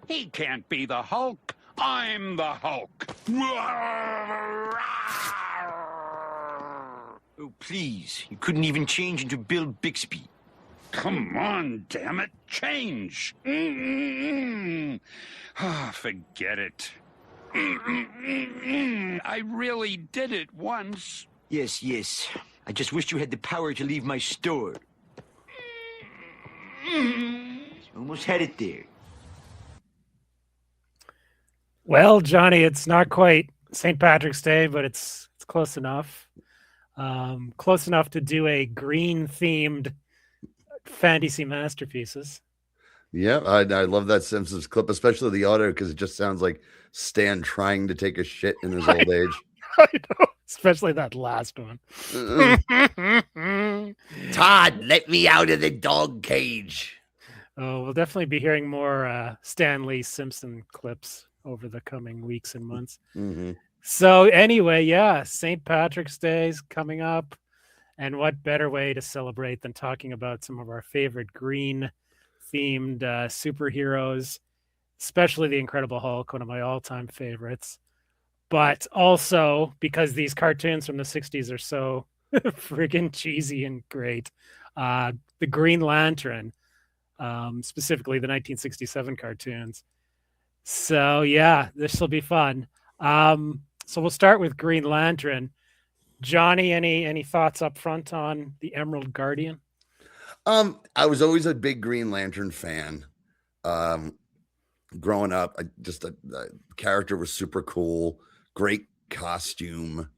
He can't be the Hulk. I'm the Hulk. Oh, please. You couldn't even change into Bill Bixby. Come on, damn it. Change. Forget it. I really did it once. Yes, yes. I just wished you had the power to leave my store. Almost had it there. Well, Johnny, it's not quite St. Patrick's Day, but it's close enough. Close enough to do a green-themed fantasy masterpieces. Yeah, I love that Simpsons clip, especially the audio, because it just sounds like Stan trying to take a shit in his old age. I know, especially that last one. Todd, let me out of the dog cage. Oh, we'll definitely be hearing more Stan Lee Simpson clips over the coming weeks and months. Mm-hmm. So anyway, yeah, St. Patrick's Day is coming up. And what better way to celebrate than talking about some of our favorite green-themed superheroes, especially the Incredible Hulk, one of my all-time favorites. But also, because these cartoons from the 60s are so friggin' cheesy and great, the Green Lantern, specifically the 1967 cartoons. So yeah, this will be fun. So we'll start with Green Lantern. Johnny, any thoughts up front on the Emerald Guardian? I was always a big Green Lantern fan. Growing up, the character was super cool, great costume,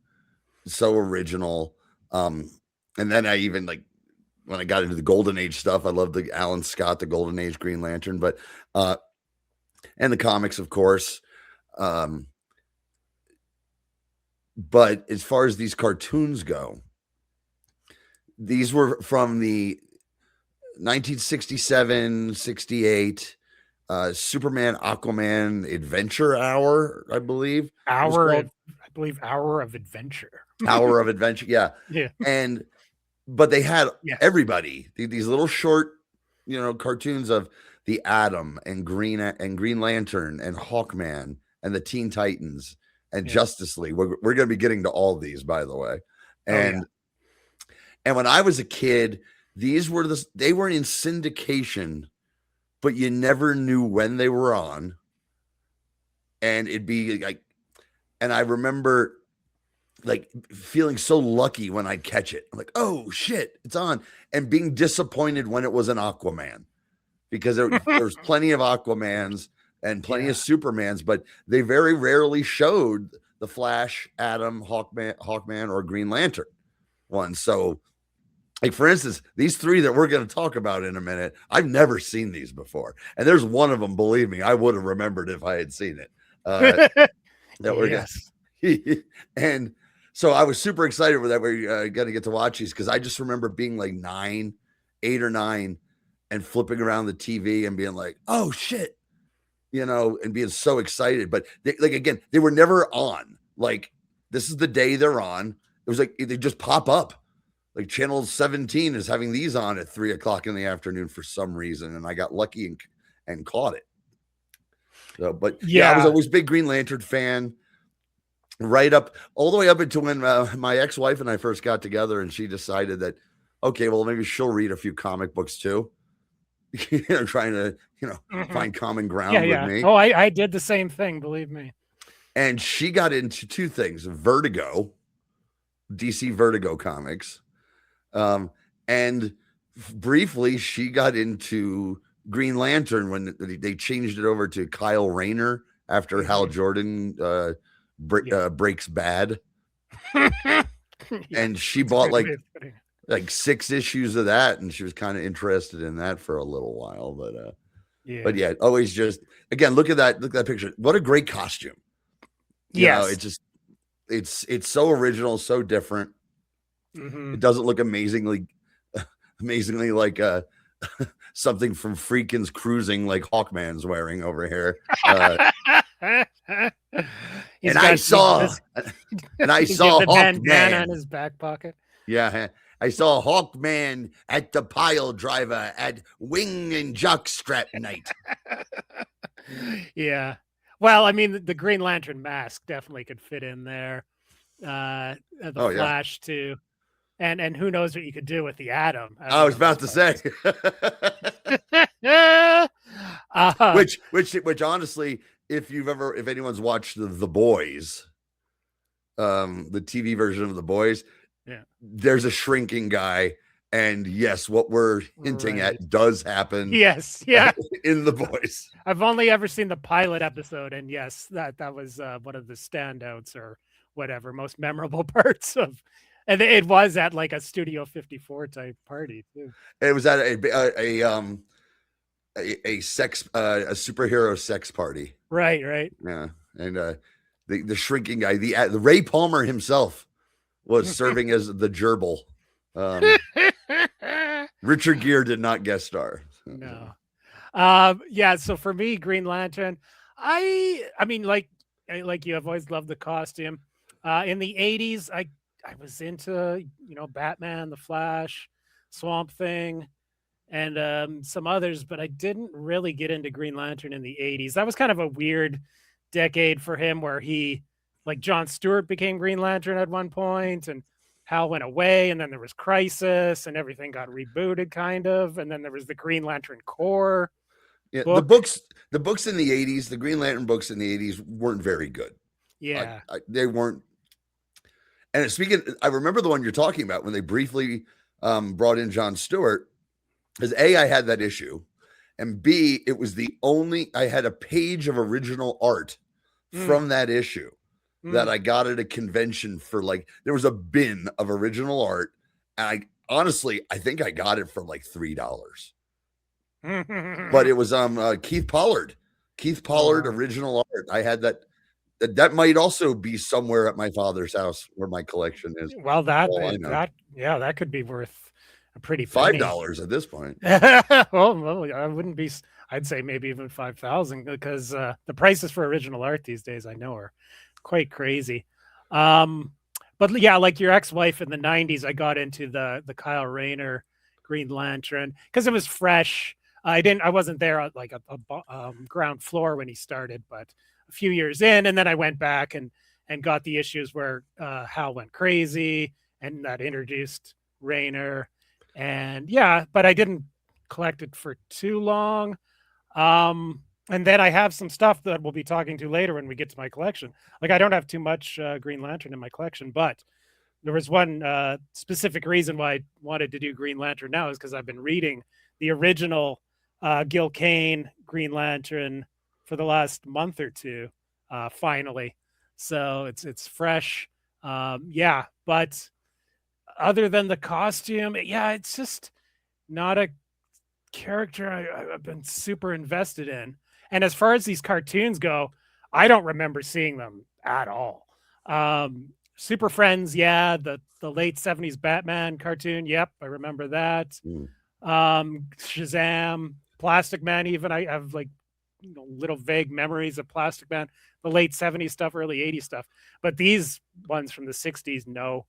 so original. And then I even when I got into the Golden Age stuff, I loved the Alan Scott, the Golden Age Green Lantern, but and the comics, of course. But as far as these cartoons go, these were from the 1967, 68 Superman Aquaman Adventure Hour, I believe. Hour of Adventure. Hour of Adventure, yeah. Yeah. But they had everybody, these little short, cartoons of the Atom and Green Lantern and Hawkman and the Teen Titans and Justice League. We're going to be getting to all these, by the way. And when I was a kid, they were in syndication, but you never knew when they were on. And it'd be and I remember feeling so lucky when I'd catch it. I'm like, oh shit, it's on. And being disappointed when it was an Aquaman, because there's plenty of Aquamans and plenty of Supermans, but they very rarely showed the Flash, Atom, Hawkman, or Green Lantern one. So, for instance, these three that we're going to talk about in a minute, I've never seen these before. And there's one of them, believe me, I would have remembered if I had seen it. And so I was super excited with that. We're going to get to watch these, because I just remember being 8 or 9, and flipping around the TV and being like, oh shit, and being so excited. But again, they were never on. This is the day they're on. It was they just pop up. Channel 17 is having these on at 3:00 in the afternoon for some reason. And I got lucky and caught it. So, but I was always a big Green Lantern fan, right up all the way up until when my ex-wife and I first got together, and she decided that, okay, well, maybe she'll read a few comic books too. Trying to, find common ground with me. Oh, I did the same thing, believe me. And she got into two things: Vertigo, DC Vertigo comics. And briefly, she got into Green Lantern when they changed it over to Kyle Rayner after Hal Jordan breaks bad. And she bought 6 issues of that, and she was kind of interested in that for a little while. But yeah, always just, again, look at that picture. What a great costume. It's so original, so different. Mm-hmm. It doesn't look amazingly like something from Freakin's Cruising, like Hawkman's wearing over here. And I saw the Hawkman bandana in his back pocket. Yeah, I saw Hawkman at the pile driver at wing and jockstrap night. Yeah. Well, I mean, the Green Lantern mask definitely could fit in there. The Flash too, and who knows what you could do with the Atom? I was about to say, which honestly, if anyone's watched The Boys, the TV version of The Boys, there's a shrinking guy. And yes, what we're hinting at does happen. Yes, yeah. In The Boys. I've only ever seen the pilot episode, and yes, that was one of the standouts or whatever, most memorable parts of. And it was at like a Studio 54 type party too. It was at a superhero sex party. Right. Yeah, and the shrinking guy, the Ray Palmer himself was serving as the gerbil. Richard Gere did not guest star. No. Yeah, so for me, Green Lantern, I mean, like you, I've always loved the costume. In the 80s, I was into, Batman, the Flash, Swamp Thing, and some others, but I didn't really get into Green Lantern in the 80s. That was kind of a weird decade for him where he, like Jon Stewart became Green Lantern at one point, and Hal went away, and then there was Crisis, and everything got rebooted, kind of, and then there was the Green Lantern Corps. Yeah, book. the books in the 80s, the Green Lantern books in the 80s weren't very good. Yeah, they weren't. And I remember the one you're talking about when they briefly brought in Jon Stewart, because A, I had that issue, and B, it was I had a page of original art from that issue. That I got at a convention for there was a bin of original art. And I think I got it for like $3. But it was Keith Pollard original art. I had that might also be somewhere at my father's house where my collection is. Well, that could be worth a pretty $5 at this point. well, I wouldn't be. I'd say maybe even 5,000 because the prices for original art these days I know are quite crazy. But yeah, like your ex-wife in the 90s, I got into the Kyle Rayner Green Lantern because it was fresh. I wasn't there at like a ground floor when he started, but a few years in, and then I went back and got the issues where Hal went crazy and that introduced Rayner. And yeah, but I didn't collect it for too long. And then I have some stuff that we'll be talking to later when we get to my collection. Like I don't have too much Green Lantern in my collection, but there was one specific reason why I wanted to do Green Lantern now is because I've been reading the original Gil Kane Green Lantern for the last month or two, finally. So it's fresh. Yeah, but other than the costume, it's just not a character I've been super invested in. And as far as these cartoons go, I don't remember seeing them at all. Super Friends, the late 70s Batman cartoon. Yep, I remember that. Shazam, Plastic Man, even. I have little vague memories of Plastic Man, the late 70s stuff, early 80s stuff. But these ones from the 60s, no,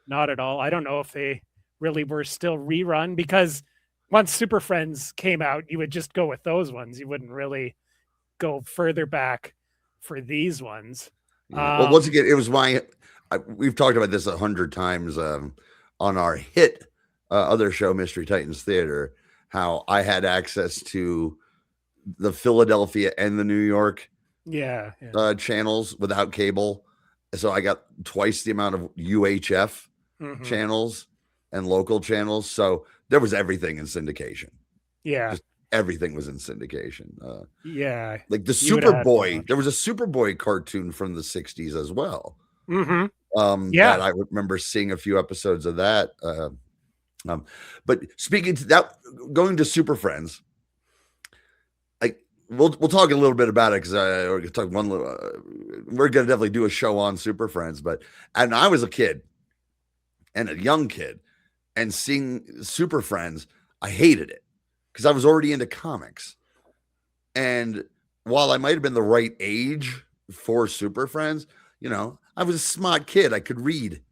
not at all. I don't know if they really were still rerun because once Super Friends came out, you would just go with those ones. You wouldn't really go further back for these ones. Well, once again, it was we've talked about this 100 times on our hit other show, Mystery Titans Theater, how I had access to the Philadelphia and the New York channels without cable. So I got twice the amount of UHF channels and local channels. So there was everything in syndication. Yeah. Just everything was in syndication. Like the Superboy. There was a Superboy cartoon from the 60s as well. That I remember seeing a few episodes of that. But speaking to that, going to Super Friends, we'll talk a little bit about it because we're gonna definitely do a show on Super Friends. And I was a kid and a young kid, and seeing Super Friends, I hated it because I was already into comics. And while I might have been the right age for Super Friends, I was a smart kid. I could read.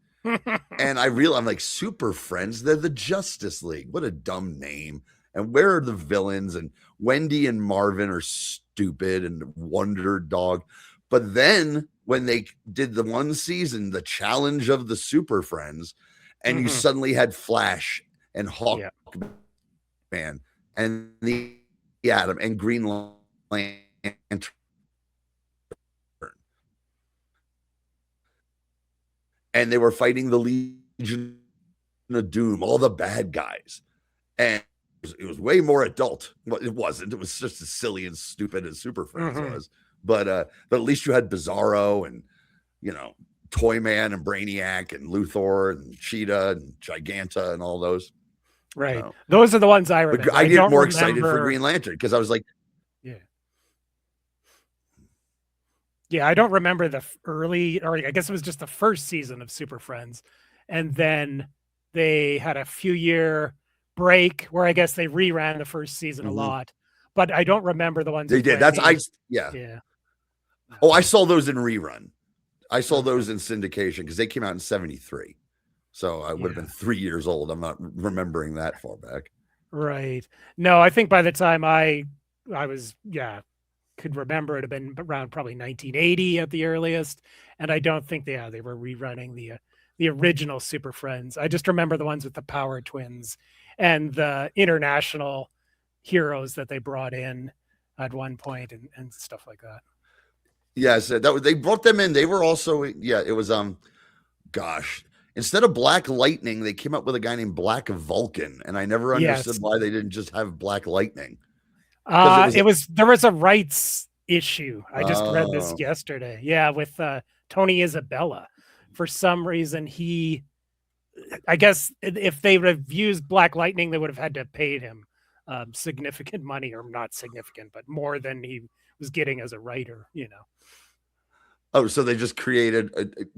And I'm like, Super Friends, they're the Justice League. What a dumb name. And where are the villains? And Wendy and Marvin are stupid, and Wonder Dog. But then when they did the one season, the challenge of the Super Friends, and you suddenly had Flash and Hawkman and the Atom and Green Lantern. And they were fighting the Legion of Doom, all the bad guys. And it was way more adult. Well, it wasn't. It was just as silly and stupid as Super Friends was. But at least you had Bizarro and, Toyman and Brainiac and Luthor and Cheetah and Giganta and all those. Right. Those are the ones I remember. I get more excited for Green Lantern because I was like, yeah, I don't remember the early, or I guess it was just the first season of Super Friends. And then they had a few-year break where I guess they reran the first season a lot. But I don't remember the ones they did. Yeah. Oh, I saw those in rerun. I saw those in syndication because they came out in 73. So I would have been 3 years old. I'm not remembering that far back. Right. No, I think by the time I was, could remember, it had been around probably 1980 at the earliest. And I don't think they were rerunning the original Super Friends. I just remember the ones with the Power Twins and the international heroes that they brought in at one point and stuff like that. Yes, they brought them in. They were also, it was, instead of Black Lightning, they came up with a guy named Black Vulcan. And I never understood why they didn't just have Black Lightning. There was a rights issue. I just read this yesterday. Yeah, with Tony Isabella. For some reason, I guess if they would have used Black Lightning, they would have had to pay him significant money, or not significant, but more than he was getting as a writer, Oh, so they just created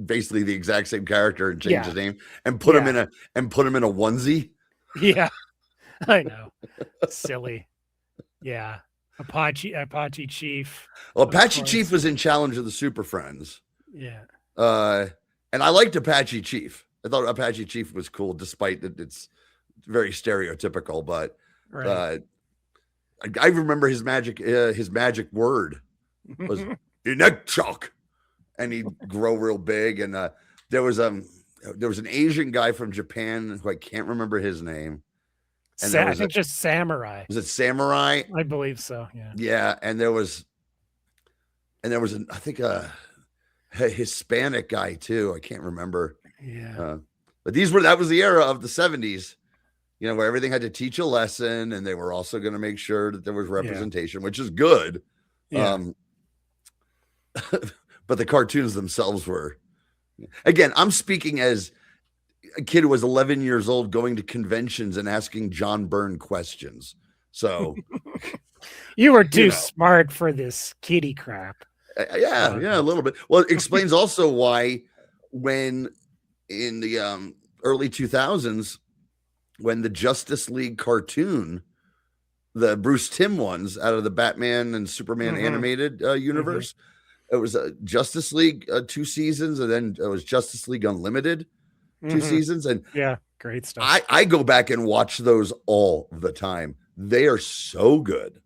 basically the exact same character and changed his name and put him in a onesie. Yeah, I know, silly. Yeah, Apache Chief. Well, Apache Chief was in Challenge of the Super Friends. Yeah. And I liked Apache Chief. I thought Apache Chief was cool, despite that it's very stereotypical. But I remember his magic word was "Inekchok," and he'd grow real big. And there was an Asian guy from Japan who I can't remember his nim. And I think just Samurai. Was it Samurai? I believe so. Yeah. Yeah, and there was I think a Hispanic guy too. I can't remember. Yeah. But that was the era of the 70s, where everything had to teach a lesson, and they were also going to make sure that there was representation, which is good. Yeah. But the cartoons themselves were, again, I'm speaking as a kid who was 11 years old going to conventions and asking John Byrne questions. So you were too smart for this kiddie crap. Yeah, a little bit. Well, it explains also why when in the early 2000s, when the Justice League cartoon, the Bruce Timm ones out of the Batman and Superman animated universe, it was Justice League 2 seasons, and then it was Justice League Unlimited 2 seasons. And great stuff. I go back and watch those all the time. They are so good.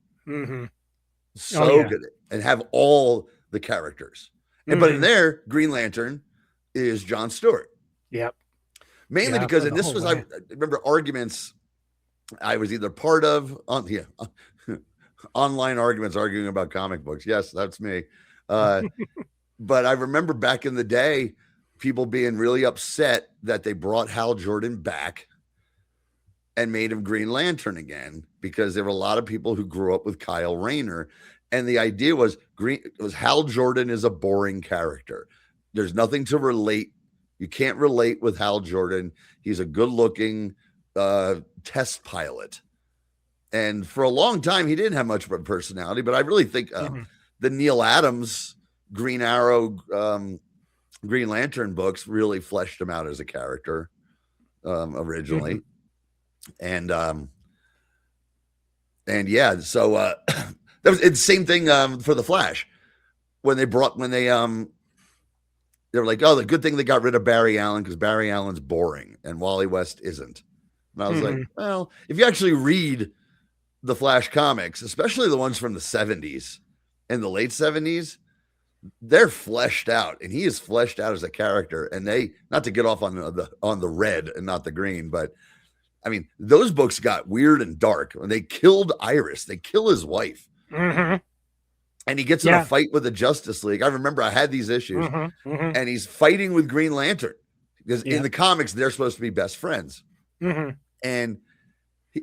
So good, and have all the characters. But in there, Green Lantern is John Stewart. Yep. Mainly because, and this was, I remember arguments I was either part of online arguments arguing about comic books. Yes, that's me. But I remember back in the day, people being really upset that they brought Hal Jordan back and made him Green Lantern again, because there were a lot of people who grew up with Kyle Rayner. And the idea was Hal Jordan is a boring character. There's nothing to relate. You can't relate with Hal Jordan. He's a good-looking test pilot. And for a long time, he didn't have much of a personality. But I really think the Neil Adams Green Arrow, Green Lantern books really fleshed him out as a character originally. And so that was the same thing for the Flash when they they're like, oh, the good thing they got rid of Barry Allen because Barry Allen's boring and Wally West isn't. And I was like, well, if you actually read the Flash comics, especially the ones from the 70s and the late 70s, they're fleshed out, and he is fleshed out as a character. And they, not to get off on the red and not the green, but I mean, those books got weird and dark when they killed Iris. They kill his wife, and he gets in a fight with the Justice League. I remember I had these issues, and he's fighting with Green Lantern because in the comics they're supposed to be best friends. And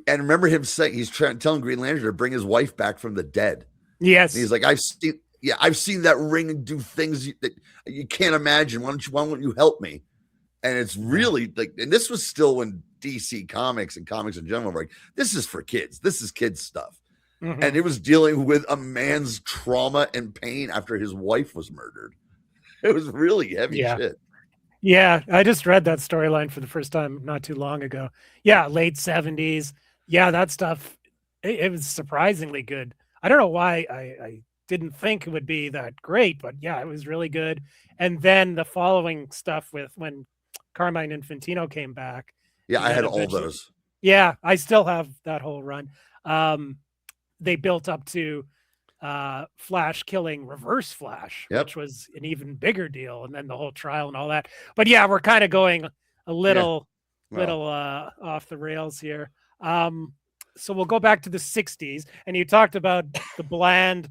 remember him saying he's telling Green Lantern to bring his wife back from the dead. Yes, and he's like, I've seen that ring do things that you can't imagine. Why don't you help me? And it's really like, and this was still when DC Comics and comics in general were like, this is for kids. This is kids stuff. And it was dealing with a man's trauma and pain after his wife was murdered. It was really heavy shit. Yeah, I just read that storyline for the first time not too long ago. Yeah, late 70s. Yeah, that stuff, it was surprisingly good. I don't know why I didn't think it would be that great, but yeah, it was really good. And then the following stuff with when Carmine Infantino came back. Yeah, I had all those. Yeah, I still have that whole run. They built up to Flash killing Reverse Flash, which was an even bigger deal, and then the whole trial and all that. But yeah, we're kind of going a little off the rails here. So we'll go back to the 60s, and you talked about the bland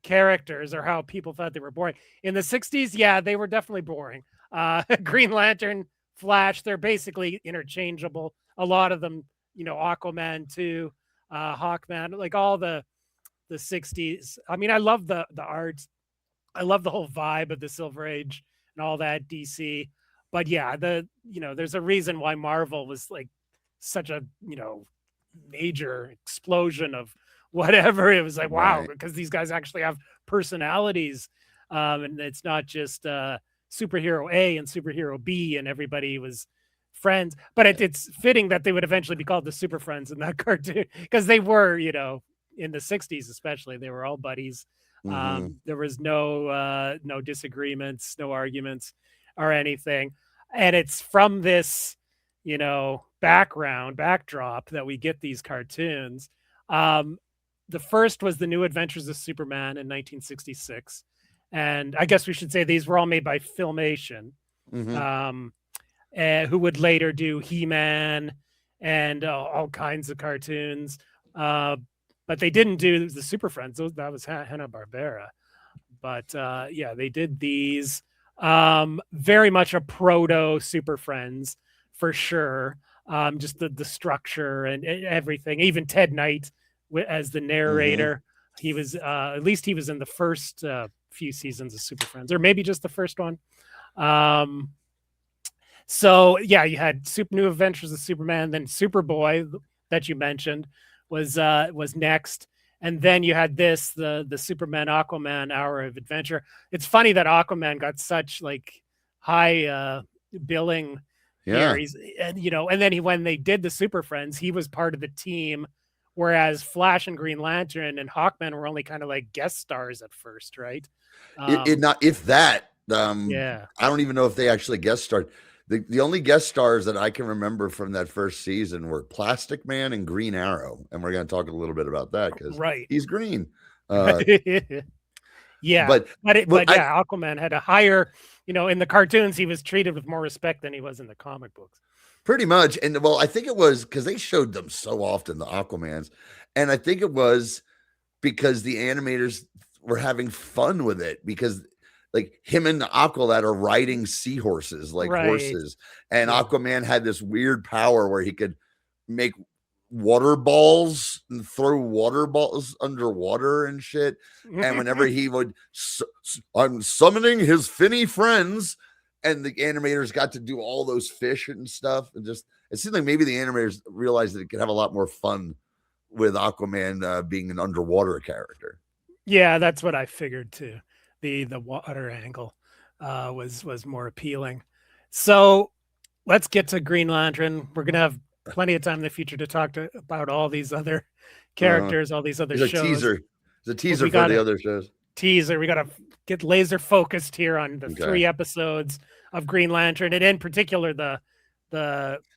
characters or how people thought they were boring. In the 60s, yeah, they were definitely boring. Green Lantern, Flash, they're basically interchangeable. A lot of them, Aquaman too, Hawkman, like all the 60s. I mean, I love the art. I love the whole vibe of the Silver Age and all that DC. But yeah, there's a reason why Marvel was like such a, major explosion of whatever. It was like, wow, because these guys actually have personalities. And it's not just superhero A and superhero B and everybody was friends. But it's fitting that they would eventually be called the Super Friends in that cartoon because they were, in the 60s especially, they were all buddies. There was no disagreements, no arguments or anything. And it's from this, backdrop that we get these cartoons. The first was The New Adventures of Superman in 1966. And I guess we should say these were all made by Filmation, who would later do He-Man and all kinds of cartoons. But they didn't do the Super Friends. That was Hanna-Barbera. But yeah, they did these. Very much a proto Super Friends for sure. Just the structure and everything. Even Ted Knight as the narrator. He was at least he was in the first few seasons of Super Friends, or maybe just the first one. So yeah, you had New Adventures of Superman, then Superboy that you mentioned was next, and then you had the Superman Aquaman Hour of Adventure. It's funny that Aquaman got such like high billing here. And then when they did the Super Friends, he was part of the team, whereas Flash and Green Lantern and Hawkman were only kind of like guest stars at first, right? I don't even know if they actually guest starred. The only guest stars that I can remember from that first season were Plastic Man and Green Arrow, and we're going to talk a little bit about that because he's green. Yeah, but Aquaman had a higher, in the cartoons he was treated with more respect than he was in the comic books. Pretty much. And well, I think it was because they showed them so often, the Aquamans, and I think it was because the animators were having fun with it because like him and Aqualad are riding seahorses like horses, and Aquaman had this weird power where he could make water balls and throw water balls underwater and shit. And whenever he would, I'm summoning his finny friends, and the animators got to do all those fish and stuff. And just, it seemed like maybe the animators realized that it could have a lot more fun with Aquaman being an underwater character. Yeah, that's what I figured too. The water angle was more appealing. So let's get to Green Lantern. We're gonna have plenty of time in the future to talk about all these other characters, all these other shows. It's a teaser for the other shows. teaser. We got to get laser focused here on the 3 episodes of Green Lantern, and in particular the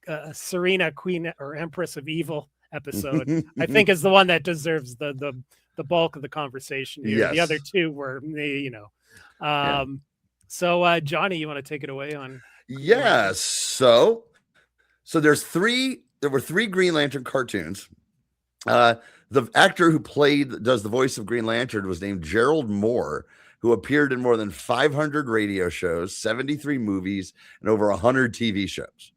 Sirena, Queen or Empress of Evil episode. I think is the one that deserves the bulk of the conversation here. Yes. The other 2 were, So Johnny, you want to take it away on? Yeah. So there were 3 Green Lantern cartoons. The actor who does the voice of Green Lantern was named Gerald Moore, who appeared in more than 500 radio shows, 73 movies, and over 100 TV shows.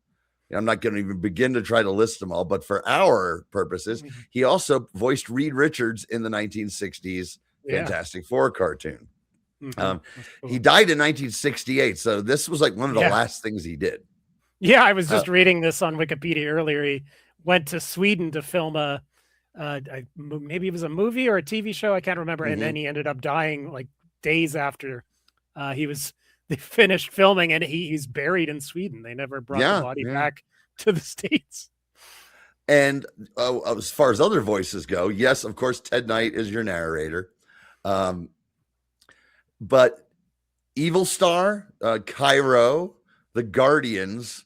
I'm not going to even begin to try to list them all, but for our purposes, he also voiced Reed Richards in the 1960s Fantastic Four cartoon. Cool. He died in 1968, so this was like one of the last things he did. Yeah, I was just reading this on Wikipedia earlier. He went to Sweden to film maybe it was a movie or a TV show, I can't remember, and then he ended up dying like days after they finished filming, and he's buried in Sweden. They never brought the body back to the States. And as far as other voices go, yes, of course, Ted Knight is your narrator. But Evil Star, Cairo, the Guardians,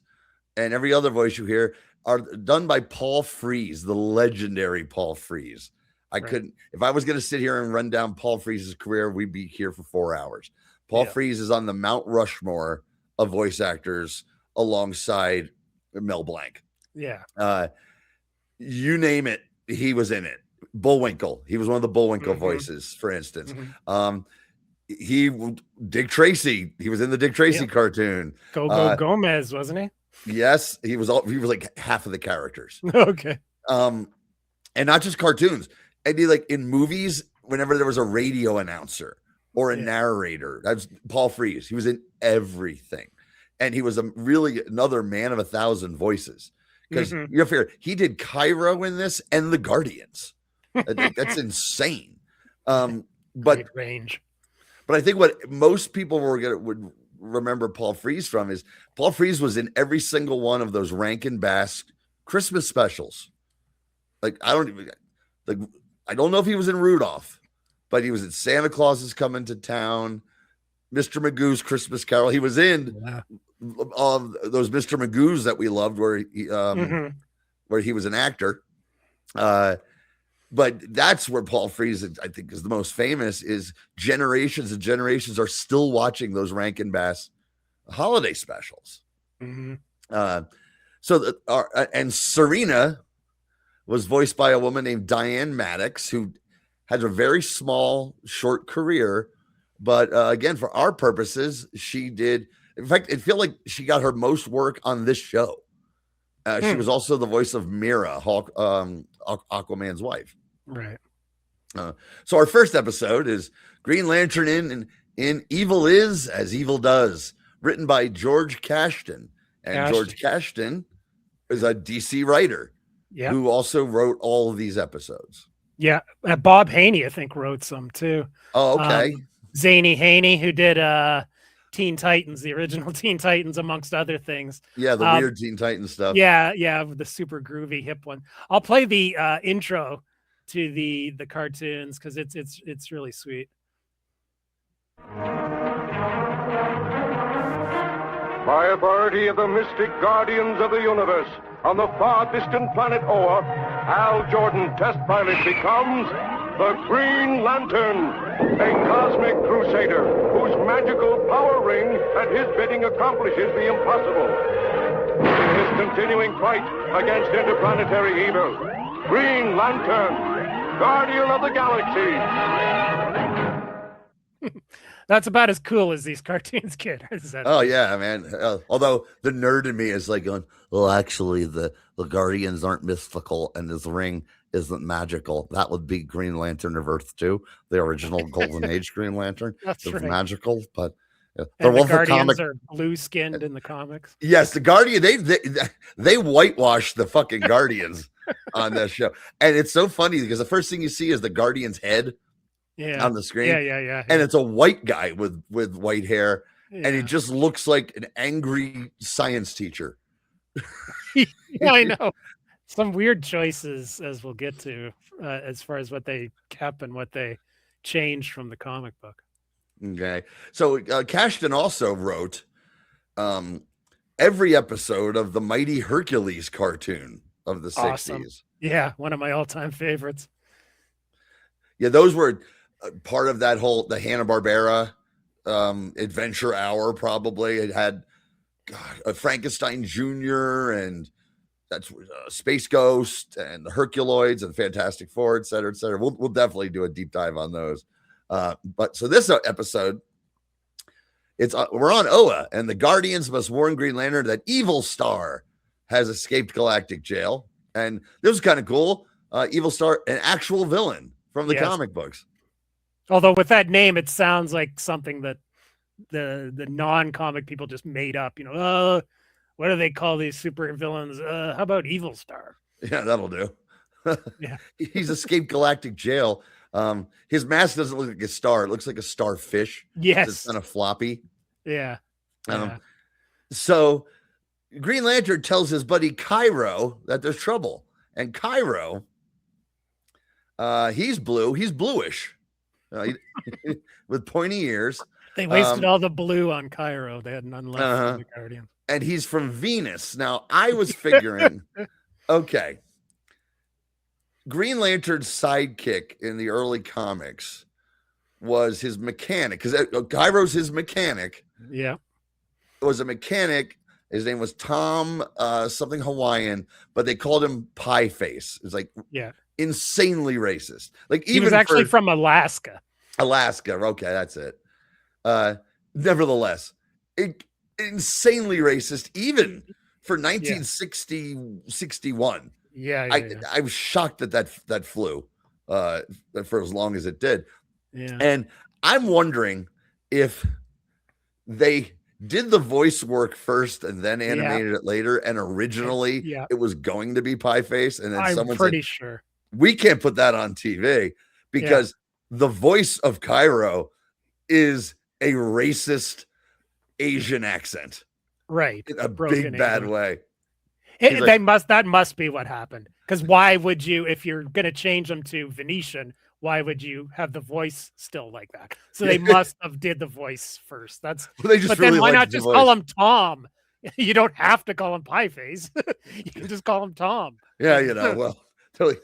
and every other voice you hear are done by Paul Frees, the legendary Paul Frees. Couldn't, if I was going to sit here and run down Paul Frees' career, we'd be here for 4 hours. Paul Frees is on the Mount Rushmore of voice actors alongside Mel Blanc. Yeah. You name it, he was in it. Bullwinkle. He was one of the Bullwinkle voices, for instance. Dick Tracy. He was in the Dick Tracy cartoon. Gomez, wasn't he? Yes, he was like half of the characters. Okay. And not just cartoons. And like in movies, whenever there was a radio announcer or a narrator, that's Paul Frees. He was in everything. And he was really another man of 1,000 voices. Because you have to figure, he did Cairo in this and the Guardians. That's insane. But great range. But I think what most people would remember Paul Frees from is Paul Frees was in every single one of those Rankin Bass Christmas specials. Like I don't know if he was in Rudolph, but he was in Santa Claus is Coming to Town, Mr. Magoo's Christmas Carol. He was in those Mr. Magoo's that we loved, where he was an actor. But that's where Paul Frees, I think, is the most famous. Is generations and generations are still watching those Rankin Bass holiday specials. And Sirena was voiced by a woman named Diane Maddox, who had a very small, short career. But again, for our purposes, she did. In fact, it felt like she got her most work on this show. She was also the voice of Mira, Aquaman's wife. Right. So our first episode is Green Lantern in Evil Is As Evil Does, written by George Cashton. And George Cashton is a DC writer who also wrote all of these episodes. Yeah. Bob Haney, I think, wrote some too. Oh, okay. Zany Haney, who did Teen Titans, the original Teen Titans, amongst other things. Yeah, the weird Teen Titans stuff. Yeah, the super groovy hip one. I'll play the intro to the cartoons because it's really sweet. By authority of the mystic guardians of the universe, on the far distant planet Oa, Hal Jordan, test pilot, becomes the Green Lantern, a cosmic crusader whose magical power ring at his bidding accomplishes the impossible. In his continuing fight against interplanetary evil, Green Lantern, Guardian of the Galaxy. That's about as cool as these cartoons get. Oh yeah, man. Although the nerd in me is like going, well, actually, the Guardians aren't mystical, and his ring isn't magical. That would be Green Lantern of Earth 2, the original Golden Age Green Lantern. That's right. Magical, but the Guardians are blue skinned in the comics. Yes, the Guardian they whitewashed the fucking Guardians on this show, and it's so funny because the first thing you see is the Guardian's head. Yeah, on the screen. Yeah. And it's a white guy with white hair, and he just looks like an angry science teacher. Yeah, I know. Some weird choices, as we'll get to, as far as what they kept and what they changed from the comic book. Okay. So Cashton also wrote every episode of the Mighty Hercules cartoon of the 60s. Awesome. Yeah, one of my all-time favorites. Yeah, those were part of that whole the Hanna-Barbera Adventure Hour. Probably it had a Frankenstein Jr. and that's Space Ghost and the Herculoids and Fantastic Four, et cetera, et cetera. We'll definitely do a deep dive on those. But so this episode, we're on Oa, and the Guardians must warn Green Lantern that Evil Star has escaped galactic jail. And this was kind of cool. Evil Star, an actual villain from the comic books. Although with that name, it sounds like something that the non-comic people just made up. You know, what do they call these super villains? How about Evil Star? Yeah, that'll do. Yeah, he's escaped galactic jail. His mask doesn't look like a star; it looks like a starfish. Yes, it's kind of floppy. Yeah. So Green Lantern tells his buddy Cairo that there's trouble, and Cairo, he's blue. He's bluish, with pointy ears. They wasted all the blue on Cairo. They had none left for the Guardians. And he's from Venus. Now, I was figuring, okay, Green Lantern's sidekick in the early comics was his mechanic, because Cairo's his mechanic. Yeah. Was a mechanic. His name was Tom, something Hawaiian, but they called him Pie Face. It's like insanely racist. Like he was actually from Alaska. Alaska. Okay, that's it. Nevertheless, insanely racist, even for 1961. I was shocked that flew for as long as it did. Yeah. And I'm wondering if they did the voice work first and then animated it later, and originally it was going to be Pie Face, and then someone pretty said, sure we can't put that on TV because the voice of Cairo is a racist Asian accent, right? In a big bad way. That must be what happened. Because why would you, if you're going to change them to Venetian, why would you have the voice still like that? So they must have did the voice first. But then why not just call him Tom? You don't have to call him Pie Face. You can just call him Tom. Yeah, well, totally.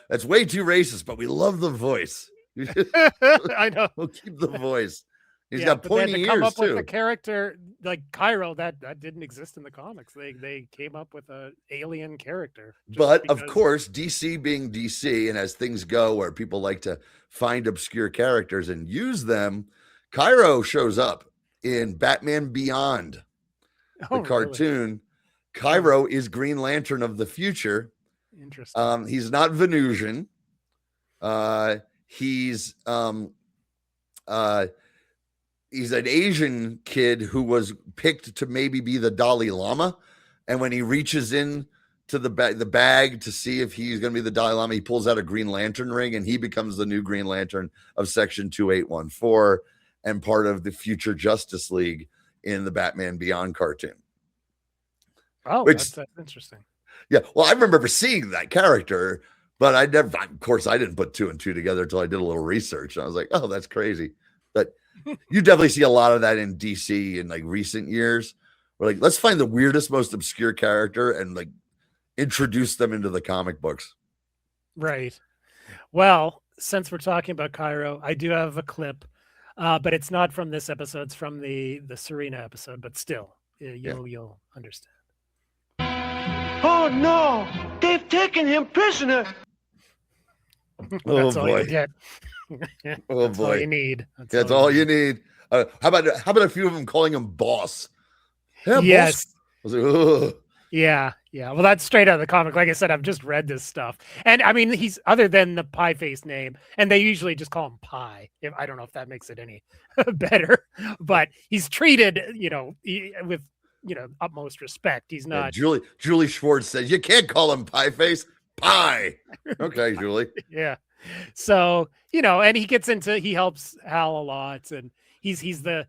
That's way too racist, but we love the voice. I know. We'll keep the voice. He's got pointy ears, come up too. With a character like Cairo that didn't exist in the comics. They came up with an alien character. But of course, DC being DC, and as things go where people like to find obscure characters and use them, Cairo shows up in Batman Beyond, the cartoon. Really? Cairo is Green Lantern of the future. Interesting. He's not Venusian. He's an Asian kid who was picked to maybe be the Dalai Lama. And when he reaches in to the bag to see if he's going to be the Dalai Lama, he pulls out a Green Lantern ring, and he becomes the new Green Lantern of Section 2814 and part of the future Justice League in the Batman Beyond cartoon. Oh, that's interesting. Yeah. Well, I remember seeing that character, but of course, I didn't put two and two together until I did a little research. And I was like, oh, that's crazy. But you definitely see a lot of that in DC in like recent years. We're like, let's find the weirdest, most obscure character and like introduce them into the comic books. Right. Well, since we're talking about Cairo, I do have a clip, but it's not from this episode. It's from the Sirena episode, but still, you'll understand. Oh no! They've taken him prisoner. Oh All boy! You get. Oh That's boy! all you need. That's all you need. How about a few of them calling him boss? Yeah, yes. Boss. I was like, ugh. Yeah. Well, that's straight out of the comic. Like I said, I've just read this stuff, and I mean, he's other than the Pie Face name, and they usually just call him Pie. I don't know if that makes it any better, but he's treated, with utmost respect. He's not. Yeah, Julie Schwartz says you can't call him Pie Face. Pie. Okay, Julie. Yeah. So and he helps Hal a lot, and he's the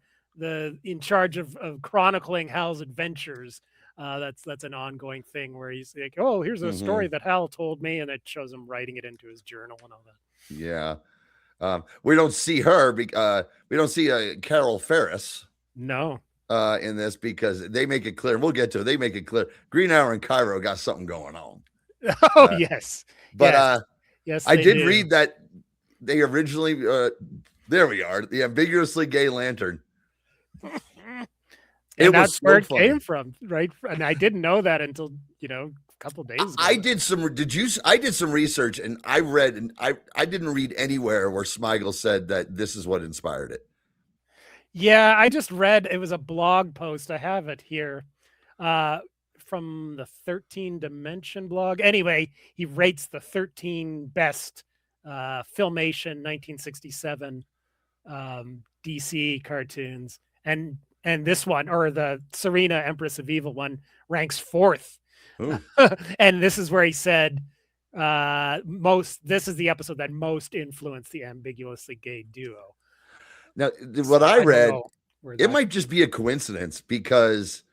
in charge of chronicling Hal's adventures. That's an ongoing thing where he's like, oh, here's a story that Hal told me, and it shows him writing it into his journal and all that. Yeah. We don't see her. We don't see Carol Ferris. No. In this because they make it clear. We'll get to it. They make it clear. Green Arrow and Cairo got something going on. Oh yes, but yes, I did read that they originally. There we are. The ambiguously gay lantern. And that's where it came from, right? And I didn't know that until a couple days ago. I did some. I did some research, and I read, and I didn't read anywhere where Smigel said that this is what inspired it. Yeah, I just read, it was a blog post. I have it here from the 13 Dimension blog. Anyway, he rates the 13 best Filmation 1967 DC cartoons, and this one, or the Sirena Empress of Evil one, ranks 4th. And this is where he said this is the episode that most influenced the ambiguously gay duo. Now, what I read, it might just be a coincidence because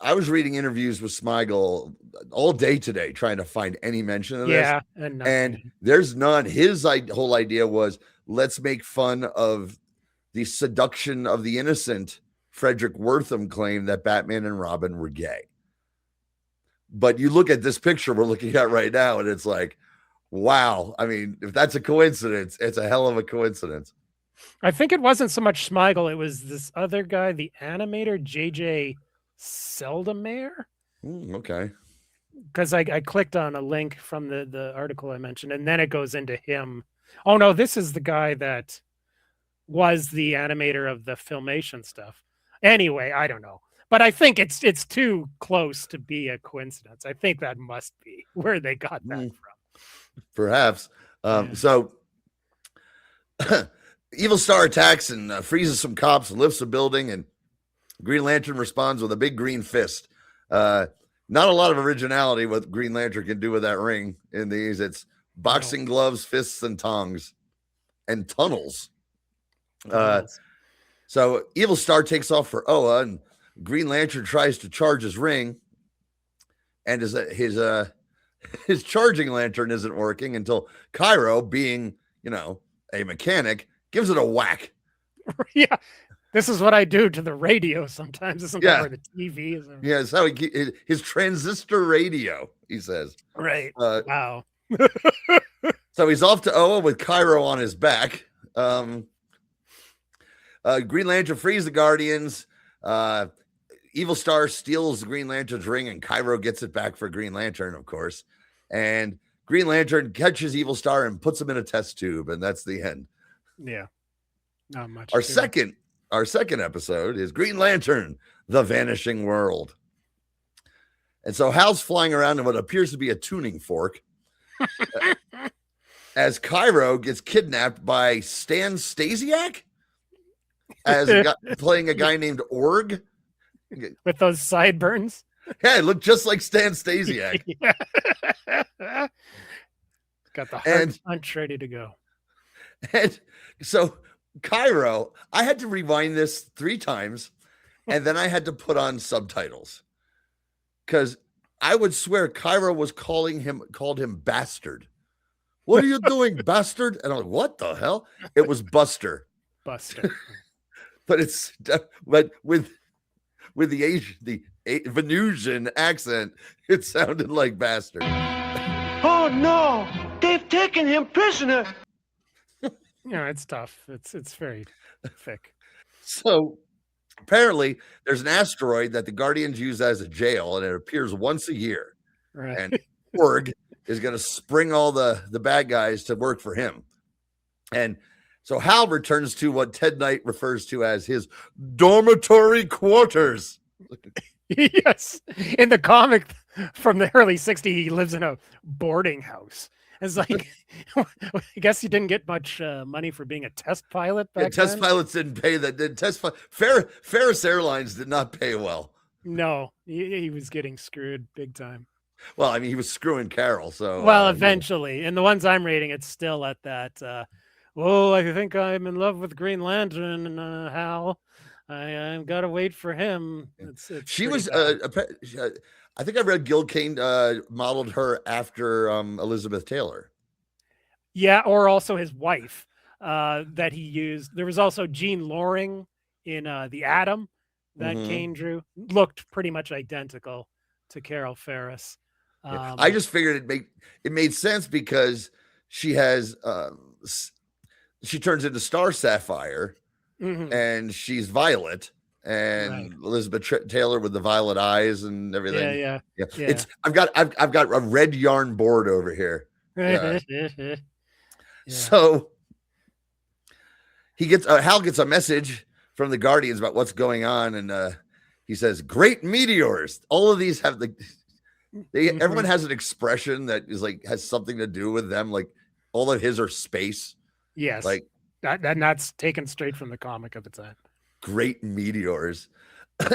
I was reading interviews with Smigel all day today trying to find any mention of this. Yeah, and there's none. His whole idea was, let's make fun of the seduction of the innocent Frederick Wortham claim that Batman and Robin were gay. But you look at this picture we're looking at right now, and it's like, wow. I mean, if that's a coincidence, it's a hell of a coincidence. I think it wasn't so much Smigel. It was this other guy, the animator, J.J. Seldemeyer. Okay. Because I clicked on a link from the article I mentioned, and then it goes into him. Oh, no, this is the guy that was the animator of the Filmation stuff. Anyway, I don't know. But I think it's too close to be a coincidence. I think that must be where they got that from. Perhaps. So Evil Star attacks and freezes some cops and lifts a building, and Green Lantern responds with a big green fist. Not a lot of originality what Green Lantern can do with that ring in these. It's boxing gloves, fists, and tongs, and tunnels. So Evil Star takes off for Oa, and Green Lantern tries to charge his ring, and his charging lantern isn't working until Cairo, being a mechanic, gives it a whack. Yeah, this is what I do to the radio sometimes. Isn't that where the TV is? Yeah, it's how his transistor radio, he says. Right. Wow. So he's off to Oa with Cairo on his back. Green Lantern frees the Guardians. Evil Star steals the Green Lantern's ring, and Cairo gets it back for Green Lantern, of course. And Green Lantern catches Evil Star and puts him in a test tube, and that's the end. Yeah, not much. Our second episode is Green Lantern: The Vanishing World. And so Hal's flying around in what appears to be a tuning fork as Cairo gets kidnapped by Stan Stasiak as playing a guy named Org. With those sideburns? Yeah, it looked just like Stan Stasiak. Got the heart punch ready to go. And so Cairo, I had to rewind this 3 times, and then I had to put on subtitles. Because I would swear Cairo was called him bastard. What are you doing, bastard? And I'm like, what the hell? It was Buster. Buster. But with the Venusian accent, it sounded like bastard. Oh no! They've taken him prisoner. It's tough. It's very thick. So apparently there's an asteroid that the Guardians use as a jail, and it appears once a year. Right. And Org is going to spring all the bad guys to work for him. And so Hal returns to what Ted Knight refers to as his dormitory quarters. Yes. In the comic from the early 60s, he lives in a boarding house. It's like, I guess you didn't get much money for being a test pilot back then. Test pilots didn't pay that. Ferris Airlines did not pay well. No, he was getting screwed big time. Well, I mean, he was screwing Carol. So eventually. And the ones I'm reading, it's still at that, I think I'm in love with Green Lantern and Hal. I've got to wait for him. She was, I think I read Gil Kane modeled her after Elizabeth Taylor. Yeah, or also his wife. that he used. There was also Gene Loring in The Atom that Kane drew. Looked pretty much identical to Carol Ferris. I just figured it made sense because she has she turns into Star Sapphire and she's Violet, and Elizabeth Taylor with the violet eyes and everything. Yeah. It's I've got a red yarn board over here. So Hal gets a message from the Guardians about what's going on, and he says, "Great meteors." All of these have everyone has an expression that is like has something to do with them. Like all of his are space. Yes, like that's taken straight from the comic of the time. Great meteors,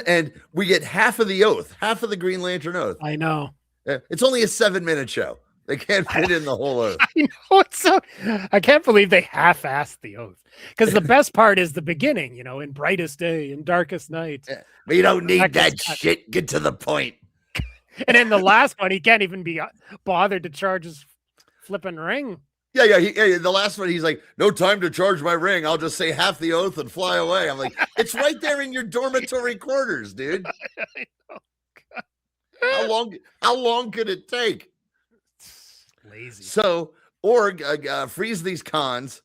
and we get half of the Oath, half of the Green Lantern Oath. I know. It's only a 7-minute show. They can't fit in the whole Oath. I know. I can't believe they half-assed the Oath, because the best part is the beginning. In brightest day and darkest night. We don't need that shit. Get to the point. And in the last one, he can't even be bothered to charge his flipping ring. Yeah. The last one, he's like, "No time to charge my ring. I'll just say half the Oath and fly away." I'm like, it's right there in your dormitory quarters, dude. I know. How long could it take? Lazy. So Org frees these cons,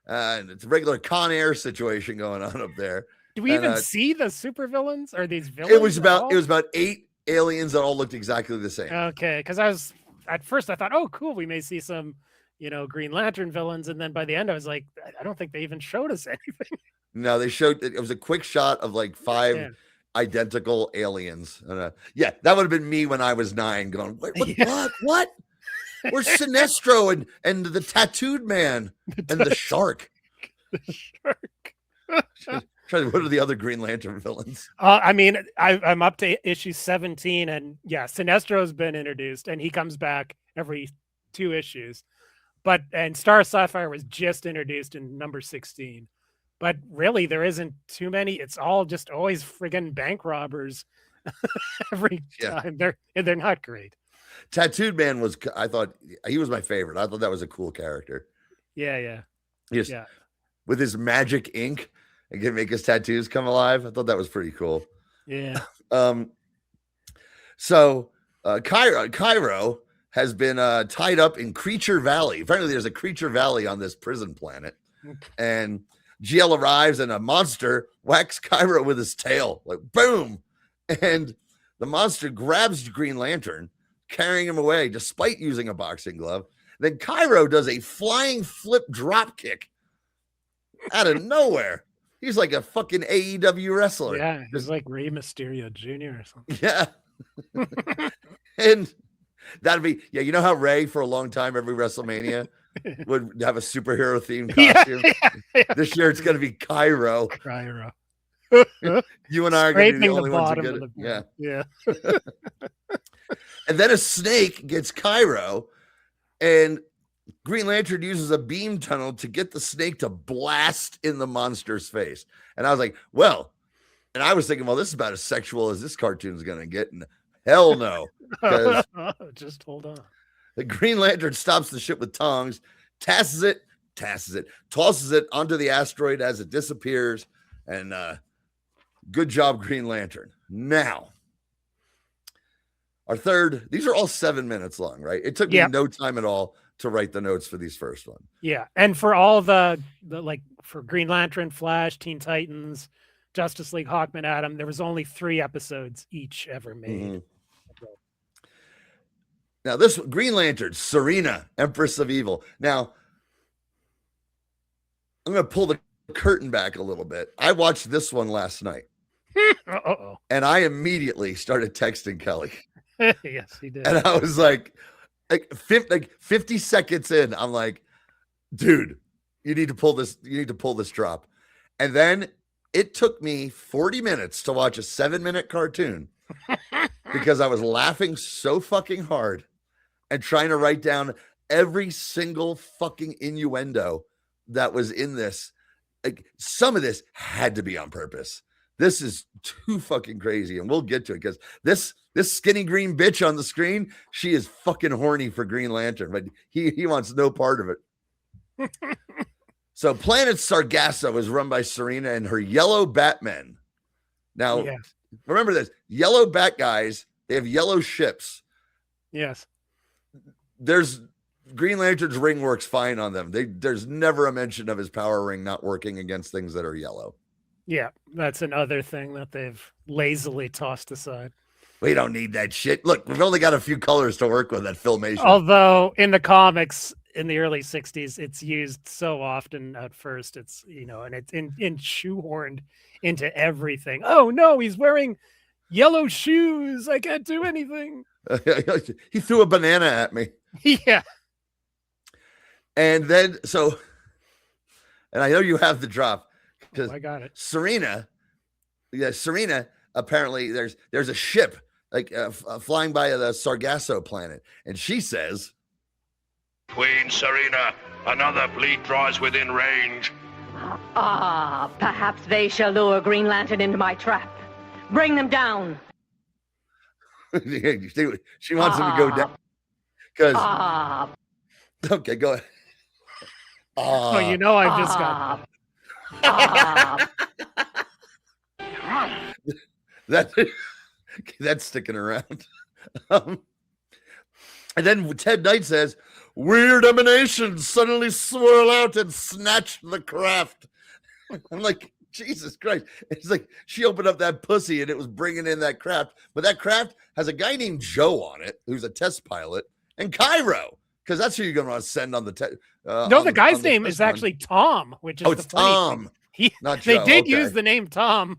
and it's a regular Con Air situation going on up there. Do we even see the supervillains or these villains? It was about 8 aliens that all looked exactly the same. Okay, because at first I thought, oh, cool, we may see some, Green Lantern villains, and then by the end I was like, I don't think they even showed us anything. No, they showed it was a quick shot of like 5 identical aliens. That would have been me when I was 9, going, what? Where's Sinestro and the tattooed man and the shark? The shark. What are the other Green Lantern villains? I'm up to issue 17, and Sinestro's been introduced, and he comes back every 2 issues. And Star Sapphire was just introduced in number 16. But really, there isn't too many. It's all just always friggin' bank robbers every time. They're not great. Tattooed Man I thought he was my favorite. I thought that was a cool character. Yeah. With his magic ink and can make his tattoos come alive. I thought that was pretty cool. Yeah. So Cairo has been tied up in Creature Valley. Apparently there's a Creature Valley on this prison planet. And GL arrives and a monster whacks Cairo with his tail. Like, boom. And the monster grabs Green Lantern, carrying him away despite using a boxing glove. Then Cairo does a flying flip drop kick out of nowhere. He's like a fucking AEW wrestler. Yeah, he's like Rey Mysterio Jr. or something. Yeah. And that'd be, you know how Rey for a long time, every WrestleMania would have a superhero themed costume? Yeah. This year it's going to be Cairo. You and I are going to be the only ones who get it. Yeah. And then a snake gets Cairo, and Green Lantern uses a beam tunnel to get the snake to blast in the monster's face. And I was like, and I was thinking, this is about as sexual as this cartoon is going to get. And hell no. Just hold on. The Green Lantern stops the ship with tongs, tosses it, tosses it onto the asteroid as it disappears. And good job, Green Lantern. Now, our third, these are all 7 minutes long, right? It took me no time at all to write the notes for these first one. Yeah. And for all the like for Green Lantern, Flash, Teen Titans, Justice League, Hawkman, Atom, there was only 3 episodes each ever made. Now, this Green Lantern, Sirena, Empress of Evil. Now, I'm going to pull the curtain back a little bit. I watched this one last night. And I immediately started texting Kelly. Yes, he did. And I was like 50 seconds in, I'm like, dude, you need to pull this drop. And then it took me 40 minutes to watch a 7-minute cartoon because I was laughing so fucking hard and trying to write down every single fucking innuendo that was in this. Like, some of this had to be on purpose. This is too fucking crazy, and we'll get to it because this skinny green bitch on the screen, she is fucking horny for Green Lantern, but he wants no part of it. So Planet Sargasso is run by Sirena and her yellow Batmen. Now, remember this: yellow Bat guys. They have yellow ships. Yes. There's Green Lantern's ring works fine on them. There's never a mention of his power ring not working against things that are yellow. Yeah, that's another thing that they've lazily tossed aside. We don't need that shit. Look, we've only got a few colors to work with at Filmation. Although in the comics in the early 60s, it's used so often at first. It's, and it's in shoehorned into everything. Oh, no, he's wearing yellow shoes. I can't do anything. He threw a banana at me. Yeah. And then, and I know you have the drop. Oh, I got it. Sirena, apparently there's a ship like flying by the Sargasso planet. And she says, Queen Sirena, another fleet draws within range. Perhaps they shall lure Green Lantern into my trap. Bring them down. She wants him to go down. Because okay, go ahead. I've just got that's sticking around. And then Ted Knight says, weird emanations suddenly swirl out and snatch the craft. I'm like, Jesus Christ. It's like she opened up that pussy and it was bringing in that craft. But that craft has a guy named Joe on it, who's a test pilot, and Cairo, because that's who you're going to want to send on the test. The guy's name is actually Tom, which is it's Tom. Not Joe. They did use the name Tom,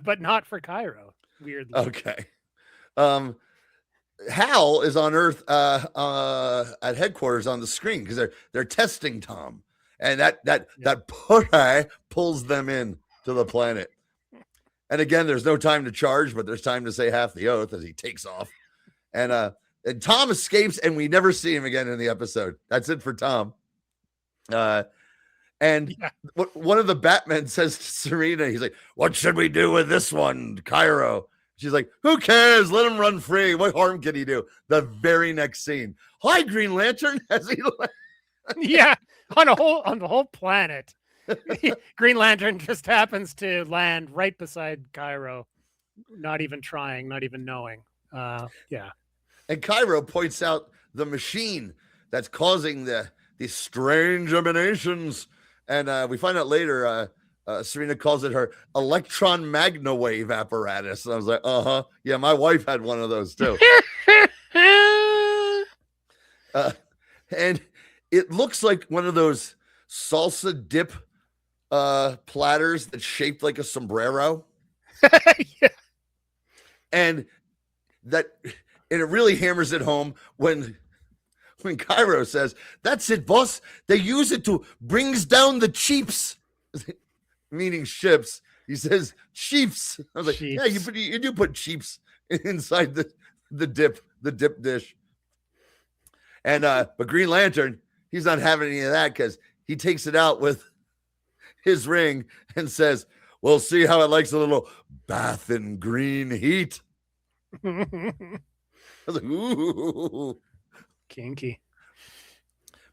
but not for Cairo. Weirdly. Okay. Hal is on Earth at headquarters on the screen because they're testing Tom, and that pussy pulls them in to the planet. And again, there's no time to charge, but there's time to say half the oath as he takes off. And Tom escapes, and we never see him again in the episode. That's it for Tom. One of the Batmen says to Sirena, he's like, "What should we do with this one, Cairo?" She's like, "Who cares? Let him run free. What harm can he do?" The very next scene, "Hi, Green Lantern," as he yeah, on the whole planet. Green Lantern just happens to land right beside Cairo, not even trying, not even knowing. Yeah. And Cairo points out the machine that's causing these strange emanations. And we find out later, Sirena calls it her electron magnawave apparatus. And I was like, yeah, my wife had one of those too. And it looks like one of those salsa dip platters that's shaped like a sombrero. Yeah. And it really hammers it home when Cairo says, "That's it, boss. They use it to brings down the chiefs," meaning ships. He says chiefs. I was like, Chiefs. Yeah, you do put chiefs inside the dip dish. And but Green Lantern, he's not having any of that because he takes it out with his ring and says, "We'll see how it likes a little bath in green heat." I was like, ooh. Kinky.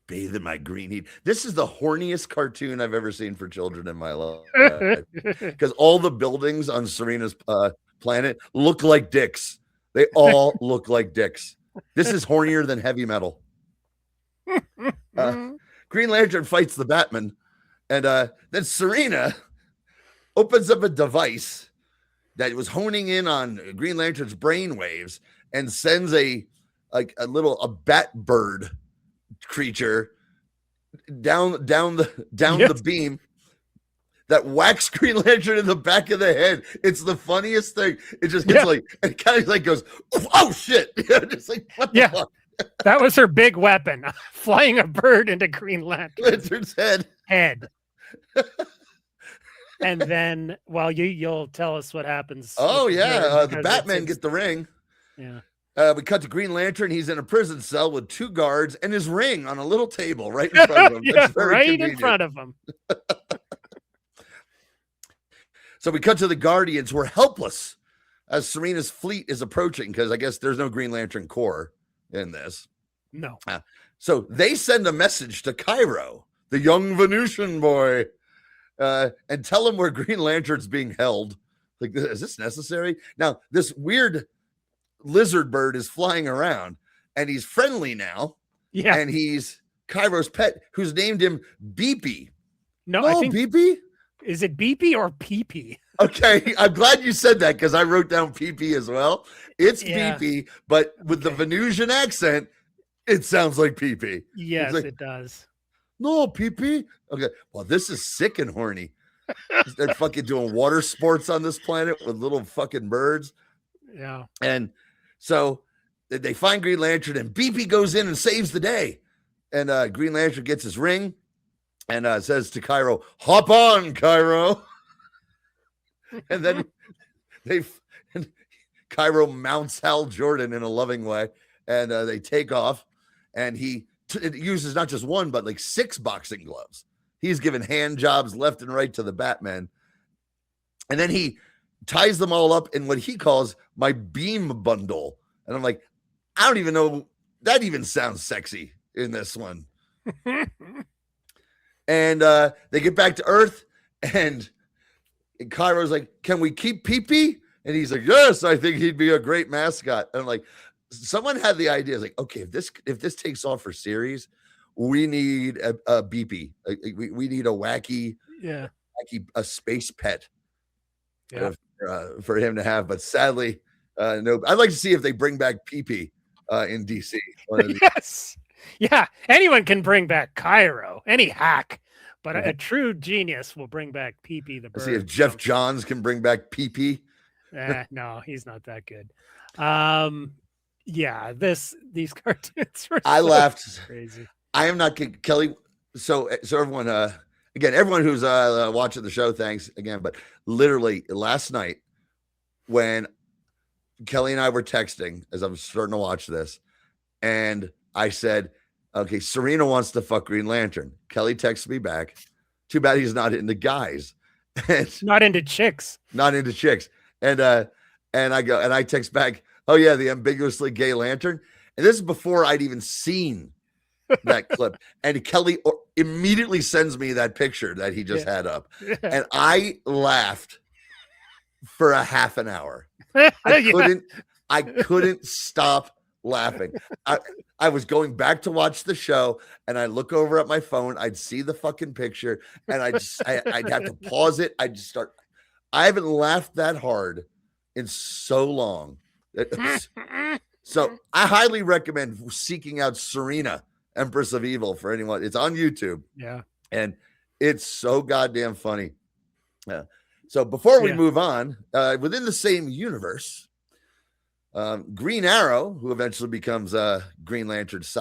Bathe in my green heat. This is the horniest cartoon I've ever seen for children in my life. Because all the buildings on Serena's planet look like dicks. They all look like dicks. This is hornier than heavy metal. Green Lantern fights the Batman. And then Sirena opens up a device that was honing in on Green Lantern's brain waves and sends a bat bird creature down the beam that whacks Green Lantern in the back of the head. It's the funniest thing. It just gets it kind of like goes, "Oh shit!" Just like, what the fuck? That was her big weapon, flying a bird into Green Lantern's head. And then, you'll tell us what happens. Oh yeah, the Batman gets the ring. Yeah. We cut to Green Lantern. He's in a prison cell with 2 guards and his ring on a little table right in front of him. Yeah, right convenient. In front of him. So we cut to the Guardians who are helpless as Serena's fleet is approaching because I guess there's no Green Lantern Corps in this. No. So they send a message to Cairo, the young Venusian boy, and tell him where Green Lantern's being held. Like, is this necessary? Now, this weird lizard bird is flying around, and he's friendly now. Yeah. And he's Cairo's pet, who's named him Beepy. No, I think Beepy? Is it Beepy or Pee-Pee? Okay, I'm glad you said that because I wrote down Pee-Pee as well. It's Beepy, but with the Venusian accent, it sounds like Pee-Pee. Yes, like, it does. No, Pee-Pee. Okay, well, this is sick and horny. They're fucking doing water sports on this planet with little fucking birds. Yeah. And so they find Green Lantern, and Beepy goes in and saves the day. And Green Lantern gets his ring and says to Cairo, "Hop on, Cairo." And then Cairo mounts Hal Jordan in a loving way, and they take off. And he uses not just one, but like 6 boxing gloves. He's given hand jobs left and right to the Batman. And then he ties them all up in what he calls my beam bundle. And I'm like, I don't even know. That even sounds sexy in this one. And they get back to Earth, and Cairo's like, "Can we keep Pee-Pee?" And he's like, "Yes, I think he'd be a great mascot." And I'm like, someone had the idea, like, okay, if this takes off for series, we need a Beepy. We need a wacky, a space pet for him to have. But sadly, no. I'd like to see if they bring back Pee-Pee in DC. Yes. Yeah. Anyone can bring back Cairo, any hack, but a true genius will bring back Pee-Pee the bird. See if Jeff Johns can bring back Pee-Pee. No, he's not that good. Yeah, these cartoons were laughed crazy. I am not Kelly. So everyone, again, everyone who's watching the show, thanks again. But literally last night, when Kelly and I were texting as I'm starting to watch this, and I said, "Okay, Sirena wants to fuck Green Lantern." Kelly texts me back, "Too bad he's not into guys, and not into chicks, not into chicks." And I text back, "Oh yeah, the ambiguously gay lantern." And this is before I'd even seen that clip. And Kelly immediately sends me that picture that he just had up, and I laughed for a half an hour. I couldn't stop laughing. I was going back to watch the show, and I look over at my phone. I'd see the fucking picture, and I'd have to pause it. I'd just start. I haven't laughed that hard in so long. So I highly recommend seeking out Sirena, Empress of Evil, for anyone. It's on YouTube. Yeah. And it's so goddamn funny. So before we move on, within the same universe, Green Arrow, who eventually becomes Green Lantern's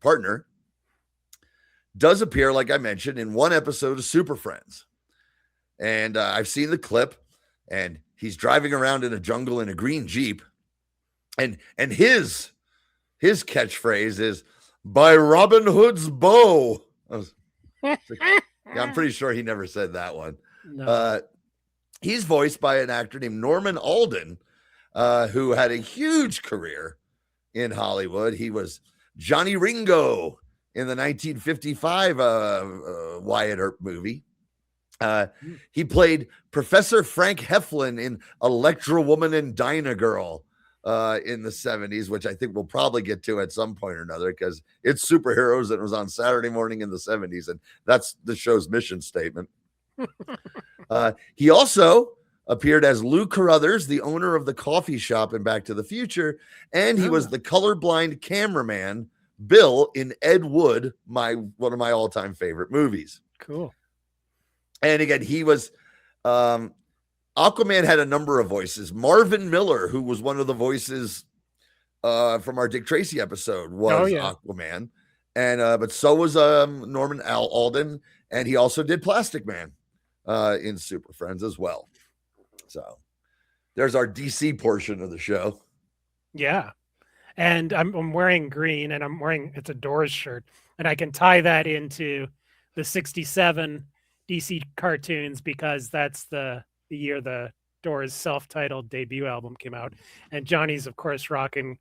partner, does appear, like I mentioned, in one episode of Super Friends. And I've seen the clip, and he's driving around in a jungle in a green Jeep. And his catchphrase is, "By Robin Hood's bow." I'm pretty sure he never said that one. No. He's voiced by an actor named Norman Alden, who had a huge career in Hollywood. He was Johnny Ringo in the 1955 Wyatt Earp movie. He played Professor Frank Heflin in Electra Woman and Dinah Girl in the 70s, which I think we'll probably get to at some point or another, because it's superheroes and it was on Saturday morning in the 70s, and that's the show's mission statement. He also appeared as Lou Carruthers, the owner of the coffee shop in Back to the Future, and he was the colorblind cameraman Bill in Ed Wood, one of my all-time favorite movies. Cool. And again, he was Aquaman had a number of voices. Marvin Miller, who was one of the voices from our Dick Tracy episode, was Aquaman. And but so was Norman Alden, and he also did Plastic Man in Super Friends as well. So there's our DC portion of the show. Yeah. And I'm wearing green, and it's a Doors shirt, and I can tie that into the 67 DC cartoons, because that's the year the Doors self-titled debut album came out. And Johnny's, of course, rocking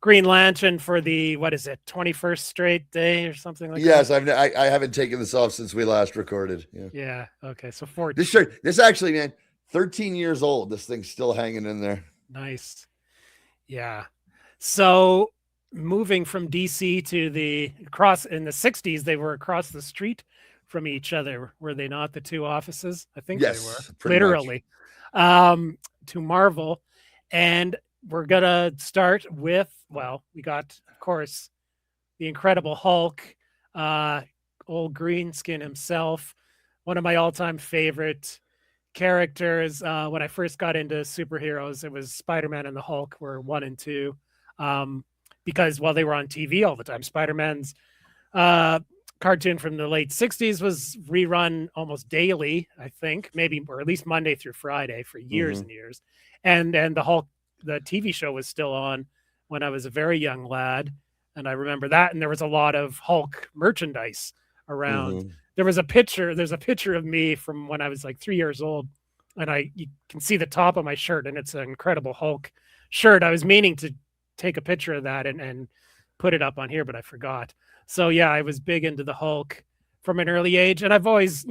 Green Lantern for the, what is it, 21st straight day or something like yes, that? I haven't taken this off since we last recorded. Yeah. Okay. So 14. This shirt, this actually, man, 13 years old. This thing's still hanging in there. Nice. Yeah. So moving from DC to the across in the 60s, they were across the street from each other, were they not? The two offices? I think they were literally to Marvel. And we're going to start with, well, we got, of course, the Incredible Hulk, old Greenskin himself, one of my all-time favorite characters. When I first got into superheroes, it was Spider-Man and the Hulk were 1 and 2, because while they were on TV all the time, Spider-Man's cartoon from the late 60s was rerun almost daily, I think, maybe, or at least Monday through Friday for years and years. And the Hulk, the TV show, was still on when I was a very young lad. And I remember that. And there was a lot of Hulk merchandise around. There's a picture of me from when I was like 3 years old. And you can see the top of my shirt, and it's an Incredible Hulk shirt. I was meaning to take a picture of that and put it up on here, but I forgot. So yeah, I was big into the Hulk from an early age, and I've always,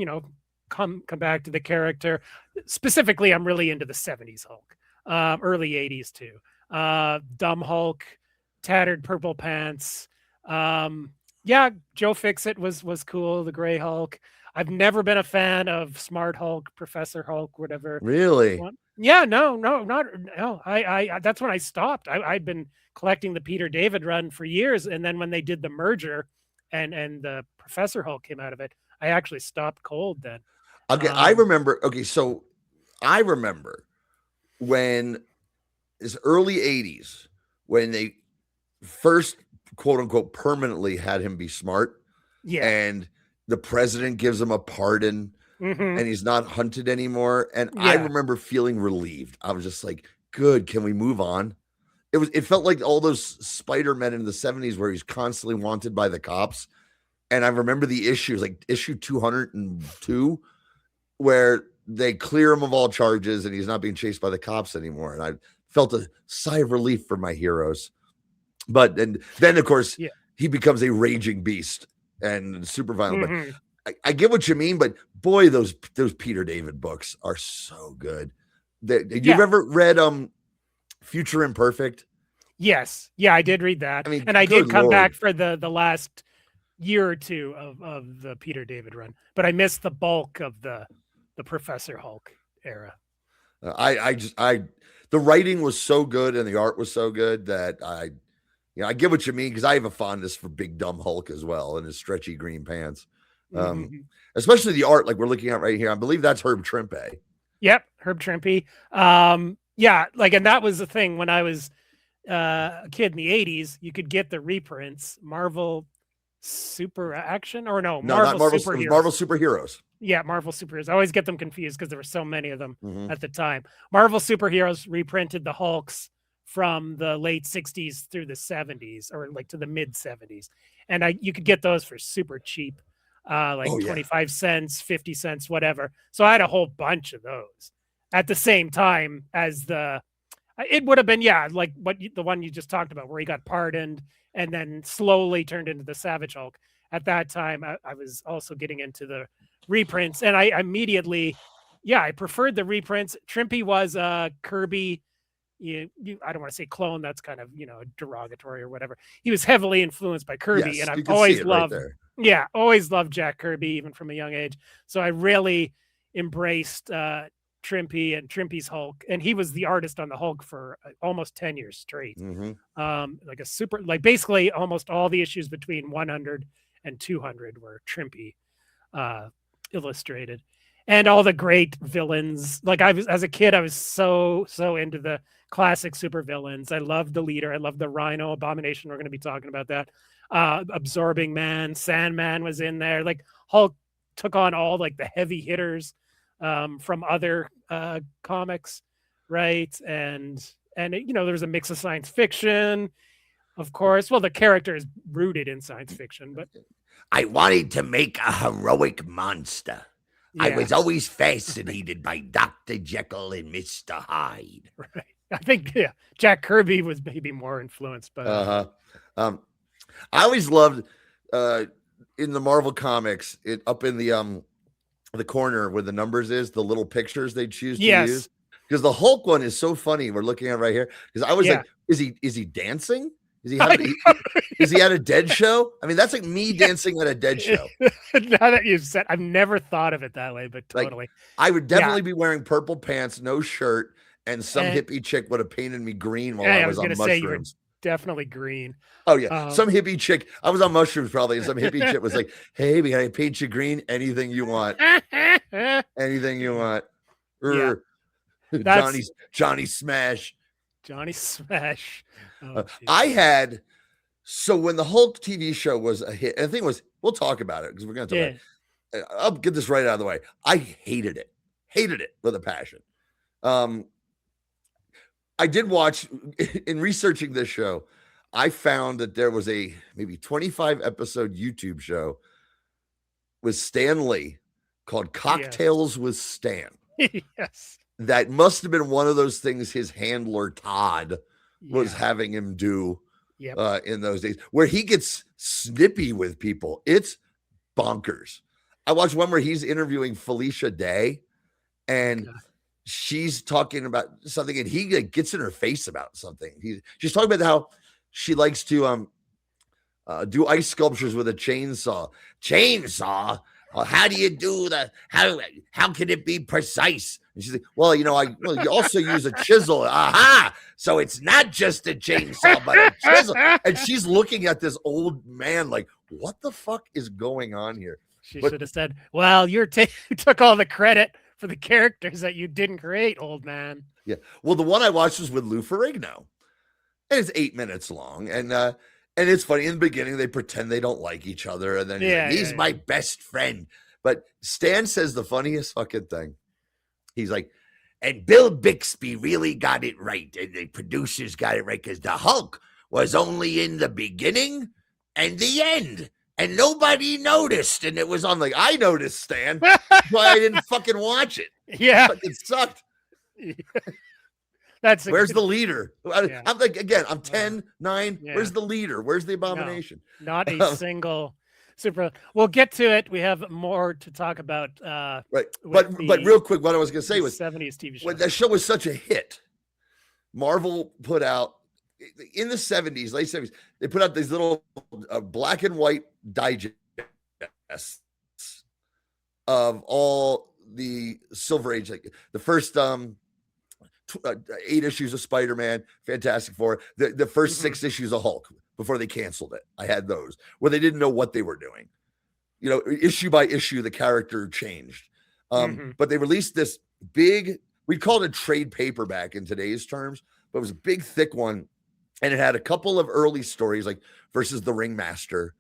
come back to the character. Specifically, I'm really into the 70s Hulk, early 80s too. Dumb Hulk, tattered purple pants. Yeah, Joe Fixit was cool. The Gray Hulk. I've never been a fan of Smart Hulk, Professor Hulk, whatever. Really? Yeah, no. I that's when I stopped. I'd been collecting the Peter David run for years, and then when they did the merger, and the Professor Hulk came out of it, I actually stopped cold then. Okay, I remember. Okay, so I remember when it's early 80s when they first, quote unquote, permanently had him be smart. Yeah. And the president gives him a pardon and he's not hunted anymore. And I remember feeling relieved. I was just like, good, can we move on? It felt like all those Spider-Men in the 70s where he's constantly wanted by the cops. And I remember the issues, like issue 202, where they clear him of all charges and he's not being chased by the cops anymore. And I felt a sigh of relief for my heroes. But and then, of course, he becomes a raging beast and super violent. But I get what you mean, but boy, those Peter David books are so good. You've ever read Future Imperfect? Yes. Yeah, I did read that. I mean, and I did come Lord. back for the last year or two of the Peter David run, but I missed the bulk of the Professor Hulk era. The writing was so good and the art was so good that I get what you mean, because I have a fondness for Big Dumb Hulk as well and his stretchy green pants. Especially the art like we're looking at right here. I believe that's Herb Trimpe. Yep, Herb Trimpe. Yeah, like, and that was the thing when I was a kid in the 80s, you could get the reprints, Marvel Super Action, or no, not Marvel Superheroes. Marvel Superheroes. Yeah, Marvel Superheroes. I always get them confused because there were so many of them at the time. Marvel Superheroes reprinted the Hulks from the late 60s through the 70s, or like to the mid 70s. And you could get those for super cheap, 25 cents, 50 cents, whatever. So I had a whole bunch of those at the same time as it would have been, like the one you just talked about where he got pardoned and then slowly turned into the Savage Hulk. At that time, I was also getting into the reprints, and I immediately, I preferred the reprints. Trimpe was Kirby. I don't want to say clone. That's kind of, derogatory or whatever. He was heavily influenced by Kirby, and I've always loved, always loved Jack Kirby, even from a young age. So I really embraced Trimpe and Trimpe's Hulk, and he was the artist on the Hulk for almost 10 years straight. Like basically almost all the issues between 100 and 200 were Trimpe illustrated, and all the great villains. Like as a kid, I was so into the classic super villains. I loved the Leader. I loved the Rhino, Abomination. We're going to be talking about that. Absorbing Man, Sandman was in there. Like Hulk took on all like the heavy hitters from other comics, right? And there was a mix of science fiction, of course. Well, the character is rooted in science fiction, but I wanted to make a heroic monster. I was always fascinated by Dr. Jekyll and Mr. Hyde. Right. I think Jack Kirby was maybe more influenced by that. I always loved in the Marvel comics, it up in the corner where the numbers is, the little pictures they choose to use. Because the Hulk one is so funny. We're looking at right here. Because I was like, is he dancing? Is he at a dead show? I mean, that's like me dancing at a dead show. Now that you've said, I've never thought of it that way, but totally. Like, I would definitely be wearing purple pants, no shirt, and some hippie chick would have painted me green while I was on mushrooms. Say you were definitely green. Oh yeah, some hippie chick. I was on mushrooms probably, and some hippie chick was like, "Hey, we gotta paint you green. Anything you want. Anything you want." Johnny Smash. Johnny Smash. I had when the Hulk TV show was a hit, and the thing was, we'll talk about it because we're going to talk about it. I'll get this right out of the way. I hated it with a passion. I did watch in researching this show. I found that there was a maybe 25 episode YouTube show with Stan Lee called Cocktails with Stan. Yes. That must have been one of those things his handler Todd was having him do in those days, where he gets snippy with people. It's bonkers. I watched one where he's interviewing Felicia Day, and she's talking about something, and he gets in her face about something. She's talking about how she likes to do ice sculptures with a chainsaw. Chainsaw? Well, how do you do how can it be precise? And she's like, well, you also use a chisel. Aha! So it's not just a chainsaw, but a chisel. And she's looking at this old man like, what the fuck is going on here? She should have said, well, you took all the credit for the characters that you didn't create, old man. Yeah. Well, the one I watched was with Lou Ferrigno. And it's 8 minutes long. And it's funny, in the beginning, they pretend they don't like each other. And then he's my best friend. But Stan says the funniest fucking thing. He's like, and Bill Bixby really got it right. And the producers got it right because the Hulk was only in the beginning and the end. And nobody noticed. And it was on like, I noticed, Stan. But I didn't fucking watch it. Yeah. It sucked. Where's the leader? Yeah. I'm like, again, I'm 10, 9. Yeah. Where's the leader? Where's the Abomination? No, not a single super. We'll get to it. We have more to talk about. Right. But real quick, what I was going to say was 70s TV show. When that show was such a hit, Marvel put out in the 70s, late 70s, they put out these little black and white digests of all the Silver Age, like the first 8 issues of Spider-Man, Fantastic Four, the first 6 issues of Hulk before they canceled it. I had those where they didn't know what they were doing. Issue by issue, the character changed. But they released this big, we'd call it a trade paperback in today's terms, but it was a big, thick one. And it had a couple of early stories like versus the Ringmaster.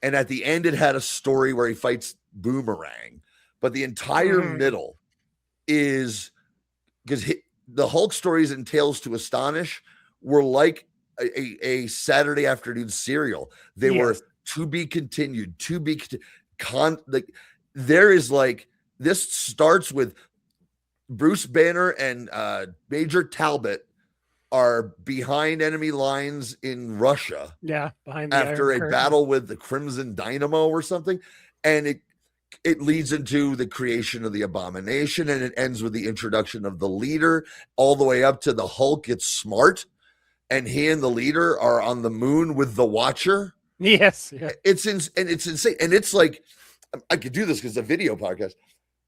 And at the end, it had a story where he fights Boomerang. But the entire middle is because the Hulk stories and Tales to Astonish were like a Saturday afternoon serial. They were to be continued, there is like, this starts with Bruce Banner and Major Talbot are behind enemy lines in Russia. Yeah, behind after a battle with the Crimson Dynamo or something. And it leads into the creation of the Abomination, and it ends with the introduction of the leader all the way up to the Hulk gets smart, and he and the leader are on the moon with the Watcher. Yes. Yeah. It's insane. And it's like, I could do this because it's a video podcast.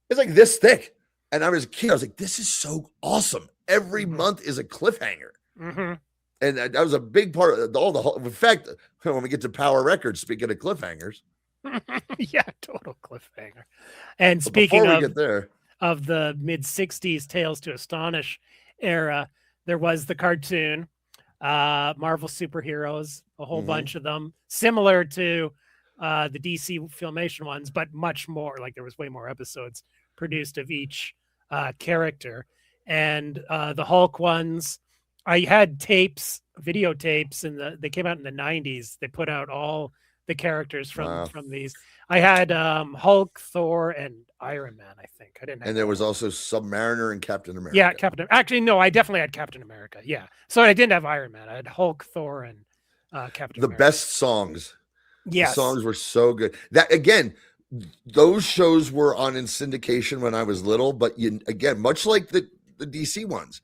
It's like this thick. And I was a kid. I was like, this is so awesome. Every month is a cliffhanger. And that was a big part of all the whole. In fact, when we get to Power Records, speaking of cliffhangers. Yeah, total cliffhanger. And speaking of the mid-60s Tales to Astonish era, there was the cartoon, Marvel Superheroes, a whole bunch of them, similar to the DC Filmation ones, but much more. Like there was way more episodes produced of each character. And the Hulk ones, I had videotapes, and they came out in the 90s. They put out all the characters from these. I had Hulk, Thor, and Iron Man. I think I didn't. And there was also Submariner and Captain America. Yeah, Actually, no, I definitely had Captain America. Yeah, so I didn't have Iron Man. I had Hulk, Thor, and Captain America. The best songs. Yes, the songs were so good. That again, those shows were on in syndication when I was little, but much like the DC ones,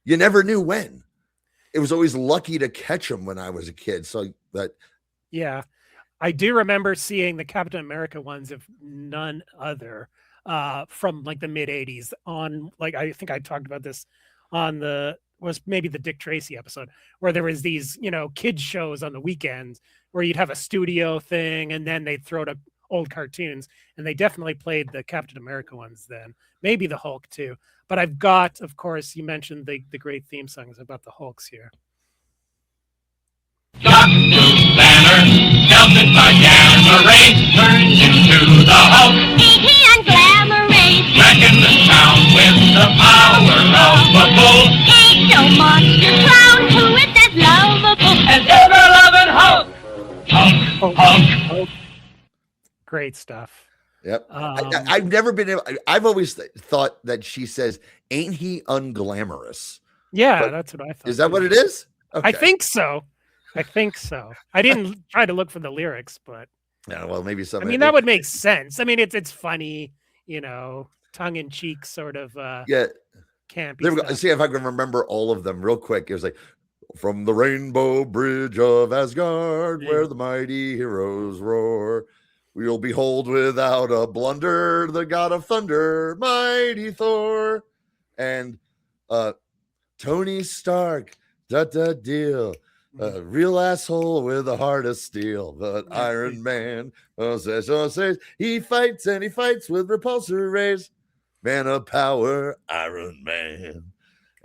you never knew when. It was always lucky to catch them when I was a kid. So that. Yeah, I do remember seeing the Captain America ones, if none other, from like the mid '80s. On like I think I talked about this on was maybe the Dick Tracy episode, where there was these kids shows on the weekends where you'd have a studio thing and then they'd throw to old cartoons, and they definitely played the Captain America ones then, melted the Hulk too. But I've got, of course, you mentioned the great theme songs about the Hulks here. Dr. Banner, melted by gamma rays, turns into the Hulk. He and glamour rays, Wrecking the town with the power of a bull. ain't no monster clown who is as lovable As ever-loving Hulk. Hulk. Great stuff. Yep. I've never been able. I've always thought that she says, "Ain't he unglamorous?" Yeah, But that's what I thought. Is that what it is? I think so. I didn't try to look for the lyrics, but Yeah, well, maybe some. I mean that would make sense. I mean it's funny, tongue in cheek sort of Yeah. campy There we go. stuff. See if I can remember all of them real quick. It was like, from the Rainbow Bridge of Asgard, where the mighty heroes roar, we'll behold without a blunder the god of thunder, mighty Thor, and Tony Stark, deal. A real asshole with a heart of steel, but Iron Man says he fights and he fights with repulsor rays. Man of power, Iron Man.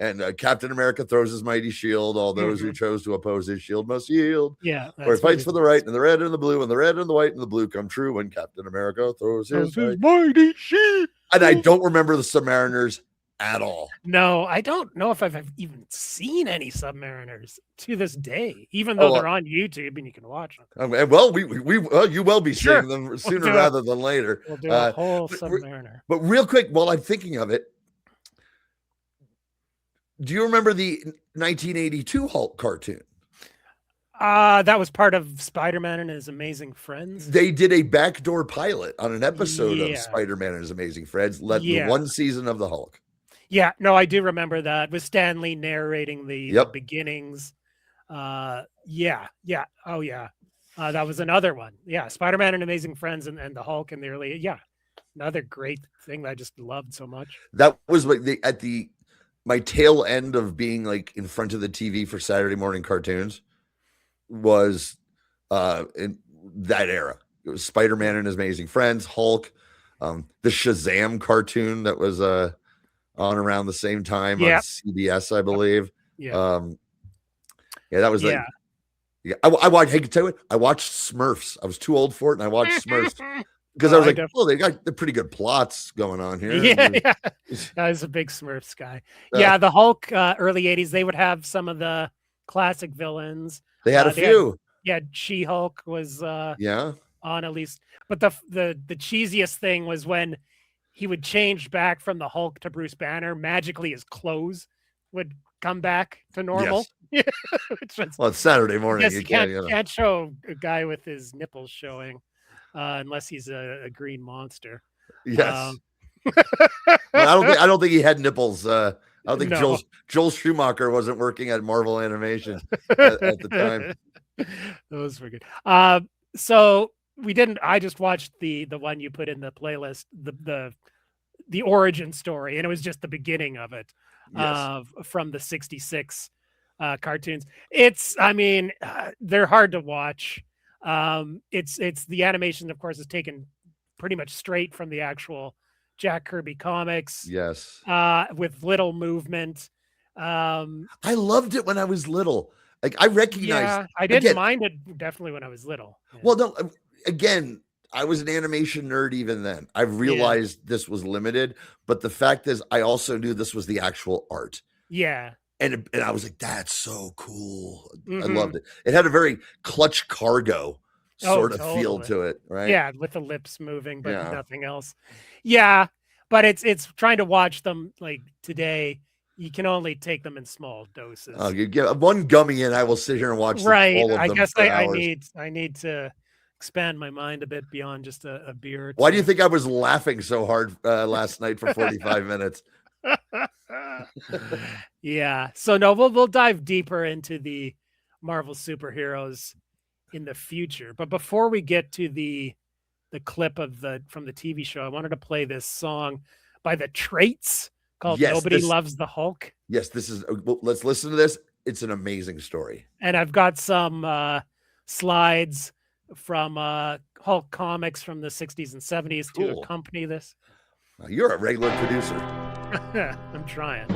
And Captain America throws his mighty shield. All those who chose to oppose his shield must yield. Yeah. Or he fights for the right, and the red and the blue, and the red and the white and the blue come true when Captain America throws his mighty shield. And I don't remember the Submariners at all. No, I don't know if I've even seen any Submariners to this day, even though they're on YouTube and you can watch them. Well, you will be seeing them sooner rather than later. We'll do a whole Submariner. But real quick, while I'm thinking of it, do you remember the 1982 Hulk cartoon? That was part of Spider-Man and His Amazing Friends. They did a backdoor pilot on an episode of Spider-Man and His Amazing Friends, the one season of the Hulk. Yeah, no, I do remember that with Stan Lee narrating the beginnings. Oh yeah. That was another one. Yeah, Spider-Man and Amazing Friends and the Hulk in the early. Another great thing that I just loved so much. That was like my tail end of being like in front of the TV for Saturday morning cartoons was in that era. It was Spider-Man and His Amazing Friends, Hulk, the Shazam cartoon that was on around the same time on CBS, I believe. That was like, I watched. Hey, can I tell you what? I watched Smurfs. I was too old for it, and I watched Smurfs because I was like, they got the pretty good plots going on here. Yeah. I was a big Smurfs guy. The Hulk, early '80s, they would have some of the classic villains. They had a few. She-Hulk was on at least, but the cheesiest thing was when he would change back from the Hulk to Bruce Banner. Magically, his clothes would come back to normal. Yes. Well, it's Saturday morning. You can't show a guy with his nipples showing unless he's a green monster. Yes. I don't think he had nipples. I don't think Joel Schumacher wasn't working at Marvel Animation at the time. Those were good. So we didn't. I just watched the one you put in the playlist, the origin story, and it was just the beginning of it. From the '66 cartoons. They're hard to watch. It's the animation, of course, is taken pretty much straight from the actual Jack Kirby comics. Yes. With little movement. I loved it when I was little. Like I recognized. Yeah, I didn't mind it definitely when I was little. Yeah. Well, no, again, I was an animation nerd even then. I realized this was limited, but the fact is, I also knew this was the actual art. Yeah. And I was like, that's so cool. I loved it. It had a very Clutch Cargo sort of feel to it, right? Yeah, with the lips moving, but nothing else. Yeah, but it's trying to watch them like today. You can only take them in small doses. Oh, you get one gummy and I will sit here and watch right. all of them. I guess for I hours. need to expand my mind a bit beyond just a beer. Or two. Why do you think I was laughing so hard last night for 45 minutes? Yeah. So no, we'll dive deeper into the Marvel superheroes in the future. But before we get to the clip from the TV show, I wanted to play this song by the Traits called Nobody Loves the Hulk. Yes, this is let's listen to this. It's an amazing story. And I've got some slides from Hulk comics from the 60s and 70s to accompany this. You're a regular producer. I'm trying.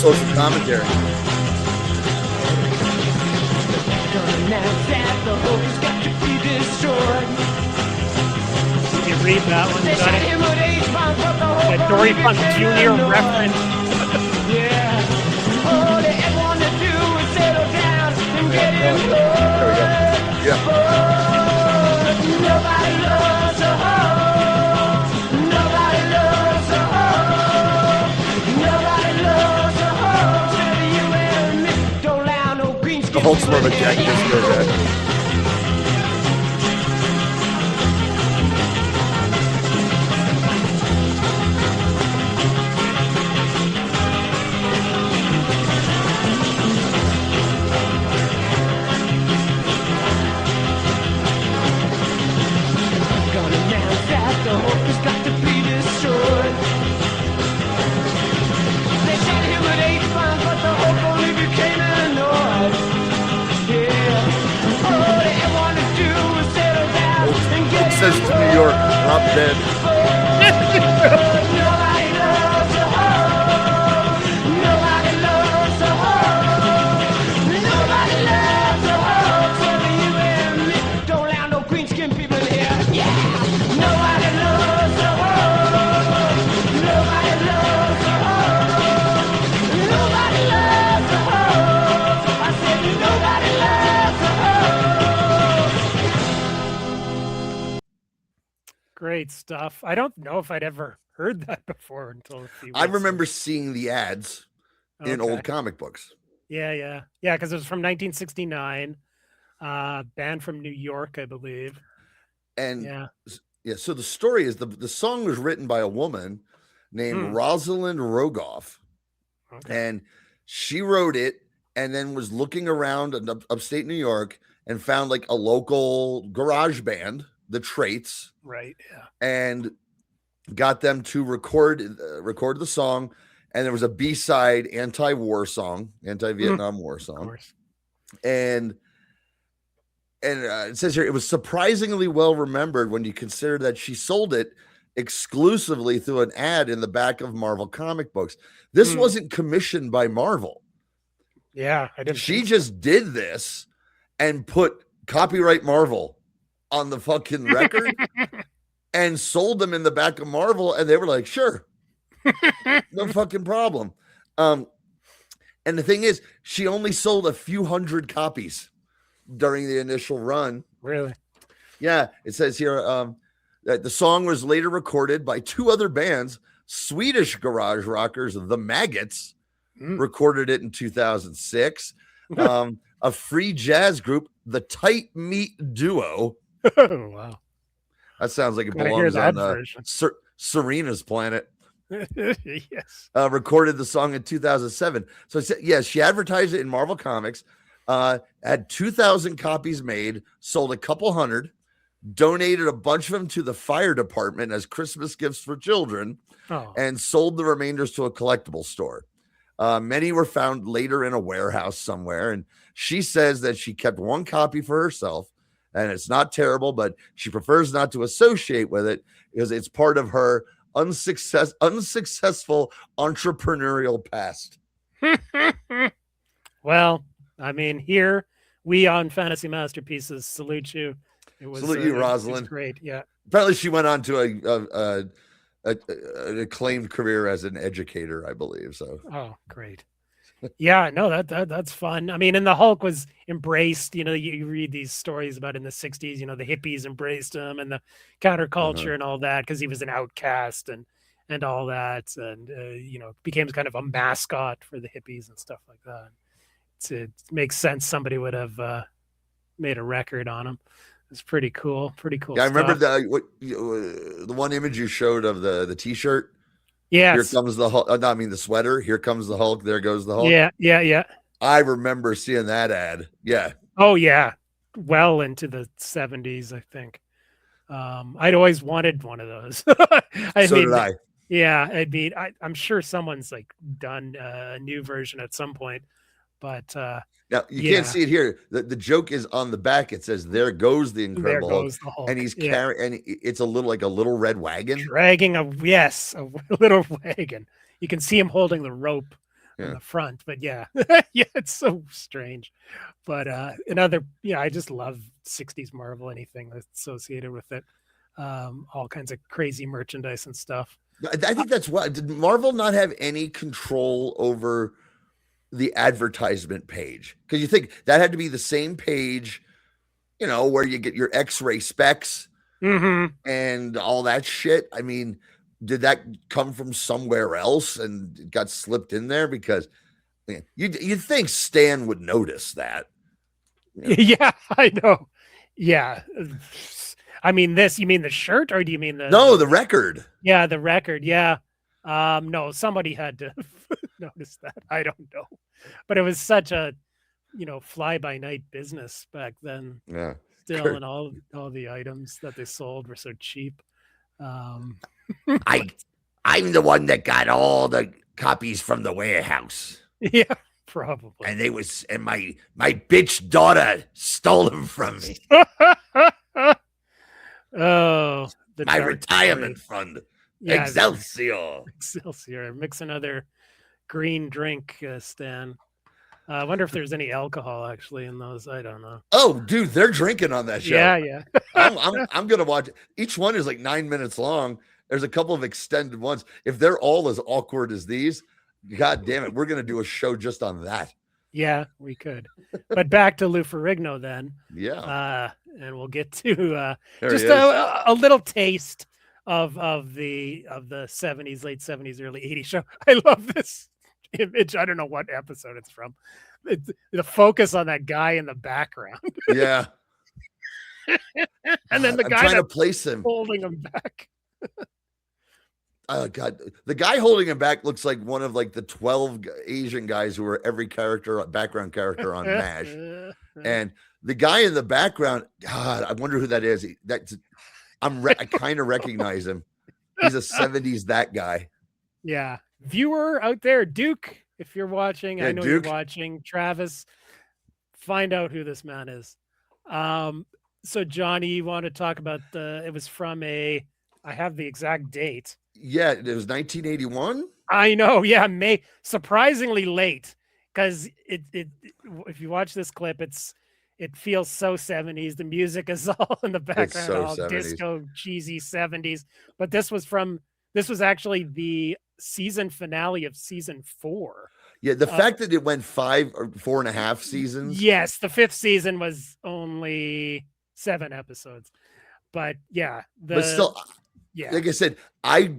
Social commentary. Did you read that one, Johnny? The Dory Funk Jr. reference. All they ever want to do is settle down and get employed. There we go. Yeah. Nobody loves a hoe. Nobody loves a hoe. Nobody loves a hoe. Except you and me. Don't allow no green skin. The Hulk's more of a Jack Disco guy. Says to New York, drop dead. Nobody loves a hoe. Nobody loves a hoe. Nobody loves a hoe. Except you and me. Don't allow no green skin people in here. Yeah. Nobody loves a hoe. Nobody loves a hoe. Nobody loves a hoe. I said nobody loves a hoe. Great stuff. I don't know if I'd ever heard that before until a few weeks I remember seeing the ads in old comic books. Yeah, because it was from 1969, band from New York, I believe. And so the story is the song was written by a woman named Rosalind Rogoff. Okay. And she wrote it and then was looking around in upstate New York and found like a local garage band, the Traits. Right. Yeah. And got them to record the song. And there was a B-side anti-war song, anti-Vietnam War song. Of course. And it says here, it was surprisingly well remembered when you consider that she sold it exclusively through an ad in the back of Marvel comic books. This wasn't commissioned by Marvel. Yeah, I didn't. She just did this and put copyright Marvel on the fucking record and sold them in the back of Marvel. And they were like, sure, no fucking problem. And the thing is, she only sold a few hundred copies during the initial run. Really? Yeah. It says here that the song was later recorded by two other bands, Swedish garage rockers, The Maggots, recorded it in 2006. A free jazz group, the Tight Meat Duo. Oh, wow. That sounds like it Gotta hear belongs that on version. Serena's Planet. Yes. Recorded the song in 2007. So yes, she advertised it in Marvel Comics. Had 2,000 copies made, sold a couple hundred, donated a bunch of them to the fire department as Christmas gifts for children, and sold the remainders to a collectible store. Many were found later in a warehouse somewhere, and she says that she kept one copy for herself, and it's not terrible, but she prefers not to associate with it because it's part of her unsuccessful entrepreneurial past. Well, I mean, here we on Fantasy Masterpieces salute you. It was salute you, Rosalind. It was great. Yeah. Apparently, she went on to an acclaimed career as an educator, I believe. So. Oh, great. Yeah, no, that's fun. I mean, and the Hulk was embraced. You know, you read these stories about in the 60s, you know, the hippies embraced him and the counterculture and all that because he was an outcast and all that. And, you know, became kind of a mascot for the hippies and stuff like that. It makes sense somebody would have made a record on him. It's pretty cool. Pretty cool. Yeah, stuff. I remember the one image you showed of the T-shirt. Yes. Here comes the Hulk. No, I mean the sweater. Here comes the Hulk. There goes the Hulk. Yeah. I remember seeing that ad. Yeah. Oh yeah. Well into the 70s, I think. I'd always wanted one of those. Did I. Yeah, I'm sure someone's like done a new version at some point, but now you can't see it here. The joke is on the back. It says, "There goes the Incredible Hulk," and he's carrying, and it's a little red wagon, dragging a little wagon. You can see him holding the rope in the front, but yeah, it's so strange. But I just love 60s Marvel, anything that's associated with it, all kinds of crazy merchandise and stuff. I think that's what did Marvel not have any control over the advertisement page, because you think that had to be the same page, you know, where you get your X-ray specs and all that shit. I mean, did that come from somewhere else and it got slipped in there? Because you'd think Stan would notice that. You know? Yeah, I know. Yeah. I mean, you mean the shirt, or do you mean the record? Yeah, the record. Yeah. No, somebody had to notice that. I don't know, but it was such a, fly by night business back then. Yeah. Still, and all the items that they sold were so cheap. I'm the one that got all the copies from the warehouse. Yeah, probably. And my bitch daughter stole them from me. Oh, my retirement fund. Yeah, Excelsior. Mix another green drink, Stan. I wonder if there's any alcohol actually in those. I don't know. Oh, dude, they're drinking on that show. Yeah. I'm gonna watch it. Each one is like 9 minutes long. There's a couple of extended ones. If they're all as awkward as these, God damn it, we're gonna do a show just on that. Yeah, we could. But back to Lou Ferrigno then. Yeah. And we'll get to just a little taste of the 70s, late 70s, early 80s show. I love this image. I don't know what episode it's from. It's the focus on that guy in the background. Yeah. And then the guy trying to place him, holding him back. Oh God, the guy holding him back looks like one of like the 12 Asian guys who were every background character on MASH. And the guy in the background, God, I wonder who that is. I kind of recognize him. He's a 70s that guy. Yeah. Viewer out there, Duke, if you're watching, I know Duke. You're watching. Travis, find out who this man is. So Johnny, you want to talk about it was from I have the exact date. Yeah, it was 1981. I know. Yeah, surprisingly late, because it if you watch this clip, it feels so 70s. The music is all in the background, so all 70s. disco, cheesy 70s. But this was actually the season finale of season 4. Yeah, the fact that it went 5 or 4.5 seasons. Yes, the 5th season was only 7 episodes. But yeah, but still, Yeah. Like I said, I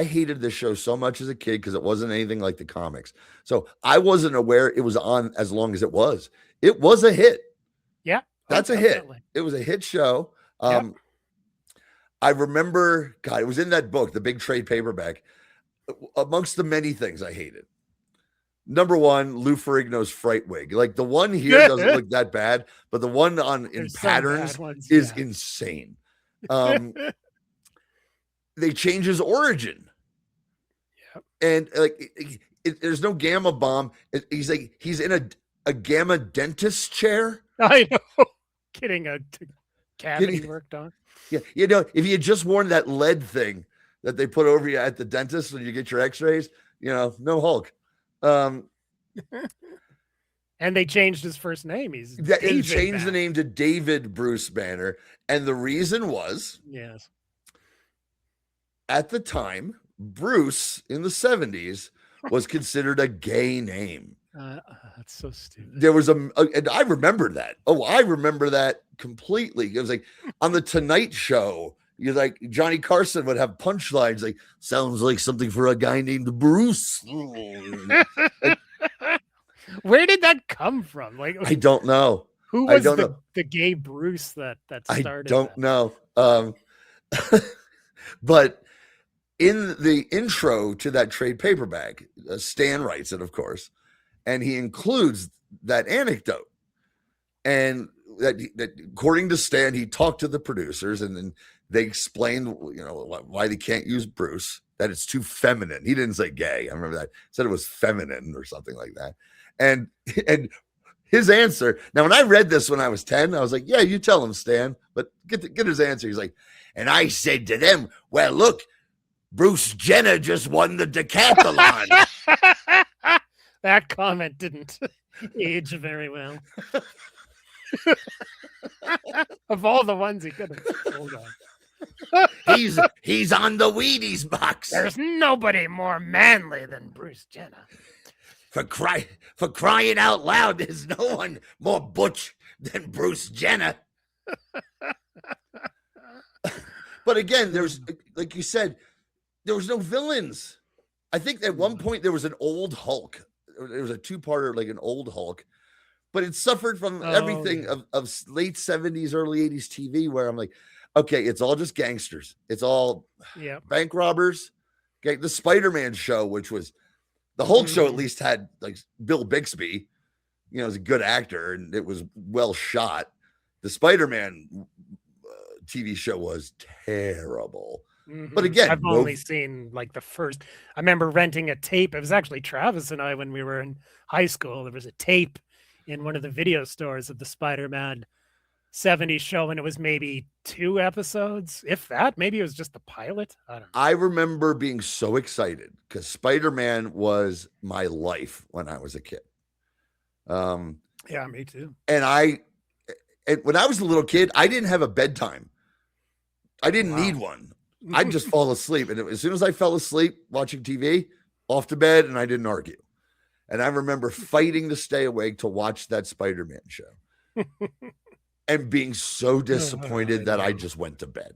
hated this show so much as a kid because it wasn't anything like the comics. So I wasn't aware it was on as long as it was. It was a hit. Yeah. That's a hit. It was a hit show. I remember, God, it was in that book, the big trade paperback. Amongst the many things I hated. Number one, Lou Ferrigno's fright wig. Like the one here doesn't look that bad, but the one in Patterns is insane. They change his origin. Yep. And like there's no gamma bomb. He's in a gamma dentist chair. I know. Getting a cavity worked on. Yeah, you know, if you had just worn that lead thing that they put over you at the dentist when you get your x-rays, you know, no Hulk. And they changed his first name. He changed the name to David Bruce Banner. And the reason was, yes, at the time, Bruce in the 70s was considered a gay name. That's so stupid. There was and I remember that. Oh, I remember that completely. It was like on the Tonight Show, you're like Johnny Carson would have punchlines like, sounds like something for a guy named Bruce. Where did that come from? Like, I don't know. Who was the gay Bruce that started? I don't know. But in the intro to that trade paperback, Stan writes it, of course, and he includes that anecdote. And that according to Stan, he talked to the producers, and then they explained, you know, why they can't use Bruce, that it's too feminine. He didn't say gay. I remember that. He said it was feminine or something like that. And his answer, now when I read this when I was 10, I was like, yeah, you tell him, Stan. But get his answer. He's like, and I said to them, well, look, Bruce Jenner just won the decathlon. That comment didn't age very well. Of all the ones he could have pulled on. He's on the Wheaties box. There's nobody more manly than Bruce Jenner. For crying out loud, there's no one more butch than Bruce Jenner. But again, there's, like you said, there was no villains. I think at one point there was an old Hulk. There was a two-parter, like an old Hulk, but it suffered from everything of late 70s, early 80s TV, where I'm like, okay, it's all just gangsters. It's all bank robbers. Okay, the Spider-Man show, which was the Hulk show, at least had like Bill Bixby, you know, is a good actor and it was well shot. The Spider-Man TV show was terrible. But again, I've only seen like the first. I remember renting a tape. It was actually Travis and I when we were in high school. There was a tape in one of the video stores of the Spider-Man 70s show, and it was maybe 2 episodes, if that. Maybe it was just the pilot. I don't know. I remember being so excited because Spider-Man was my life when I was a kid. Yeah, me too. And when I was a little kid, I didn't have a bedtime. I didn't need one. I'd just fall asleep. And as soon as I fell asleep watching TV, off to bed, and I didn't argue. And I remember fighting to stay awake to watch that Spider-Man show. And being so disappointed that I just went to bed.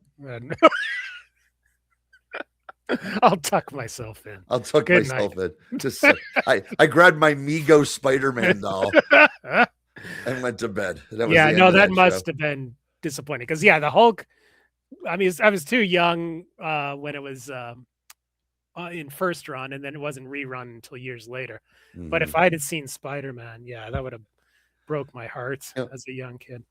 I'll tuck myself in. I'll tuck myself in. Just I grabbed my Mego Spider-Man doll and went to bed. That must have been disappointing. Because the Hulk. I mean, I was too young when it was in first run, and then it wasn't rerun until years later. But if I'd have seen Spider-Man, that would have broke my heart as a young kid.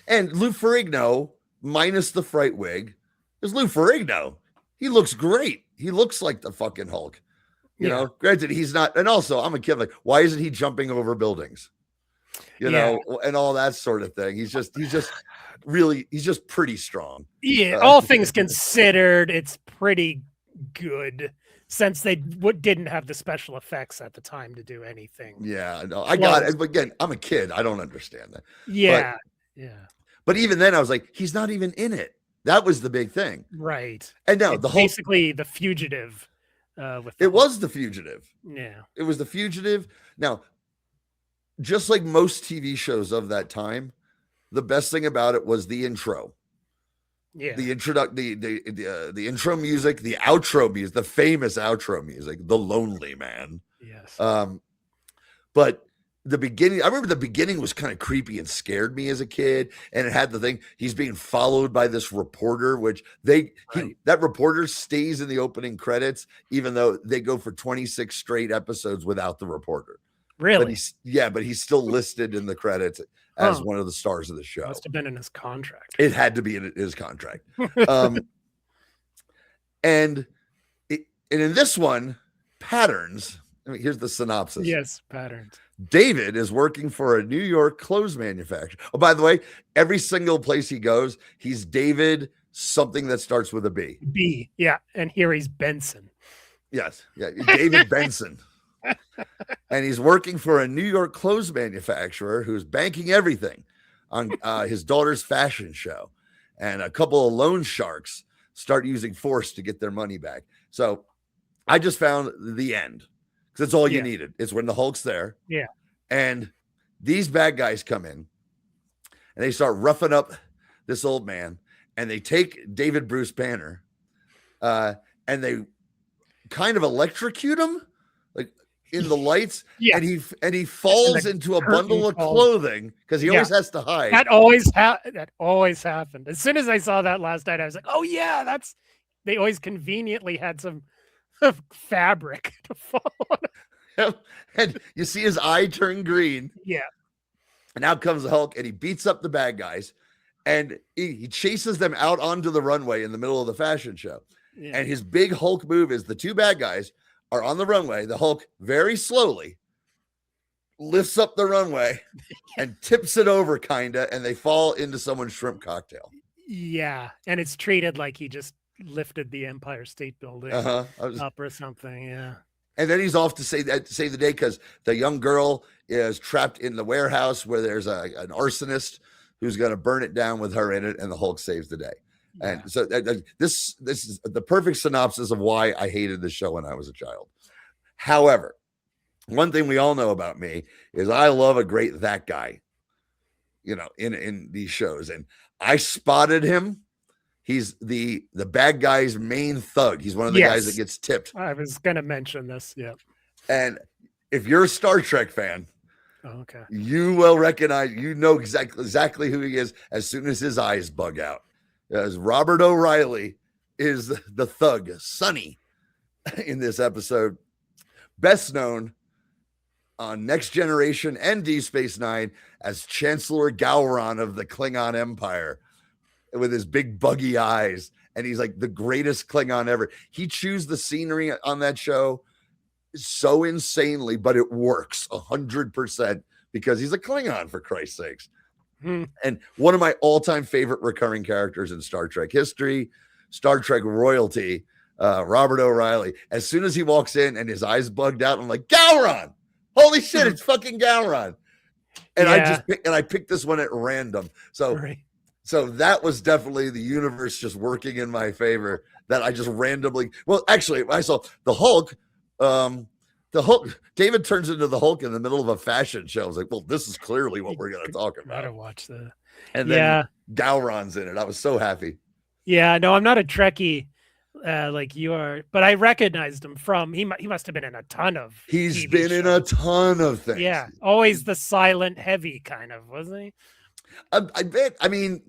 And Lou Ferrigno, minus the fright wig, is Lou Ferrigno. He looks great. He looks like the fucking Hulk. You know, granted, he's not. And also, I'm a kid. Like, why isn't he jumping over buildings? You know, and all that sort of thing. He's just pretty strong. Yeah, all things considered, it's pretty good since they didn't have the special effects at the time to do anything. Yeah, no, I got it. But again, I'm a kid. I don't understand that. Yeah. But even then, I was like, he's not even in it. That was the big thing. Right. And now basically The Fugitive. It was The Fugitive. Yeah. It was The Fugitive. Now, just like most TV shows of that time, the best thing about it was the intro. Yeah. The intro music, the outro music, the famous outro music, The Lonely Man. Yes. But the beginning, I remember the beginning was kind of creepy and scared me as a kid. And it had the thing, he's being followed by this reporter, which that reporter stays in the opening credits, even though they go for 26 straight episodes without the reporter. Really? But he's still listed in the credits as one of the stars of the show. Must have been in his contract. It had to be in his contract. And in this one, Patterns. I mean, here's the synopsis. Yes, Patterns. David is working for a New York clothes manufacturer. Oh, by the way, every single place he goes, he's David something that starts with a B. B, yeah. And here he's Benson. Yes, yeah, David Benson. And he's working for a New York clothes manufacturer who's banking everything on his daughter's fashion show. And a couple of loan sharks start using force to get their money back. So I just found the end. That's all you needed. It's when the Hulk's there. Yeah. And these bad guys come in and they start roughing up this old man, and they take David Bruce Banner and they kind of electrocute him like in the lights. Yeah. And he falls into a bundle of clothing because he always has to hide. That always happened. As soon as I saw that last night, I was like, oh yeah, they always conveniently had some of fabric to fall on. And you see his eye turn green. Yeah. And out comes the Hulk, and he beats up the bad guys, and he chases them out onto the runway in the middle of the fashion show. Yeah. And his big Hulk move is the two bad guys are on the runway. The Hulk very slowly lifts up the runway and tips it over kinda, and they fall into someone's shrimp cocktail. Yeah. And it's treated like he just lifted the Empire State Building up or something. Yeah. And then he's off to save the day because the young girl is trapped in the warehouse where there's an arsonist who's going to burn it down with her in it, and the Hulk saves the day. Yeah. And so this is the perfect synopsis of why I hated the show when I was a child. However, one thing we all know about me is I love a great that guy, in these shows. And I spotted him. He's the bad guy's main thug. He's one of the guys that gets tipped. I was going to mention this. Yeah. And if you're a Star Trek fan, you will recognize, exactly who he is as soon as his eyes bug out. As Robert O'Reilly is the thug, Sonny, in this episode. Best known on Next Generation and Deep Space Nine as Chancellor Gowron of the Klingon Empire, with his big buggy eyes, and he's like the greatest Klingon ever. He chews the scenery on that show so insanely, but it works 100% because he's a Klingon, for Christ's sakes. And one of my all-time favorite recurring characters in Star Trek history, Star Trek royalty, Robert O'Reilly. As soon as he walks in and his eyes bugged out, I'm like, Gowron! Holy shit, it's fucking Gowron! And I picked this one at random. So that was definitely the universe just working in my favor, that I just randomly. Well, actually, I saw the Hulk. David turns into the Hulk in the middle of a fashion show. I was like, well, this is clearly what we're going to talk about. Gotta watch that. And then Gowron's in it. I was so happy. Yeah, no, I'm not a Trekkie like you are, but I recognized him from. He must have been in a ton of. He's been in a ton of things. Yeah, always the silent, heavy kind of, wasn't he? I bet. I mean,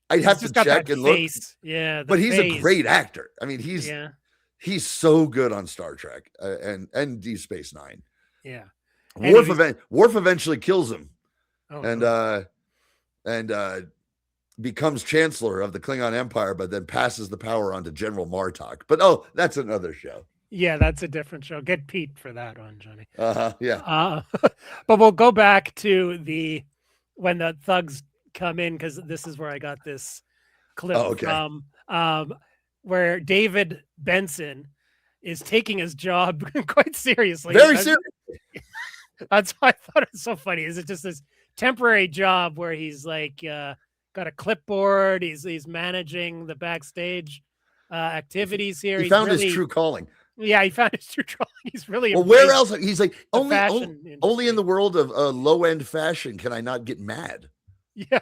I'd have to check and look. Yeah, but he's a great actor. I mean, he's so good on Star Trek and Deep Space Nine. Yeah, Worf eventually kills him, and becomes Chancellor of the Klingon Empire, but then passes the power on to General Martok. But that's another show. Yeah, that's a different show. Get Pete for that one, Johnny. Yeah. But we'll go back to when the thugs come in, because this is where I got this clip from, where David Benson is taking his job quite seriously. Very seriously. That's why I thought it was so funny. Is it just this temporary job where he's like got a clipboard, he's managing the backstage activities here. He found his true calling. Yeah, he found his true calling. He's really where else? He's like, only in the world of low-end fashion can I not get mad. Yeah.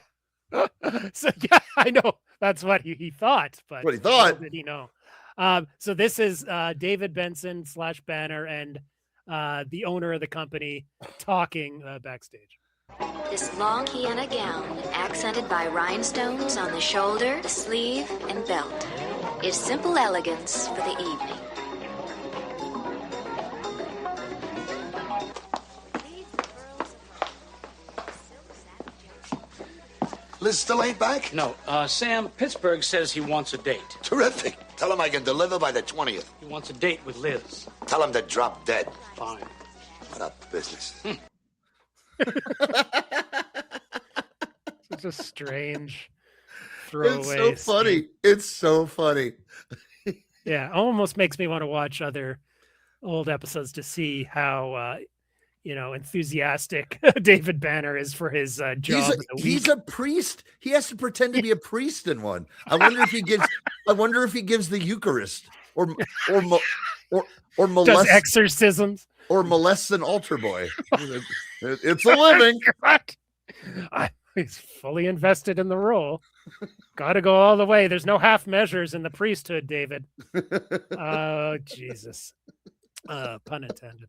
So yeah, I know that's what he thought, but What he thought. little did he know. So this is David Benson / Banner and the owner of the company talking backstage. This long Kiana gown, accented by rhinestones on the shoulder, the sleeve, and belt, is simple elegance for the evening. Liz still ain't back? No. Sam, Pittsburgh says he wants a date. Terrific. Tell him I can deliver by the 20th. He wants a date with Liz. Tell him to drop dead. Fine. What a business. Such a strange throwaway. It's so funny. scene. It's so funny. Yeah, almost makes me want to watch other old episodes to see how enthusiastic David Banner is for his job. He's a priest. He has to pretend to be a priest in one. I wonder if he gives. I wonder if he gives the Eucharist or molest does exorcisms or molests an altar boy. It's a living. He's fully invested in the role. Got to go all the way. There's no half measures in the priesthood, David. Oh, Jesus. Pun intended.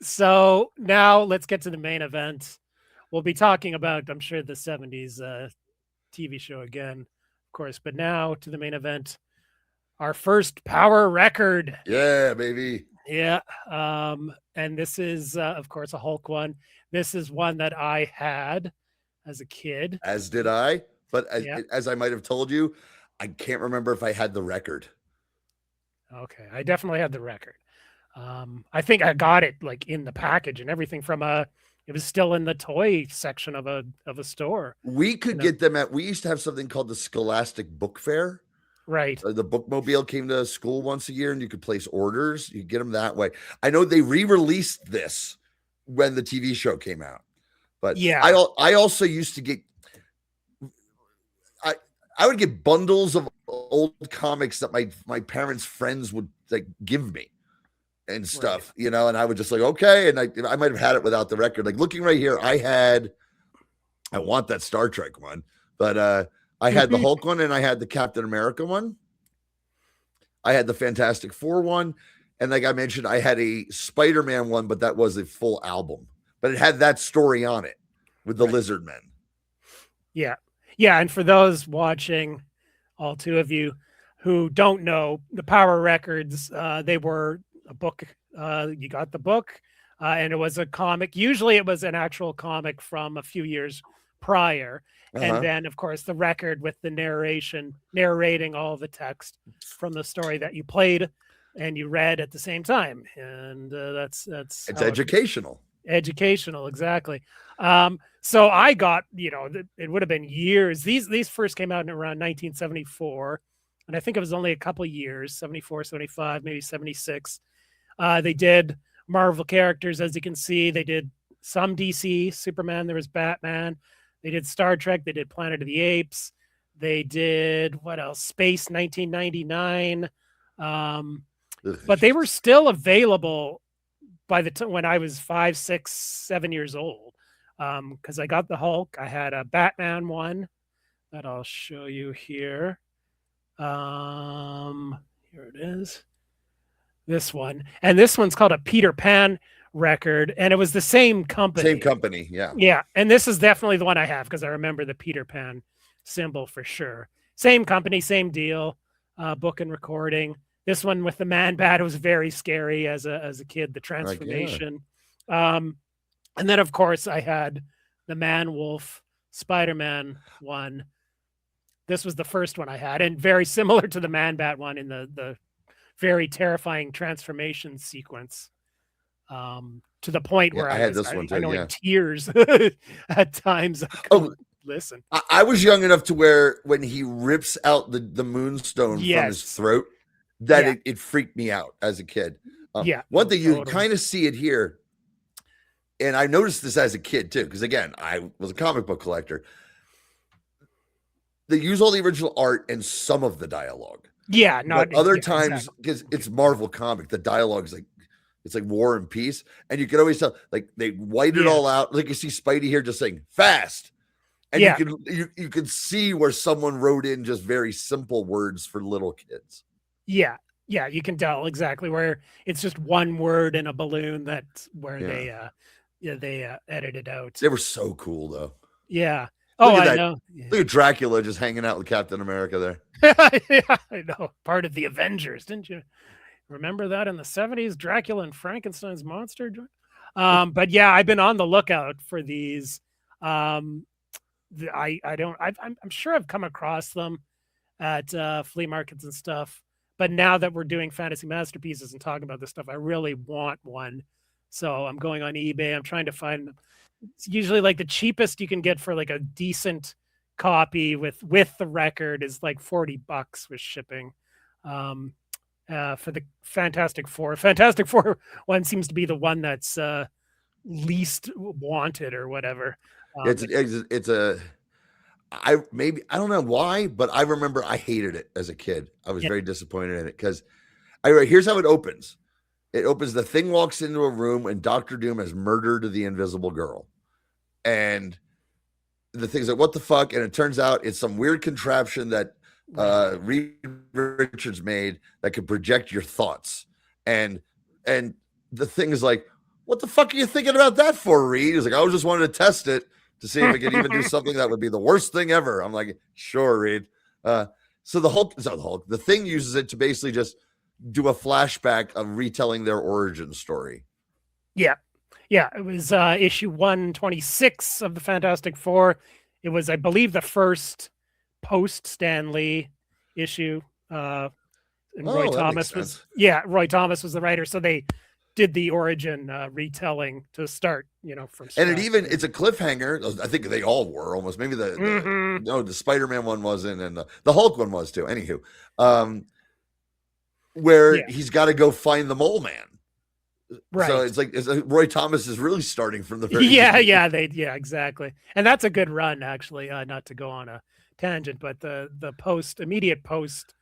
So now let's get to the main event. We'll be talking about, I'm sure, the 70s TV show again, of course. But now to the main event, our first power record. Yeah, baby. Yeah. And this is, of course, a Hulk one. This is one that I had as a kid. As did I. But as I might have told you, I can't remember if I had the record. Okay. I definitely had the record. I think I got it like in the package and everything it was still in the toy section of a store. We could get them we used to have something called the Scholastic Book Fair. Right. The bookmobile came to school once a year and you could place orders. You could get them that way. I know they re-released this when the TV show came out. But yeah, I also used to get I would get bundles of old comics that my parents' friends would like give me and stuff, and I would just like, okay. And I might have had it without the record. Like looking right here, I want that Star Trek one, but I had the Hulk one and I had the Captain America one. I had the Fantastic Four one. And like I mentioned, I had a Spider-Man one, but that was a full album, but it had that story on it with the Lizard Men. Yeah. Yeah, and for those watching, all two of you who don't know, the Power Records, they were a book. You got the book, and it was a comic. Usually it was an actual comic from a few years prior. And then, of course, the record with the narrating all the text from the story that you played and you read at the same time. And that's it's educational. Educational, exactly. So I got, it would have been years. These first came out in around 1974, and I think it was only a couple of years, 74, 75, maybe 76. They did Marvel characters, as you can see. They did some DC, Superman, there was Batman. They did Star Trek, they did Planet of the Apes. They did, what else? Space 1999. But they were still available by the time when I was 5, 6, 7 years old, because I got the Hulk. I had a Batman one that I'll show you here. Here it is. This one. And this one's called a Peter Pan record. And it was the same company. Same company, yeah. Yeah. And this is definitely the one I have because I remember the Peter Pan symbol for sure. Same company, same deal, book and recording. This one with the man bat, it was very scary as a kid, the transformation. And then, of course, I had the Man Wolf Spider-Man one. This was the first one I had, and very similar to the Man Bat one in the very terrifying transformation sequence. To the point where I had this one too, in tears at times. Listen. I was young enough to where when he rips out the moonstone from his throat, that it freaked me out as a kid. One thing you kind of see it here, and I noticed this as a kid too, because again, I was a comic book collector. They use all the original art and some of the dialogue. Yeah, but other times because it's Marvel comic, the dialogue is like it's like War and Peace, and you can always tell like they white it all out. Like you see Spidey here just saying fast, And Yeah. you could see where someone wrote in just very simple words for little kids. Yeah. Yeah, you can tell exactly where it's just one word in a balloon. That's where they edited out. They were so cool though. Yeah. Look Oh, at I that. know. Yeah. Look at Dracula just hanging out with Captain America there. Yeah, I know. Part of the Avengers, didn't you remember that in the 70s? Dracula and Frankenstein's monster. But yeah, I've been on the lookout for these. I'm sure I've come across them at flea markets and stuff. But now that we're doing fantasy masterpieces and talking about this stuff, I really want one. So I'm going on eBay. I'm trying to find. It's usually like the cheapest you can get for like a decent copy with the record is like $40 with shipping. For the Fantastic Four. Fantastic Four one seems to be the one that's least wanted or whatever. I don't know why, but I remember I hated it as a kid. I was very disappointed in it because here's how it opens. It opens, the Thing walks into a room and Dr. Doom has murdered the Invisible Girl. And the Thing's like, what the fuck? And it turns out it's some weird contraption that Reed Richards made that could project your thoughts. And the Thing is like, what the fuck are you thinking about that for, Reed? He's like, I was just wanted to test it to see if it could even do something that would be the worst thing ever. I'm like, sure, Reed. So the Thing uses it to basically just do a flashback of retelling their origin story. Yeah. Yeah. It was issue 126 of the Fantastic Four. It was, I believe, the first post Stan Lee issue. And Roy Thomas was the writer. So they did the origin retelling to start, from scratch. And it's a cliffhanger. I think they all were almost. Maybe the Spider-Man one wasn't, and the Hulk one was too. Anywho, where he's got to go find the Mole Man. Right. So it's like Roy Thomas is really starting from the very beginning. Exactly. And that's a good run, actually. Not to go on a tangent, but the immediate post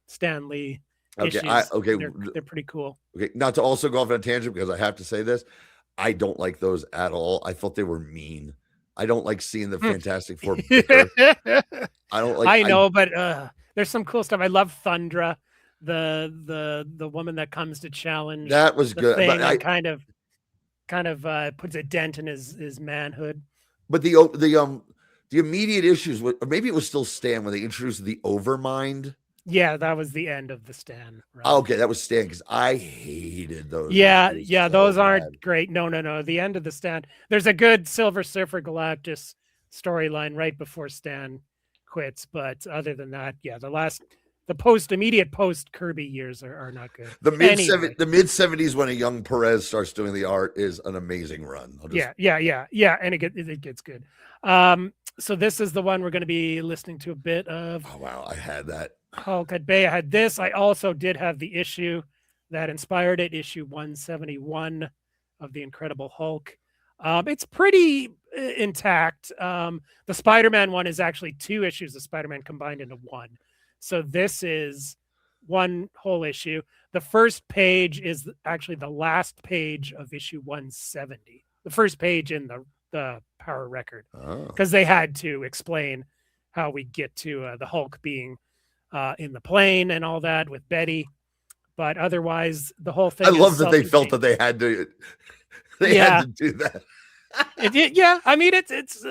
Stan Lee. Okay, they're pretty cool. Okay, not to also go off on a tangent because I have to say this, I don't like those at all. I thought they were mean. I don't like seeing the Fantastic Four bicker. I don't like. I know, but there's some cool stuff. I love Thundra, the woman that comes to challenge. That was good. But I kind of puts a dent in his manhood. But the immediate issues, or maybe it was still Stan when they introduced the Overmind. Yeah, that was the end of the Stan. Right? Okay, that was Stan because I hated those. Yeah, those aren't great. No. The end of the Stan. There's a good Silver Surfer Galactus storyline right before Stan quits, but other than that, the immediate post Kirby years are not good. The mid 70s when a young Perez starts doing the art is an amazing run. And it gets good. So this is the one we're going to be listening to a bit of. Oh wow, I had that. Hulk at Bay. I had this. I also did have the issue that inspired it, issue 171 of the Incredible Hulk. It's pretty intact. The Spider-Man one is actually 2 issues of Spider-Man combined into one. So this is one whole issue. The first page is actually the last page of issue 170. The first page in the Power record, because they had to explain how we get to the Hulk being in the plane and all that with Betty, but otherwise the whole thing. I love that they felt that they had to. They had to do that. I mean it's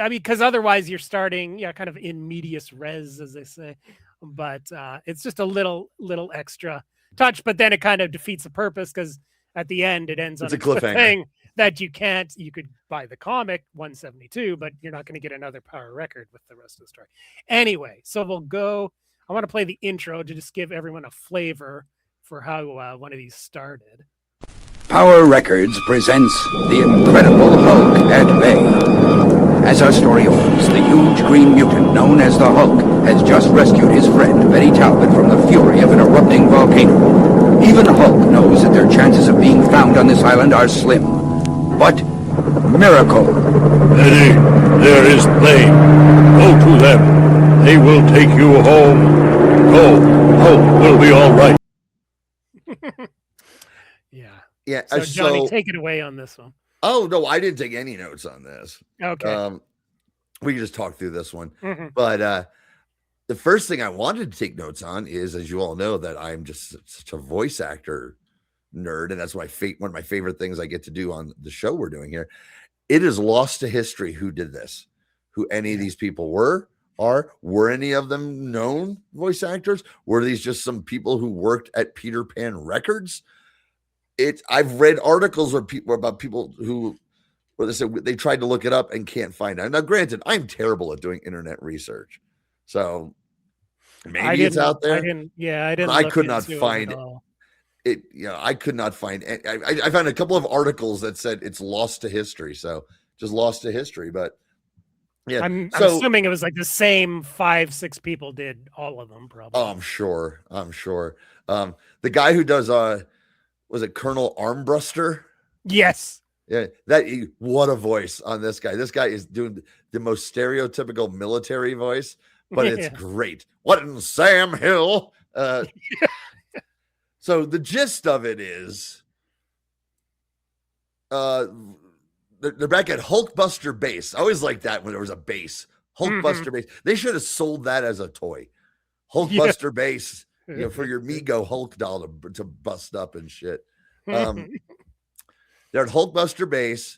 because otherwise you're starting kind of in medias res, as they say, but it's just a little extra touch, but then it kind of defeats the purpose because at the end it ends on a cliffhanger that you could buy the comic 172, but you're not going to get another Power record with the rest of the story. Anyway, so we'll go. I want to play the intro to just give everyone a flavor for how one of these started. Power Records presents The Incredible Hulk at Bay. As our story opens, the huge green mutant known as the Hulk has just rescued his friend Betty Talbot from the fury of an erupting volcano. Even Hulk knows that their chances of being found on this island are slim. But miracle! Betty, there is plane. Go to them. They will take you home. Go. Hulk will be all right. Yeah. So Johnny, take it away on this one. Oh no, I didn't take any notes on this. Okay. we can just talk through this one. But the first thing I wanted to take notes on is, as you all know, that I'm just such a voice actor nerd, and that's one of my favorite things I get to do on the show we're doing here. It is lost to history who did this, who any of these people were any of them known voice actors? Were these just some people who worked at Peter Pan Records? I've read articles about people where they said they tried to look it up and can't find it. Now, granted, I'm terrible at doing internet research, so maybe it's out there. I could not find it. I could not find it. I found a couple of articles that said it's lost to history, so just lost to history. But yeah, I'm assuming it was like the same 5-6 people did all of them, probably. Oh, I'm sure. The guy who does was it Colonel Armbruster? Yes. Yeah, what a voice on this guy. This guy is doing the most stereotypical military voice, but it's great. What in Sam Hill? So the gist of it is they're back at Hulkbuster Base. I always liked that when there was a base. Hulkbuster Base. They should have sold that as a toy. Hulkbuster Base, for your Mego Hulk doll to bust up and shit. They're at Hulkbuster Base,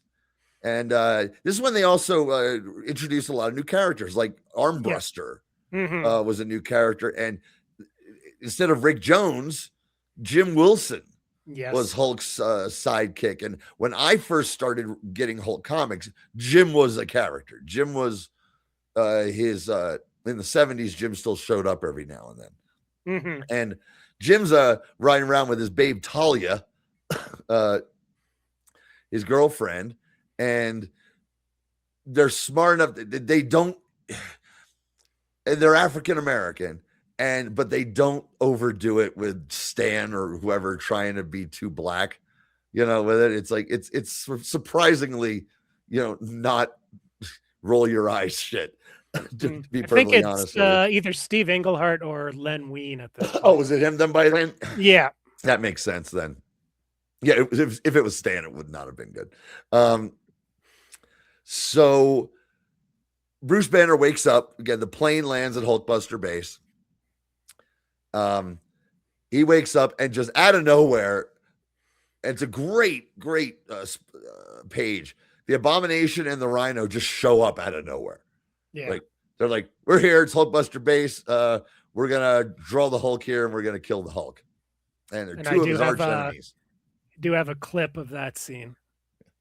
and this is when they also introduced a lot of new characters, like Armbruster was a new character, and instead of Rick Jones, Jim Wilson was Hulk's sidekick. And when I first started getting Hulk comics, Jim was a character. Jim was his in the 70s. Jim still showed up every now and then, and Jim's riding around with his babe Talia, his girlfriend, and they're smart enough. They don't, and they're African American. But they don't overdo it with Stan or whoever trying to be too black, with it. It's like, it's surprisingly, not roll your eyes shit. To be perfectly honest. Either Steve Englehart or Len Wein at the Oh, was it him done by then? Yeah. That makes sense then. Yeah. If it was Stan, it would not have been good. So Bruce Banner wakes up again. The plane lands at Hulkbuster Base. He wakes up and just out of nowhere, it's a great page. The Abomination and the Rhino just show up out of nowhere. Yeah, they're like, we're here. It's Hulkbuster Base. We're gonna draw the Hulk here, and we're gonna kill the Hulk. And they're two of his arch enemies. I do have a clip of that scene.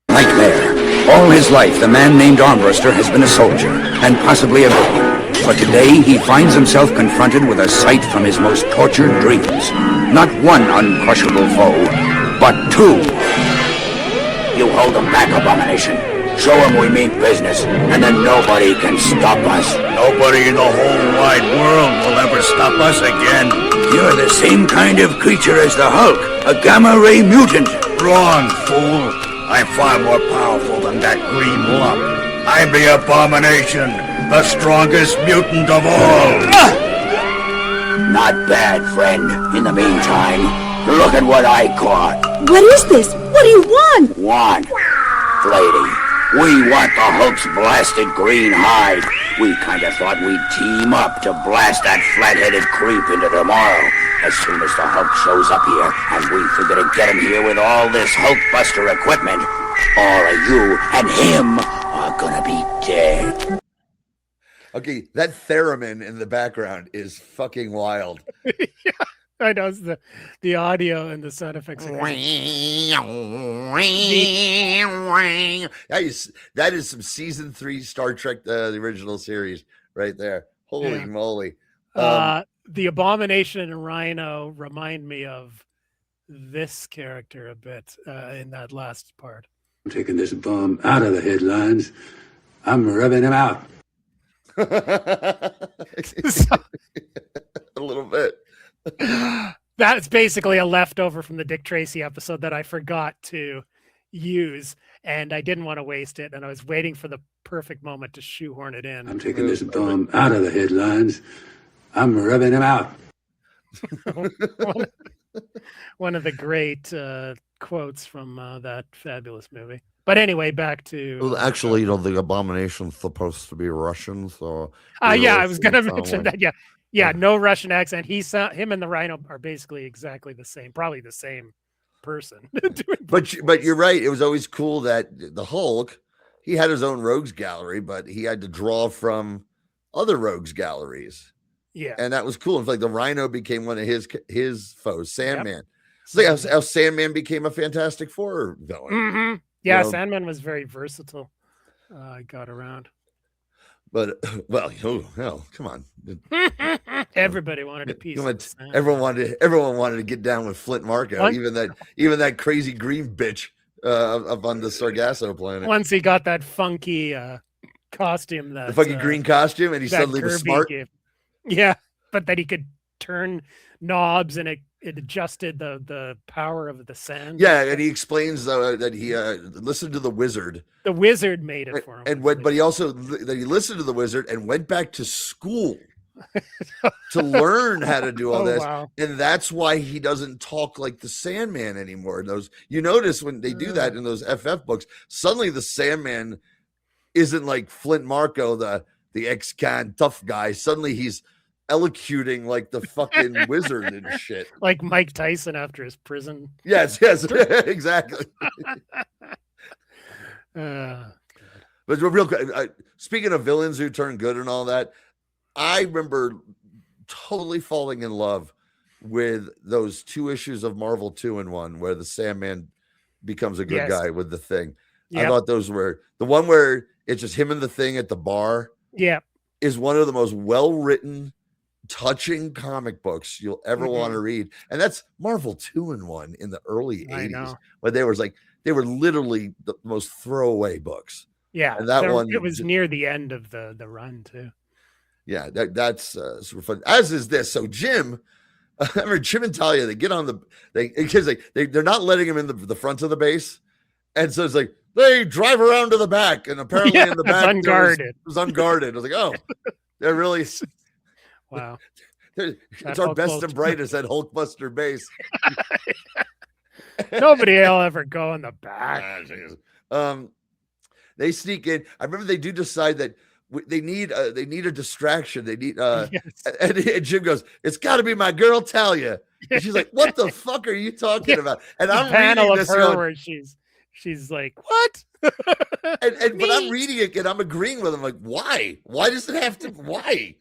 Nightmare. All his life, the man named Armbruster has been a soldier, and possibly a villain. But today, he finds himself confronted with a sight from his most tortured dreams. Not one uncrushable foe, but two. You hold them back, Abomination. Show them we mean business, and then nobody can stop us. Nobody in the whole wide world will ever stop us again. You're the same kind of creature as the Hulk, a gamma-ray mutant. Wrong, fool. I'm far more powerful than that green lump. I'm the Abomination, the strongest mutant of all. Not bad, friend. In the meantime, look at what I caught. What is this? What do you want? Lady, we want the Hulk's blasted green hide. We kind of thought we'd team up to blast that flat-headed creep into tomorrow. As soon as the Hulk shows up here, and we figure to get him here with all this Hulkbuster equipment, all of you and him are gonna be dead. Okay, that theremin in the background is fucking wild. Yeah, I know, it's the audio and the sound effects. That is some season 3 Star Trek, the original series, right there. Holy moly! The Abomination and Rhino remind me of this character a bit in that last part. I'm taking this bum out of the headlines. I'm rubbing him out. A little bit. That's basically a leftover from the Dick Tracy episode that I forgot to use, and I didn't want to waste it, and I was waiting for the perfect moment to shoehorn it in. I'm taking this bum out of the headlines. I'm rubbing him out. One of the great quotes from that fabulous movie. But anyway, back to Well, actually, the Abomination's supposed to be Russian, so yeah, I was gonna sound mention like- that. Yeah, no Russian accent. Him and the Rhino are basically exactly the same, probably the same person. But you're right. It was always cool that the Hulk, he had his own rogues gallery, but he had to draw from other rogues galleries. Yeah, and that was cool. In fact, the Rhino became one of his foes, Sandman. It's like how Sandman became a Fantastic Four villain. Mm-hmm. Yeah, Sandman was very versatile. Got around. But well, hell, come on. Everybody wanted a piece. Everyone wanted to get down with Flint Marko, even that crazy green bitch up on the Sargasso planet. Once he got that funky costume, the funky green costume, and he suddenly was smart. Yeah, but that he could turn knobs and it adjusted the power of the sand. Yeah, and he explains that he listened to the wizard. The wizard made it for him. But he also that he listened to the wizard and went back to school to learn how to do all this. Wow. And that's why he doesn't talk like the Sandman anymore. You notice when they do that in those FF books, suddenly the Sandman isn't like Flint Marko, the ex-con tough guy. Suddenly he's elocuting like the fucking wizard and shit. Like Mike Tyson after his prison. Yes, exactly. But real quick, speaking of villains who turn good and all that, I remember totally falling in love with those 2 issues of Marvel 2-in-1 where the Sandman becomes a good guy with the Thing. Yep. I thought those were the one where it's just him and the Thing at the bar. Yeah, is one of the most well-written, touching comic books you'll ever want to read, and that's Marvel 2-in-1 in the early 80s, where they were literally the most throwaway books. Yeah, and that one it was near the end of the run too. Yeah, that's super fun. As is this. So Jim, I remember Jim and Talia. They get on they're not letting him in the front of the base, and so it's like they drive around to the back, and apparently in the back it was unguarded. I was like, oh, they're really wow. It's our best and brightest at Hulkbuster base. Nobody will ever go in the back. They sneak in. I remember they do decide that they need a distraction. They need and Jim goes, "It's got to be my girl Talia." And she's like, "What the fuck are you talking about?" And I'm reading this where she's like, "What?" but I'm reading it and I'm agreeing with him. Like, why? Why does it have to? Why?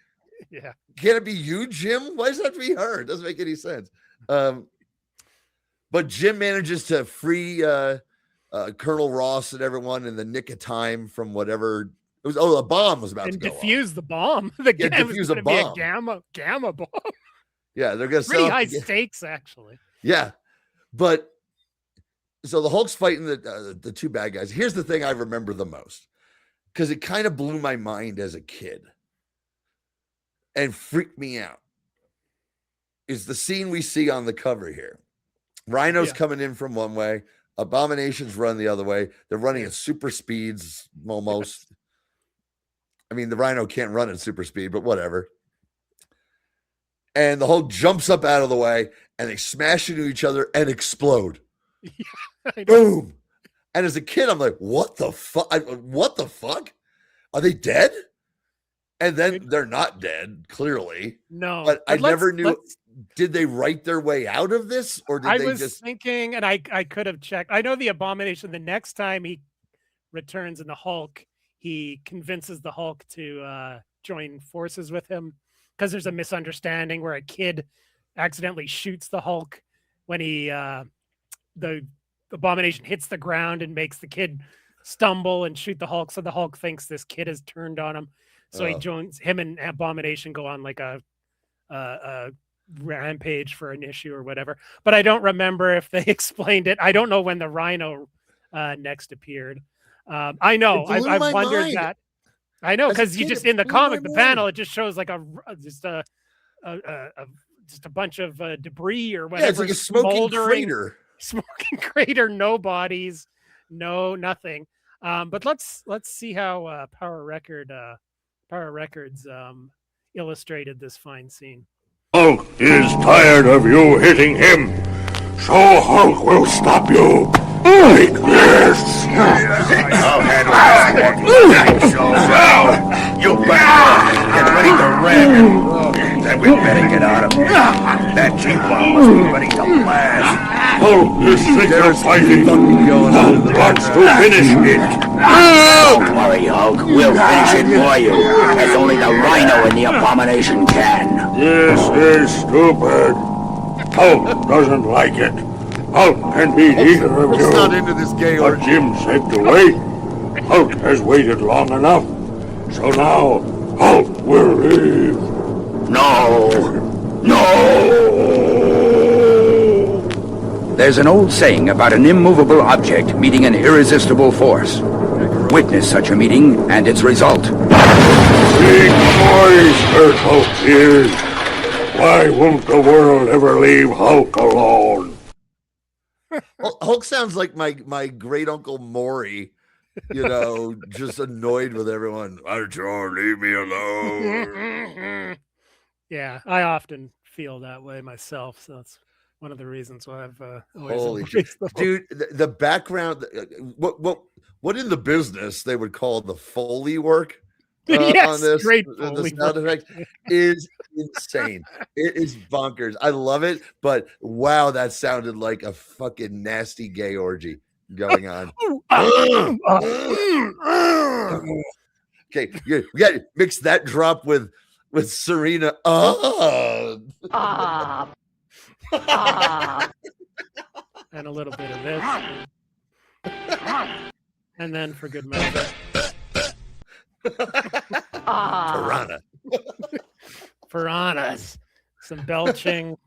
Yeah. Can't it be you, Jim? Why does it have to be her? It doesn't make any sense. But Jim manages to free Colonel Ross and everyone in the nick of time from whatever it was. Oh, a bomb was about to go defuse off. The bomb. Defuse a bomb. Be a gamma bomb. Yeah, they're gonna pretty high stakes, actually. Yeah, but so the Hulk's fighting the 2 bad guys. Here's the thing I remember the most, because it kind of blew my mind as a kid and freaked me out. Is the scene we see on the cover here. Rhino's coming in from one way, Abomination's run the other way. They're running at super speeds almost. I mean, the Rhino can't run at super speed, but whatever. And the Hulk jumps up out of the way and they smash into each other and explode. Yeah, boom. And as a kid, I'm like, what the fuck? What the fuck? Are they dead? And then they're not dead, clearly. No. But I never knew. Did they write their way out of this? Or did I they was just thinking, and I could have checked. I know the Abomination, the next time he returns in the Hulk, he convinces the Hulk to join forces with him, because there's a misunderstanding where a kid accidentally shoots the Hulk when the Abomination hits the ground and makes the kid stumble and shoot the Hulk. So the Hulk thinks this kid has turned on him. So he joins him, and Abomination go on like a rampage for an issue or whatever. But I don't remember if they explained it. I don't know when the Rhino next appeared. I know I've wondered that. I know, because you just in the comic, the panel, it just shows like just a bunch of debris or whatever. Yeah, it's like a smoking crater. Smoking crater, no bodies, no nothing. But let's see how Power Records illustrated this fine scene. Hulk is tired of you hitting him, so Hulk will stop you like this. Yes. I'll handle this walking show now. You better get ready to ram. Then we better get out of here. That G-bomb must be ready to blast. Hulk is sick of fighting. Hulk wants to finish it. Don't worry, Hulk. We'll finish it for you, as only the Rhino and the Abomination can. This is stupid. Hulk doesn't like it. Hulk can beat either of you. It's not into this gay But orgy. Jim said to wait. Hulk has waited long enough. So now, Hulk will leave. No! There's an old saying about an immovable object meeting an irresistible force. Witness such a meeting and its result. Big boys hurt Hulk's ears. Why won't the world ever leave Hulk alone? Hulk sounds like my great uncle Maury, just annoyed with everyone. Why don't you all leave me alone? Yeah, I often feel that way myself. So that's one of the reasons why I've always Holy shit. embraced the Dude, the background, what in the business they would call the Foley work Yes, on this, great the Foley sound work. effect is insane. It is bonkers. I love it, but wow, that sounded like a fucking nasty gay orgy going on. Okay, we got to mix that drop with Sirena. And a little bit of this. And then for good measure. Piranha. Piranhas. Some belching.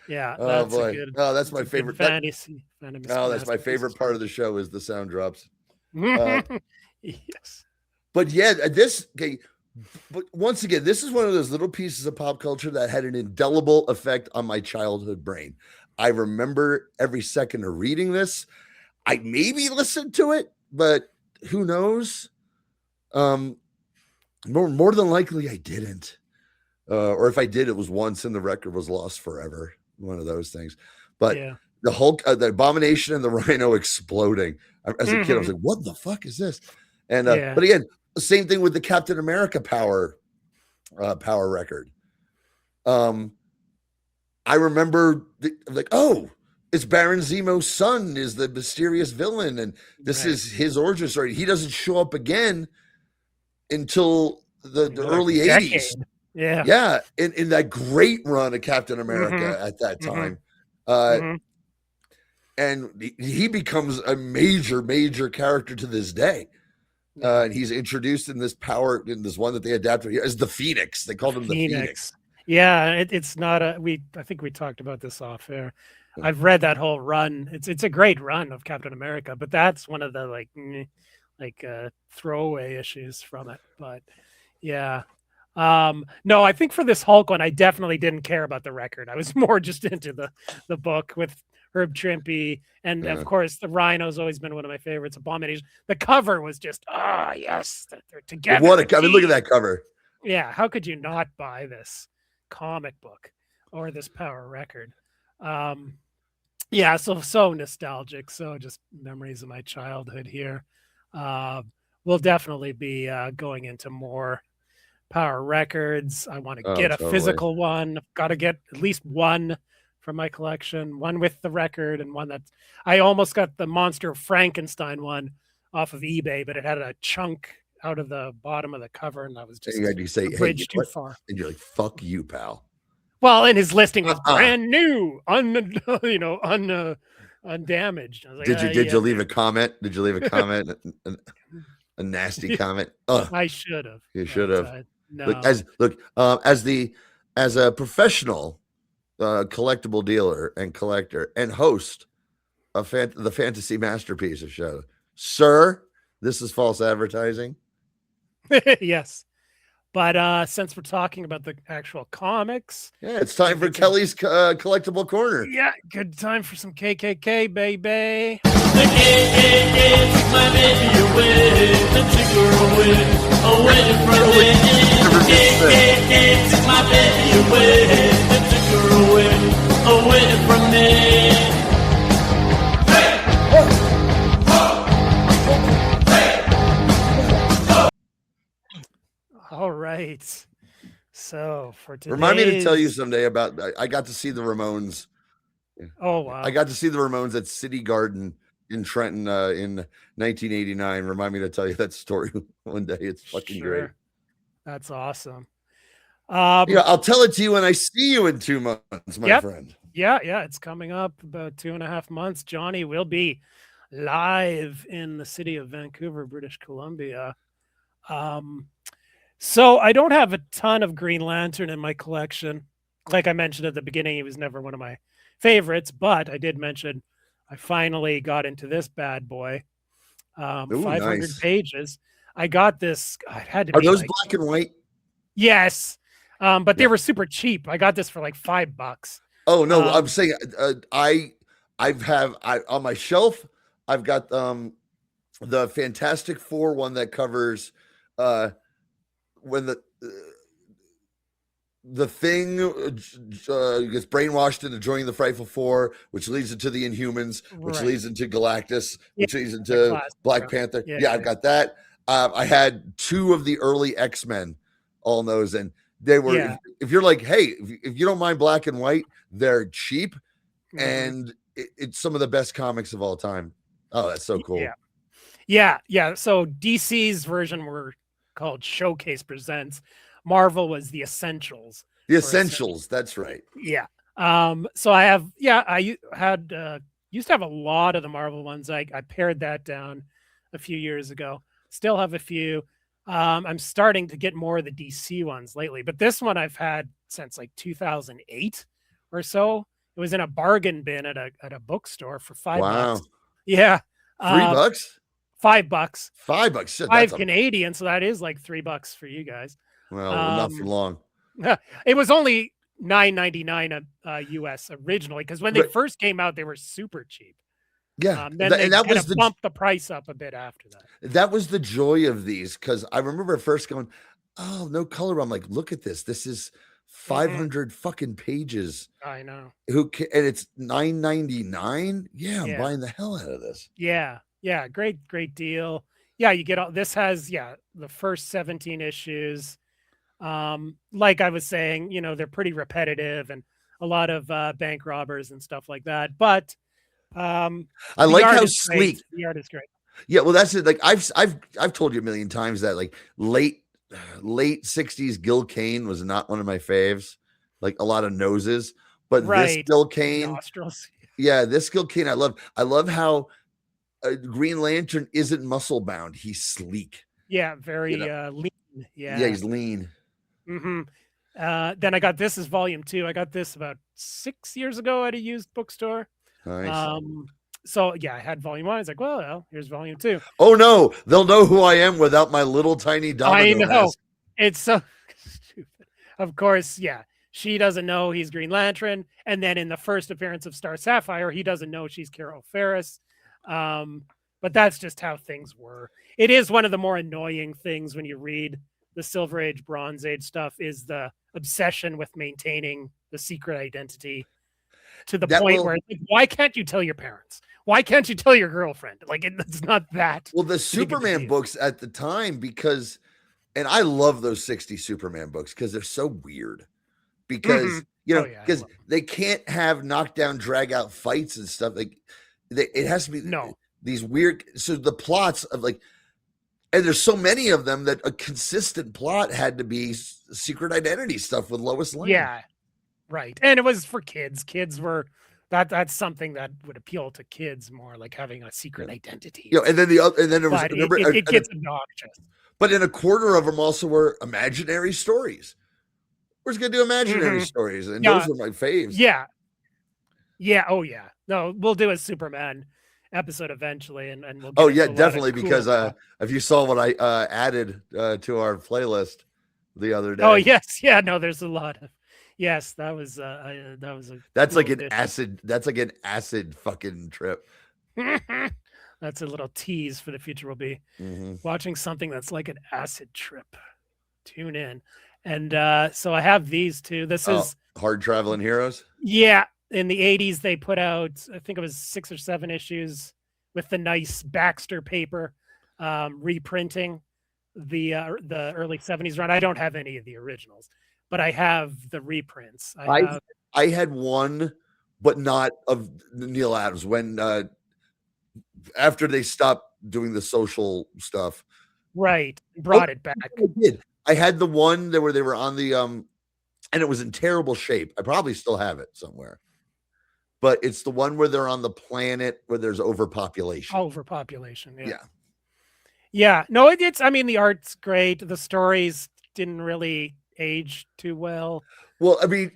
Yeah, Oh that's boy. a good. That's my a good favorite. fantasy. That's my favorite part of the show is the sound drops. Yes. But yeah, but once again, this is one of those little pieces of pop culture that had an indelible effect on my childhood brain. I remember every second of reading this. I maybe listened to it, but who knows? More than likely I didn't. Or if I did, it was once and the record was lost forever. One of those things. But Yeah. the Hulk, the Abomination and the Rhino exploding. As a kid, I was like, what the fuck is this? And but again, the same thing with the Captain America power record. I remember it's Baron Zemo's son is the mysterious villain, and this is his origin story. He doesn't show up again until the early 80s. Yeah. Yeah. In that great run of Captain America at that time. And he becomes a major character to this day. And he's introduced in this one that they adapted as the Phoenix. They called him the Phoenix. Yeah, it's not I think we talked about this off air. I've read that whole run. It's a great run of Captain America, but that's one of the throwaway issues from it. But yeah. No, I think for this Hulk one, I definitely didn't care about the record. I was more just into the book with Herb Trimpe, and of course the Rhino's always been one of my favorites. Abomination. The cover was just yes, they're together. What a look at that cover. Yeah, how could you not buy this comic book or this power record? Yeah, so nostalgic, so just memories of my childhood here. We'll definitely be going into more power records. I want to get a physical one. Got to get at least one from my collection, one with the record, and one that I almost got the Monster of Frankenstein one off of eBay, but it had a chunk out of the bottom of the cover, and I was just a bridge too far. And you're like, "Fuck you, pal." Well, and his listing was brand new, undamaged. I was like, Did you leave a comment? Did you leave a comment? a nasty comment? I should have. You should have. No. As a professional collectible dealer and collector and host of the Fantasy Masterpieces show, sir, this is false advertising. Yes. But since we're talking about the actual comics, it's time for Kelly's collectible corner. Yeah, good time for some KKK, baby. The KKK took my baby away, the trigger away from me. The KKK took my baby away, the trigger away from me. Hey! Ho! Ho! All right. So for today, remind me to tell you someday about. I got to see the Ramones. Oh wow! I got to see the Ramones at City Garden in Trenton in 1989. Remind me to tell you that story one day. It's fucking great. That's awesome. Yeah, I'll tell it to you when I see you in 2 months, my friend. Yeah, it's coming up about 2.5 months. Johnny will be live in the city of Vancouver, British Columbia. So I don't have a ton of Green Lantern in my collection. Like I mentioned at the beginning, he was never one of my favorites, but I did mention I finally got into this bad boy. 500 nice. pages. I got this. It had to Are be those like, black and white? Yes. But they were super cheap. I got this for like $5. Oh no, I'm saying on my shelf, I've got the Fantastic Four one that covers when the Thing gets brainwashed into joining the Frightful Four, which leads into the Inhumans, which leads into Galactus, which leads into Black Panther. Yeah, I've got that. I had 2 of the early X-Men, all those, and they were. If you're like, hey, if you don't mind black and white, they're cheap, and it's some of the best comics of all time. Oh, that's so cool. Yeah. So DC's version were called Showcase Presents. Marvel was the Essentials. The Essentials, that's right. Yeah. So I have, I had used to have a lot of the Marvel ones. I pared that down a few years ago. Still have a few. I'm starting to get more of the DC ones lately, but this one I've had since like 2008 or so. It was in a bargain bin at a bookstore for $5. Yeah. $3? $5. $5. Shit, $5 Canadian, so that is like $3 for you guys. Well, not for long. It was only $9.99 US originally, because when they first came out, they were super cheap. Yeah, then they kind of bumped the price up a bit after that. That was the joy of these, because I remember first going, "Oh, no color." I'm like, "Look at this! This is 500 fucking pages." I know. And it's $9.99. Yeah, I'm buying the hell out of this. Yeah, great deal. Yeah, you get all this has the first 17 issues. Like I was saying, they're pretty repetitive and a lot of bank robbers and stuff like that. But I like how sleek the art is great. Yeah, well, that's it. Like I've told you a million times that like late 60s Gil Kane was not one of my faves. Like a lot of noses, but this Gil Kane, this Gil Kane, I love how Green Lantern isn't muscle bound. He's sleek. Yeah, very lean. Yeah, he's lean. Then I got this as volume 2. I got this about 6 years ago at a used bookstore. Nice. So I had volume 1. I was like, well, here's volume 2. Oh no, they'll know who I am without my little tiny domino. I know. Mask. It's so stupid. Of course, she doesn't know he's Green Lantern, and then in the first appearance of Star Sapphire, he doesn't know she's Carol Ferris. But that's just how things were. It is one of the more annoying things when you read the Silver Age, Bronze Age stuff, is the obsession with maintaining the secret identity to the point where, like, why can't you tell your parents? Why can't you tell your girlfriend? Like, it's not that. Well, the Superman books at the time, and I love those 60s Superman books because they're so weird. Because because they can't have knockdown, drag out fights and stuff. Like, it has to be these weird. So the plots of like, and there's so many of them that a consistent plot had to be secret identity stuff with Lois Lane. Yeah, right. And it was for kids. Kids were that's something that would appeal to kids more, like having a secret identity. And then there was it gets obnoxious. But in a quarter of them also were imaginary stories. We're just gonna do imaginary stories, and those were my faves. Yeah. Oh yeah. No, we'll do a Superman episode eventually, and we'll. Definitely, because if you saw what I added to our playlist the other day. Oh yes, no, there's a lot of. Yes, that was a. That's like an acid. That's like an acid fucking trip. That's a little tease for the future. We'll be watching something that's like an acid trip. Tune in. And so I have these two. This is Hard Traveling Heroes. Yeah. In the 80s, they put out, I think it was 6 or 7 issues with the nice Baxter paper reprinting the early 70s run. I don't have any of the originals, but I have the reprints. I had one, but not of Neil Adams. When after they stopped doing the social stuff, right, brought it back. I did. I had the one where they were on the and it was in terrible shape. I probably still have it somewhere. But it's the one where they're on the planet where there's overpopulation. Overpopulation, yeah. Yeah. Yeah. No, it's I mean the art's great. The stories didn't really age too well. Well, I mean,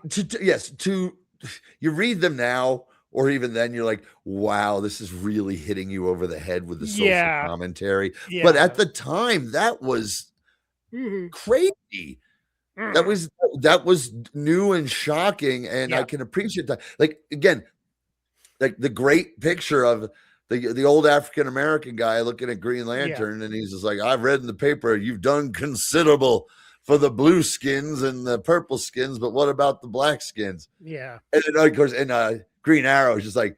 you read them now, or even then, you're like, wow, this is really hitting you over the head with the social commentary. Yeah. But at the time, that was crazy. That was new and shocking, and I can appreciate that. Like again, like the great picture of the old African American guy looking at Green Lantern, and he's just like, I've read in the paper you've done considerable for the blue skins and the purple skins, but what about the black skins? Yeah. And then of course, and Green Arrow is just like,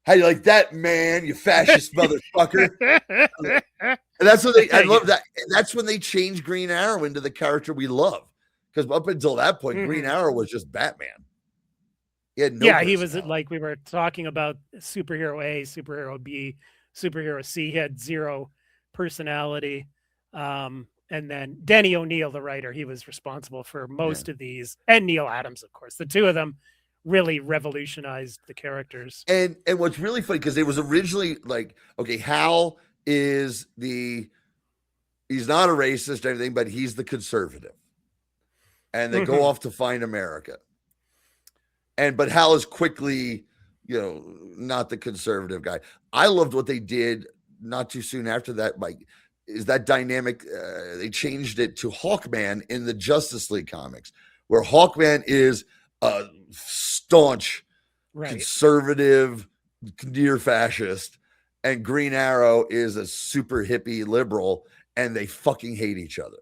how you like that, man? You fascist motherfucker. And that's what I love that. That's when they changed Green Arrow into the character we love. Because up until that point, Green Arrow was just Batman. He had no he was like we were talking about superhero A, superhero B, superhero C. He had zero personality. And then Denny O'Neil, the writer, he was responsible for most of these, and Neil Adams, of course. The two of them really revolutionized the characters. And what's really funny, because it was originally like, okay, Hal is he's not a racist or anything, but he's the conservative. And they go off to find America. But Hal is quickly, not the conservative guy. I loved what they did not too soon after that, is that dynamic. They changed it to Hawkman in the Justice League comics, where Hawkman is a staunch conservative, near fascist, and Green Arrow is a super hippie liberal, and they fucking hate each other.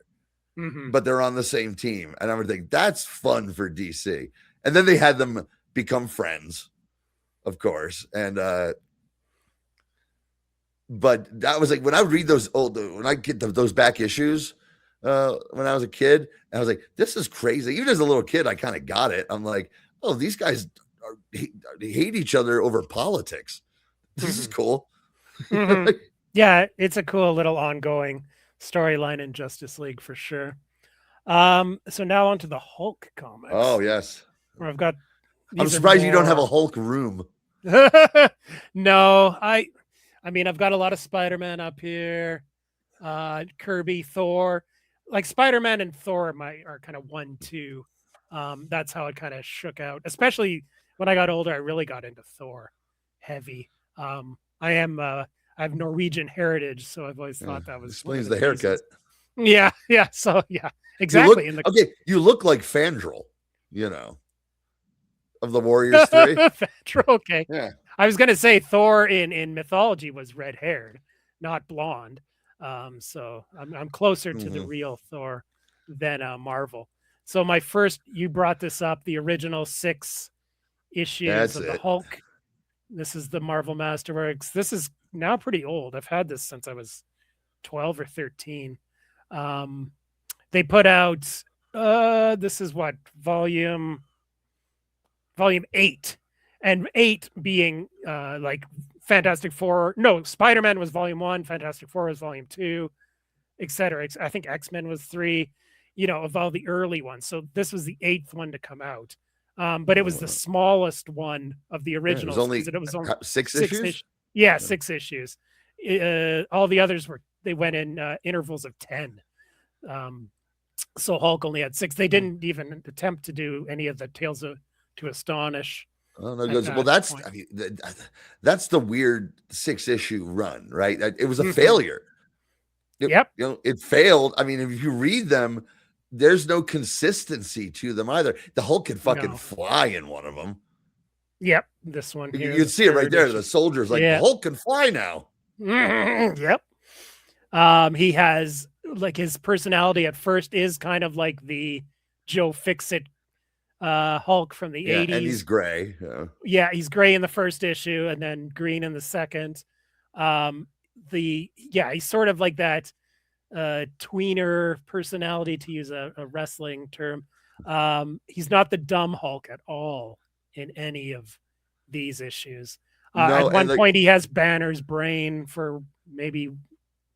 But they're on the same team. And I would think that's fun for DC. And then they had them become friends, of course. And but that was like when I would read when I get those back issues when I was a kid, and I was like, this is crazy. Even as a little kid, I kind of got it. I'm like, oh, these guys hate each other over politics. This is cool. Yeah, it's a cool little ongoing storyline in Justice League for sure. So now on to the Hulk comics. Oh, yes. Where I've got. I'm surprised you don't have a Hulk room. No, I mean, I've got a lot of Spider-Man up here, Kirby, Thor. Like Spider-Man and Thor are kind of 1-2. That's how it kind of shook out. Especially when I got older, I really got into Thor heavy. I have Norwegian heritage, so I've always thought that was explains the haircut. Yeah. So exactly. You look like Fandral, of the Warriors 3. Fandral, okay. Yeah. I was gonna say Thor in mythology was red haired, not blonde. So I'm closer to the real Thor than Marvel. So you brought this up, the original 6 issues of the Hulk. This is the Marvel Masterworks. This is now pretty old. I've had this since I was 12 or 13. They put out this is what volume 8, and 8 being like Fantastic Four. No, Spider-Man was volume 1, Fantastic Four was volume 2, etc. I think X-Men was 3, of all the early ones. So this was the 8th one to come out. But it was the smallest one of the originals. It was only 6 issues? Yeah, 6 issues. All the others they went in intervals of 10. So Hulk only had 6. They didn't even attempt to do any of the Tales to Astonish. Oh, no, well, that's the weird 6-issue run, right? It was a failure. It failed. I mean, if you read them, there's no consistency to them either. The Hulk can fucking fly in one of them. Yep, this one here. You can see it right there. The soldier's like, the Hulk can fly now. Yep. He has, like, his personality at first is kind of like the Joe Fixit Hulk from the 80s. And he's gray. Yeah, he's gray in the first issue and then green in the second. He's sort of like that tweener personality, to use a wrestling term. He's not the dumb Hulk at all in any of these issues. No, at one point, he has Banner's brain for maybe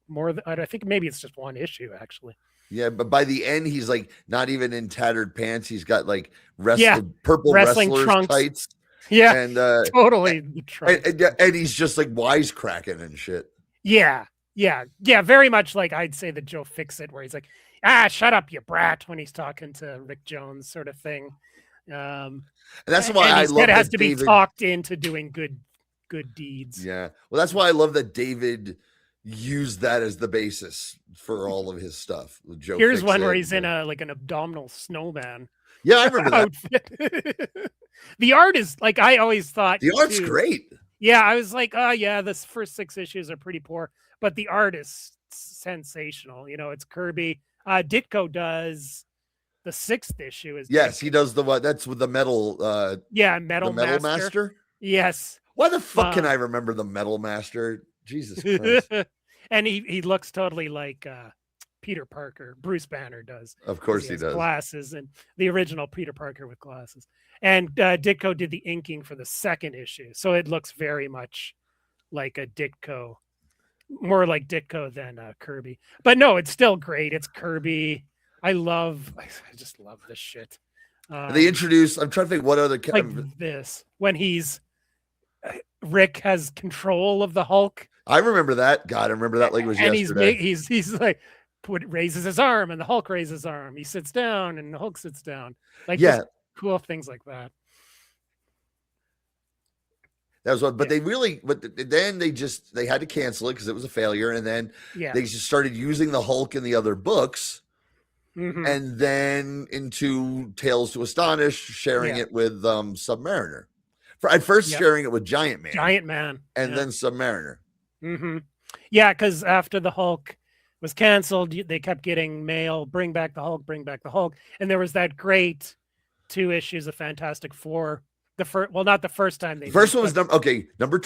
more than, I think maybe it's just one issue, actually. Yeah, but by the end, he's like not even in tattered pants. He's got like purple wrestling wrestlers trunks. tights. Yeah, and totally. And he's just like wisecracking and shit. Yeah, very much like I'd say the Joe Fixit, where he's like, shut up, you brat, when he's talking to Rick Jones, sort of thing. And that's why I love that has to David be talked into doing good deeds. Yeah, well, that's why I love that David used that as the basis for all of his stuff. Joe Here's Fixit one where he's in a like an abdominal snowman. Yeah, I remember that. Outfit. The art is like, I always thought The art's great. Yeah, I was like, oh yeah, this first 6 issues are pretty poor, but the art is sensational. You know, it's Kirby. Ditko does the 6th issue. Yes, he does the one. That's with the metal. Metal Master. Yes. Why the fuck can I remember the Metal Master? Jesus Christ. And he looks totally like Peter Parker. Bruce Banner does. Of course he does. Glasses, and the original Peter Parker with glasses. And Ditko did the inking for the 2nd issue, so it looks very much like a Ditko, more like Ditko than Kirby. But no, it's still great. It's Kirby. I just love this shit. They introduce. I'm trying to think what other like this when Rick has control of the Hulk. I remember that. God, I remember that like it was yesterday. And he's like raises his arm, and the Hulk raises his arm. He sits down, and the Hulk sits down. Like just cool things like that. That was what, but then they had to cancel it because it was a failure, and then they just started using the Hulk in the other books. Mm-hmm. And then into Tales to Astonish, sharing it with Submariner. At first, sharing it with Giant Man, and then Submariner. Mm-hmm. Yeah, because after the Hulk was canceled, they kept getting mail, bring back the Hulk, and there was that great 2 issues of Fantastic Four. Not the first time they. The first one was number 12. Number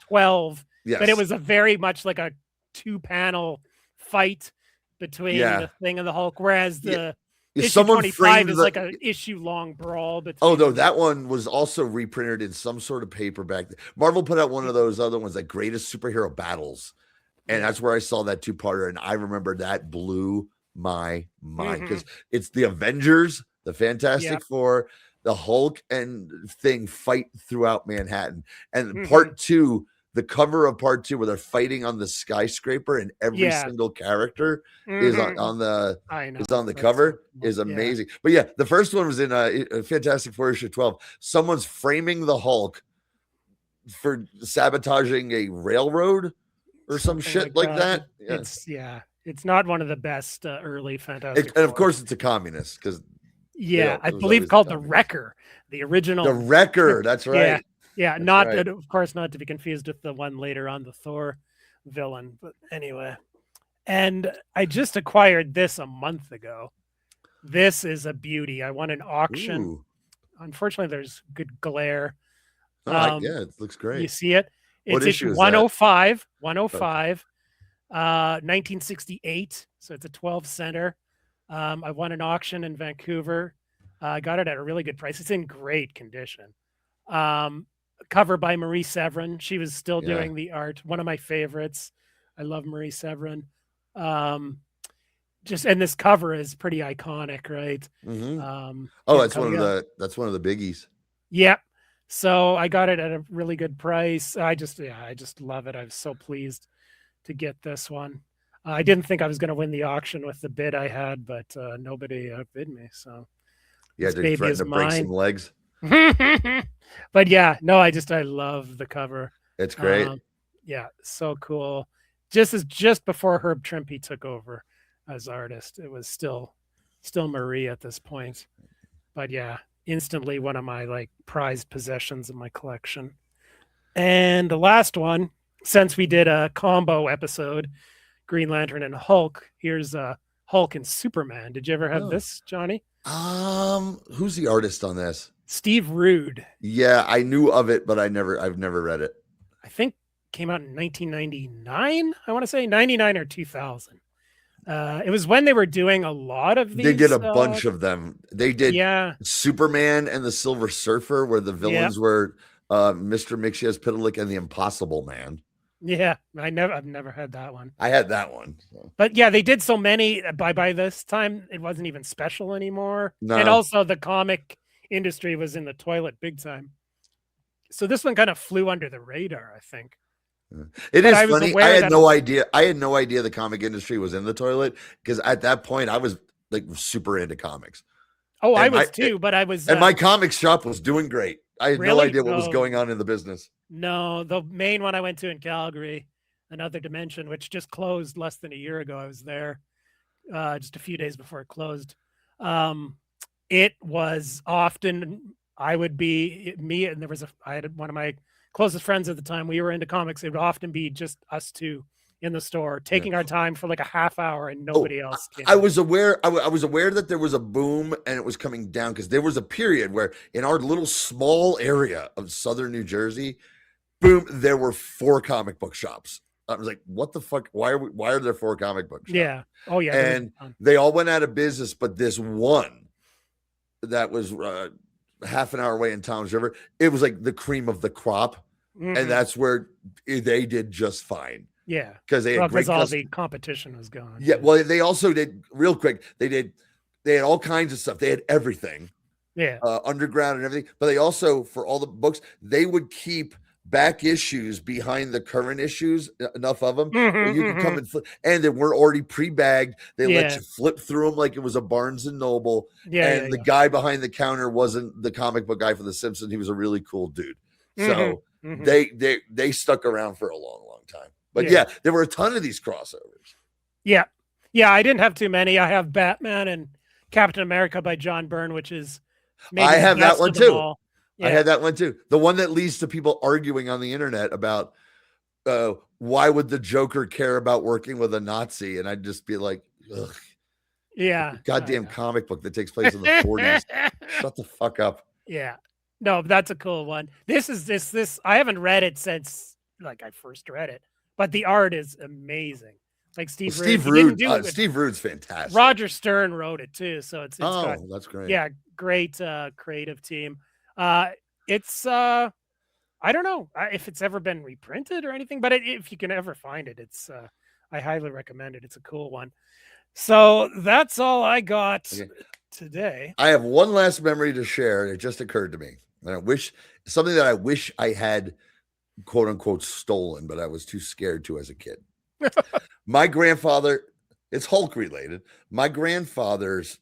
12. Yes, but it was a very much like a 2-panel fight between the Thing and the Hulk, whereas the issue 25 is like an issue-long brawl. Oh no, that one was also reprinted in some sort of paperback. Marvel put out one of those other ones, like Greatest Superhero Battles, and that's where I saw that 2-parter, and I remember that blew my mind because it's the Avengers, the Fantastic Four, the Hulk, and Thing fight throughout Manhattan, and part 2. The cover of part 2 where they're fighting on the skyscraper and every single character is on the cover is amazing. But yeah, the first one was in Fantastic Four issue 12. Someone's framing the Hulk for sabotaging a railroad or some shit like that. Yeah. It's not one of the best early Fantastic Four. And of course it's a communist because I believe called the Wrecker, the original. The Wrecker, that's right. Yeah, of course, not to be confused with the one later on, the Thor villain. But anyway, and I just acquired this a month ago. This is a beauty. I won an auction. Ooh. Unfortunately, there's good glare. It looks great. You see it? It's issue 105, 1968. So it's a 12 center. I won an auction in Vancouver. I got it at a really good price. It's in great condition. Cover by Marie Severin. She was still doing the art. One of my favorites. I love Marie Severin. And this cover is pretty iconic, right? Mm-hmm. That's one of the biggies. Yeah. So I got it at a really good price. I just love it. I was so pleased to get this one. I didn't think I was going to win the auction with the bid I had, but nobody outbid me. So yeah, they threatened to break some legs. But yeah, no, I love the cover. It's great. So cool. Just before Herb Trimpe took over as artist, it was still Marie at this point. But yeah, instantly one of my prized possessions in my collection. And the last one, since we did a combo episode, Green Lantern and Hulk, here's Hulk and Superman. Did you ever have this, Johnny? Who's the artist on this? Steve Rude. Yeah, I knew of it, but I've never read it. I think came out in 1999. I want to say 99 or 2000. It was when they were doing a lot of these. They did a bunch of them. They did Superman and the Silver Surfer, where the villains were Mr. Mixias Pitalik and the Impossible Man. Yeah, I've never had that one. I had that one. So. But yeah, they did so many by this time it wasn't even special anymore. No. And also the comic industry was in the toilet big time. So this one kind of flew under the radar, I think. It is funny. I had no idea. I had no idea the comic industry was in the toilet because at that point I was like super into comics. Oh, I was too, but I was. And my comic shop was doing great. I had no idea what was going on in the business. No, the main one I went to in Calgary, Another Dimension, which just closed less than a year ago. I was there just a few days before it closed. It was often I would be me, and I had one of my closest friends at the time. We were into comics. It would often be just us two in the store, taking our time for like a half hour, and nobody else came. I was aware. I was aware that there was a boom and it was coming down because there was a period where in our little small area of southern New Jersey, boom, there were 4 comic book shops. I was like, what the fuck? Why are there 4 comic book shops? Yeah. Oh yeah. And they all went out of business, but this one that was half an hour away in Toms River, it was like the cream of the crop. Mm-hmm. And that's where they did just fine. Yeah. Because they had great all the competition was going. Yeah. Well, they also did real quick. They had all kinds of stuff. They had everything. Yeah. Underground and everything. But they also, for all the books, they would keep back issues behind the current issues, enough of them. You could come and flip, and they weren't already pre-bagged. They let you flip through them like it was a Barnes and Noble. Yeah. And the guy behind the counter wasn't the comic book guy for The Simpsons. He was a really cool dude. So they stuck around for a long, long time. But yeah, there were a ton of these crossovers. Yeah. Yeah, I didn't have too many. I have Batman and Captain America by John Byrne, which is maybe I have that one too. Yeah. I had that one too. The one that leads to people arguing on the internet about why would the Joker care about working with a Nazi? And I'd just be like, ugh. Yeah. Goddamn comic book that takes place in the 40s. Shut the fuck up. Yeah. No, that's a cool one. This I haven't read it since like I first read it, but the art is amazing. Like Steve Rude's fantastic. Roger Stern wrote it too, so it's that's great. Yeah, great creative team. It's I don't know if it's ever been reprinted or anything, but if you can ever find it, it's I highly recommend it. It's a cool one. So that's all I got today. I have one last memory to share. It just occurred to me. And I wish something that I wish I had quote unquote stolen, but I was too scared to as a kid. My grandfather, it's Hulk related. My grandfather's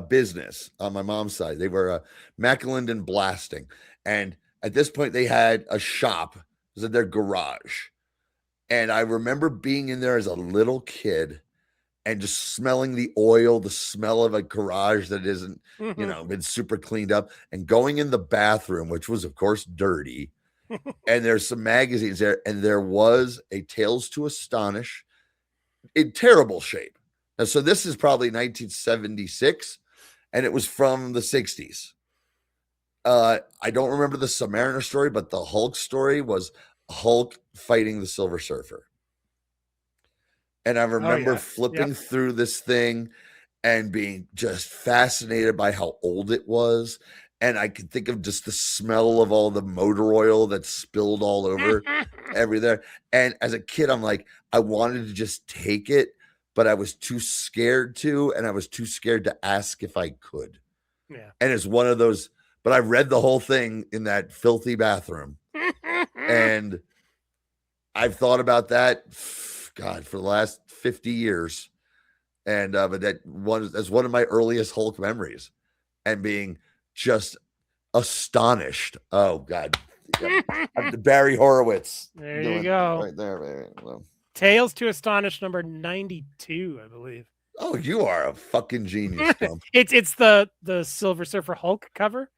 business on my mom's side, they were McElinden Blasting. And at this point, they had a shop. It was in their garage. And I remember being in there as a little kid and just smelling the oil, the smell of a garage that isn't, been super cleaned up, and going in the bathroom, which was, of course, dirty. And there's some magazines there, and there was a Tales to Astonish in terrible shape. Now, so this is probably 1976, and it was from the 60s. I don't remember the Sirena story, but the Hulk story was Hulk fighting the Silver Surfer. And I remember flipping through this thing and being just fascinated by how old it was. And I could think of just the smell of all the motor oil that spilled all over everywhere. And as a kid, I'm like, I wanted to just take it, but I was too scared to, and I was too scared to ask if I could. Yeah. And it's one of those, but I read the whole thing in that filthy bathroom. And I've thought about that, God, for the last 50 years. And but that's one of my earliest Hulk memories, and being just astonished. Oh God. Barry Horowitz. There you go. Right there. Well, Tales to Astonish number 92, I believe. Oh, you are a fucking genius, Tom. It's the Silver Surfer Hulk cover.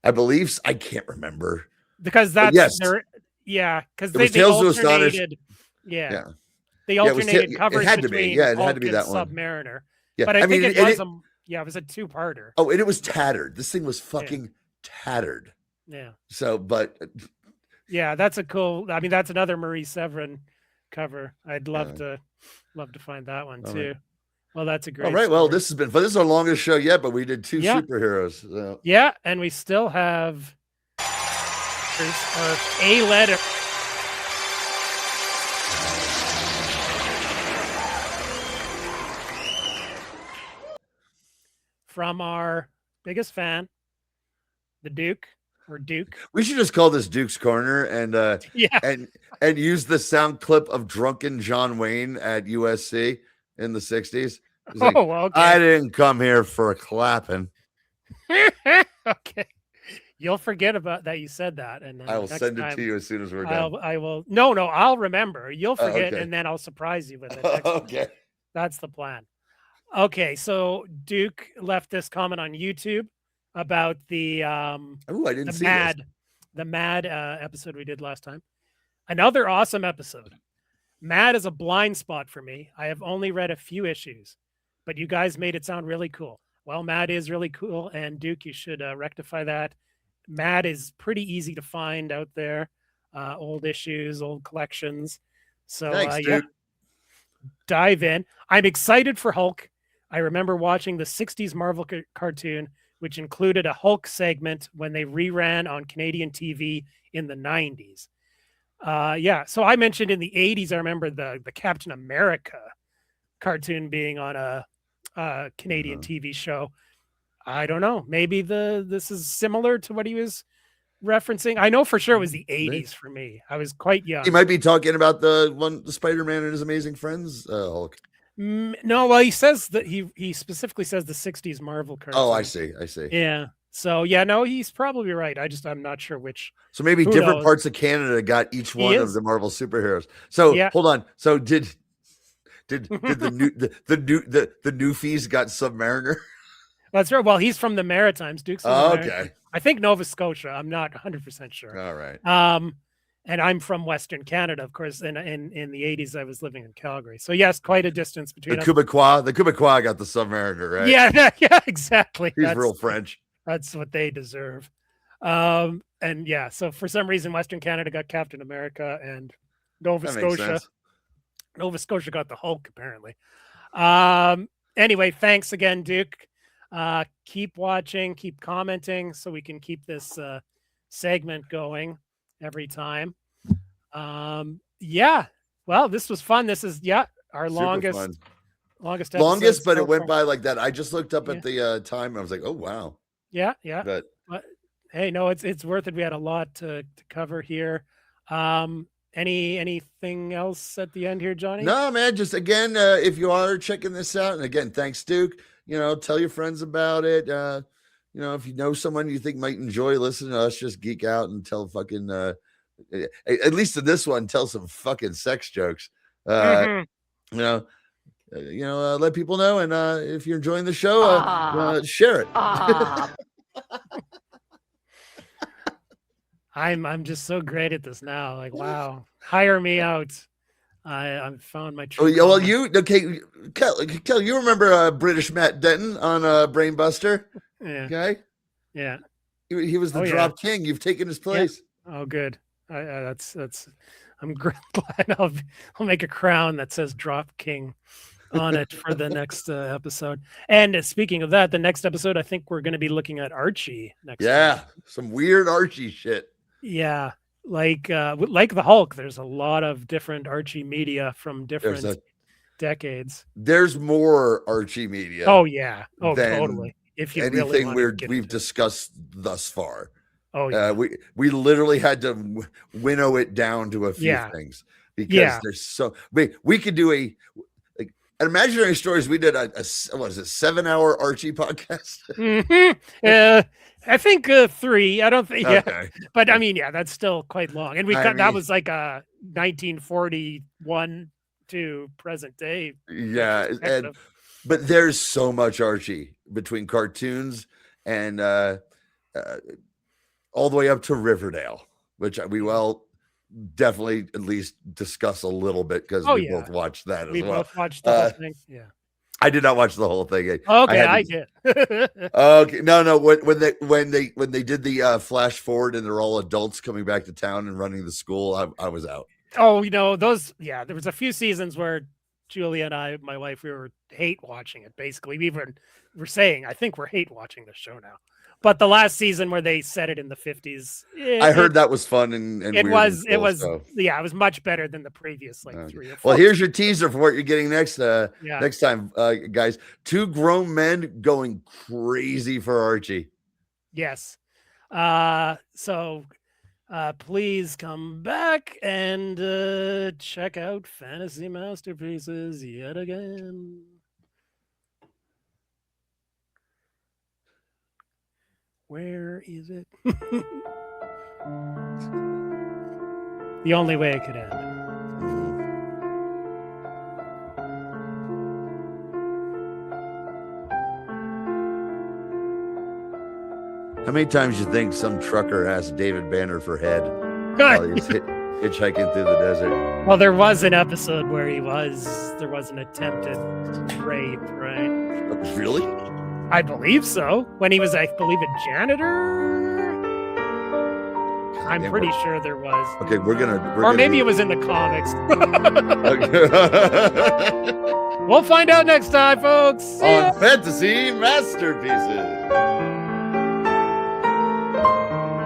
I believe I can't remember. Because that's because they alternated. Yeah. They alternated covers it had to between be. Yeah, it Hulk had to be that and one. Submariner. Yeah. But I think it was a two-parter. Oh, and it was tattered. This thing was fucking tattered. Yeah. So, but yeah, that's a cool. I mean, that's another Marie Severin cover. I'd love to find that one All too. right. Well, that's a great. All right. Well, story. this has been fun. This is our longest show yet, but we did 2 Yeah. superheroes. So. Yeah, and we still have our A letter. From our biggest fan, the Duke or Duke. We should just call this Duke's Corner and Yeah. and use the sound clip of drunken John Wayne at USC in the 60s. He's like, okay. I didn't come here for clapping. Okay. You'll forget about that. You said that, and then I will next send it time to you as soon as we're done. I will. No, I'll remember. You'll forget, okay. and then I'll surprise you with it. Next Okay. time. That's the plan. Okay, so Duke left this comment on YouTube about the I didn't see the Mad episode we did last time. Another awesome episode. Mad is a blind spot for me. I have only read a few issues, but you guys made it sound really cool. Well, Mad is really cool, and Duke, you should rectify that. Mad is pretty easy to find out there. Old issues, old collections. So Thanks, yeah, Duke. dive in. I'm excited for Hulk. I remember watching the 60s Marvel cartoon, which included a Hulk segment when they reran on Canadian TV in the 90s. Yeah, so I mentioned in the 80s, I remember the Captain America cartoon being on a Canadian TV show. I don't know. Maybe this is similar to what he was referencing. I know for sure it was the 80s for me. I was quite young. He might be talking about the Spider-Man and his Amazing Friends Hulk. No, well, he says that he specifically says the 60s Marvel cartoon. Oh, I see. Yeah. So yeah, no, he's probably right. I'm not sure which. So maybe different parts of Canada got each one of the Marvel superheroes. So hold on. So did the Newfies got Submariner? That's right. Well, he's from the Maritimes. Duke's from the okay. Maritimes. I think Nova Scotia. I'm not 100% sure. All right. And I'm from Western Canada, of course. And in the 80s, I was living in Calgary. So yes, quite a distance between the Quebecois got the Submariner, right? Yeah, exactly. He's real French. That's what they deserve. And yeah, so for some reason, Western Canada got Captain America, and Nova Scotia got the Hulk, apparently. Anyway, thanks again, Duke. Keep watching, keep commenting, so we can keep this segment going every time. Yeah, well, this was fun. This is our longest episode but so it went far. by like that. I just looked up at the time and I was like, oh wow. Yeah. But hey, no, it's worth it. We had a lot to cover here. Anything else at the end here, Johnny? No, man. Just again, if you are checking this out, and again, thanks, Duke. Tell your friends about it. If you know someone you think might enjoy listening to us, just geek out and tell fucking. At least in this one, tell some fucking sex jokes. Let people know, and if you're enjoying the show, share it. I'm just so great at this now. Like, wow, hire me out. I've found my true. Oh yeah, Kel, you remember British Matt Denton on Brainbuster? Yeah. Okay. Yeah. He was the drop king. You've taken his place. Yeah. Oh, good. That's. I'm glad I'll make a crown that says drop king on it for the next episode. And speaking of that, the next episode, I think we're going to be looking at Archie next. Yeah, some weird Archie shit. Yeah, like the Hulk. There's a lot of different Archie media from different decades. There's more Archie media. Oh yeah. Oh, totally. If you anything really we've discussed thus far. Oh yeah. We literally had to winnow it down to a few things because there's so we could do an Imaginary Stories. We did a 7-hour Archie podcast. Mm-hmm. I think 3. I don't think. Yeah, okay. But I mean, that's still quite long. And that was like a 1941 to present day. Yeah, but there's so much Archie between cartoons and all the way up to Riverdale, which we definitely at least discuss a little bit because we both watched that as well. We both watched the whole thing. Yeah. I did not watch the whole thing. Okay, I did. Okay, no. When they did the flash forward and they're all adults coming back to town and running the school, I was out. Oh, those. Yeah, there was a few seasons where Julia and I, my wife, we were hate watching it. Basically, we're saying I think we're hate watching the show now. But the last season where they set it in the 50s, I heard that was fun and it weird was and cool, so. it was much better than the previous 3 or 4. Well, here's your teaser for what you're getting next Yeah. next time, guys. 2 grown men going crazy for Archie. Yes. So please come back and check out Fantasy Masterpieces yet again. Where is it? The only way it could end. How many times you think some trucker asked David Banner for head while he's hitchhiking through the desert? Well, there was an episode where there was an attempted rape, right? Really? I believe so. When he was, I believe, a janitor. I'm pretty sure there was. Okay, or maybe it was in the comics. We'll find out next time, folks. On Fantasy Masterpieces.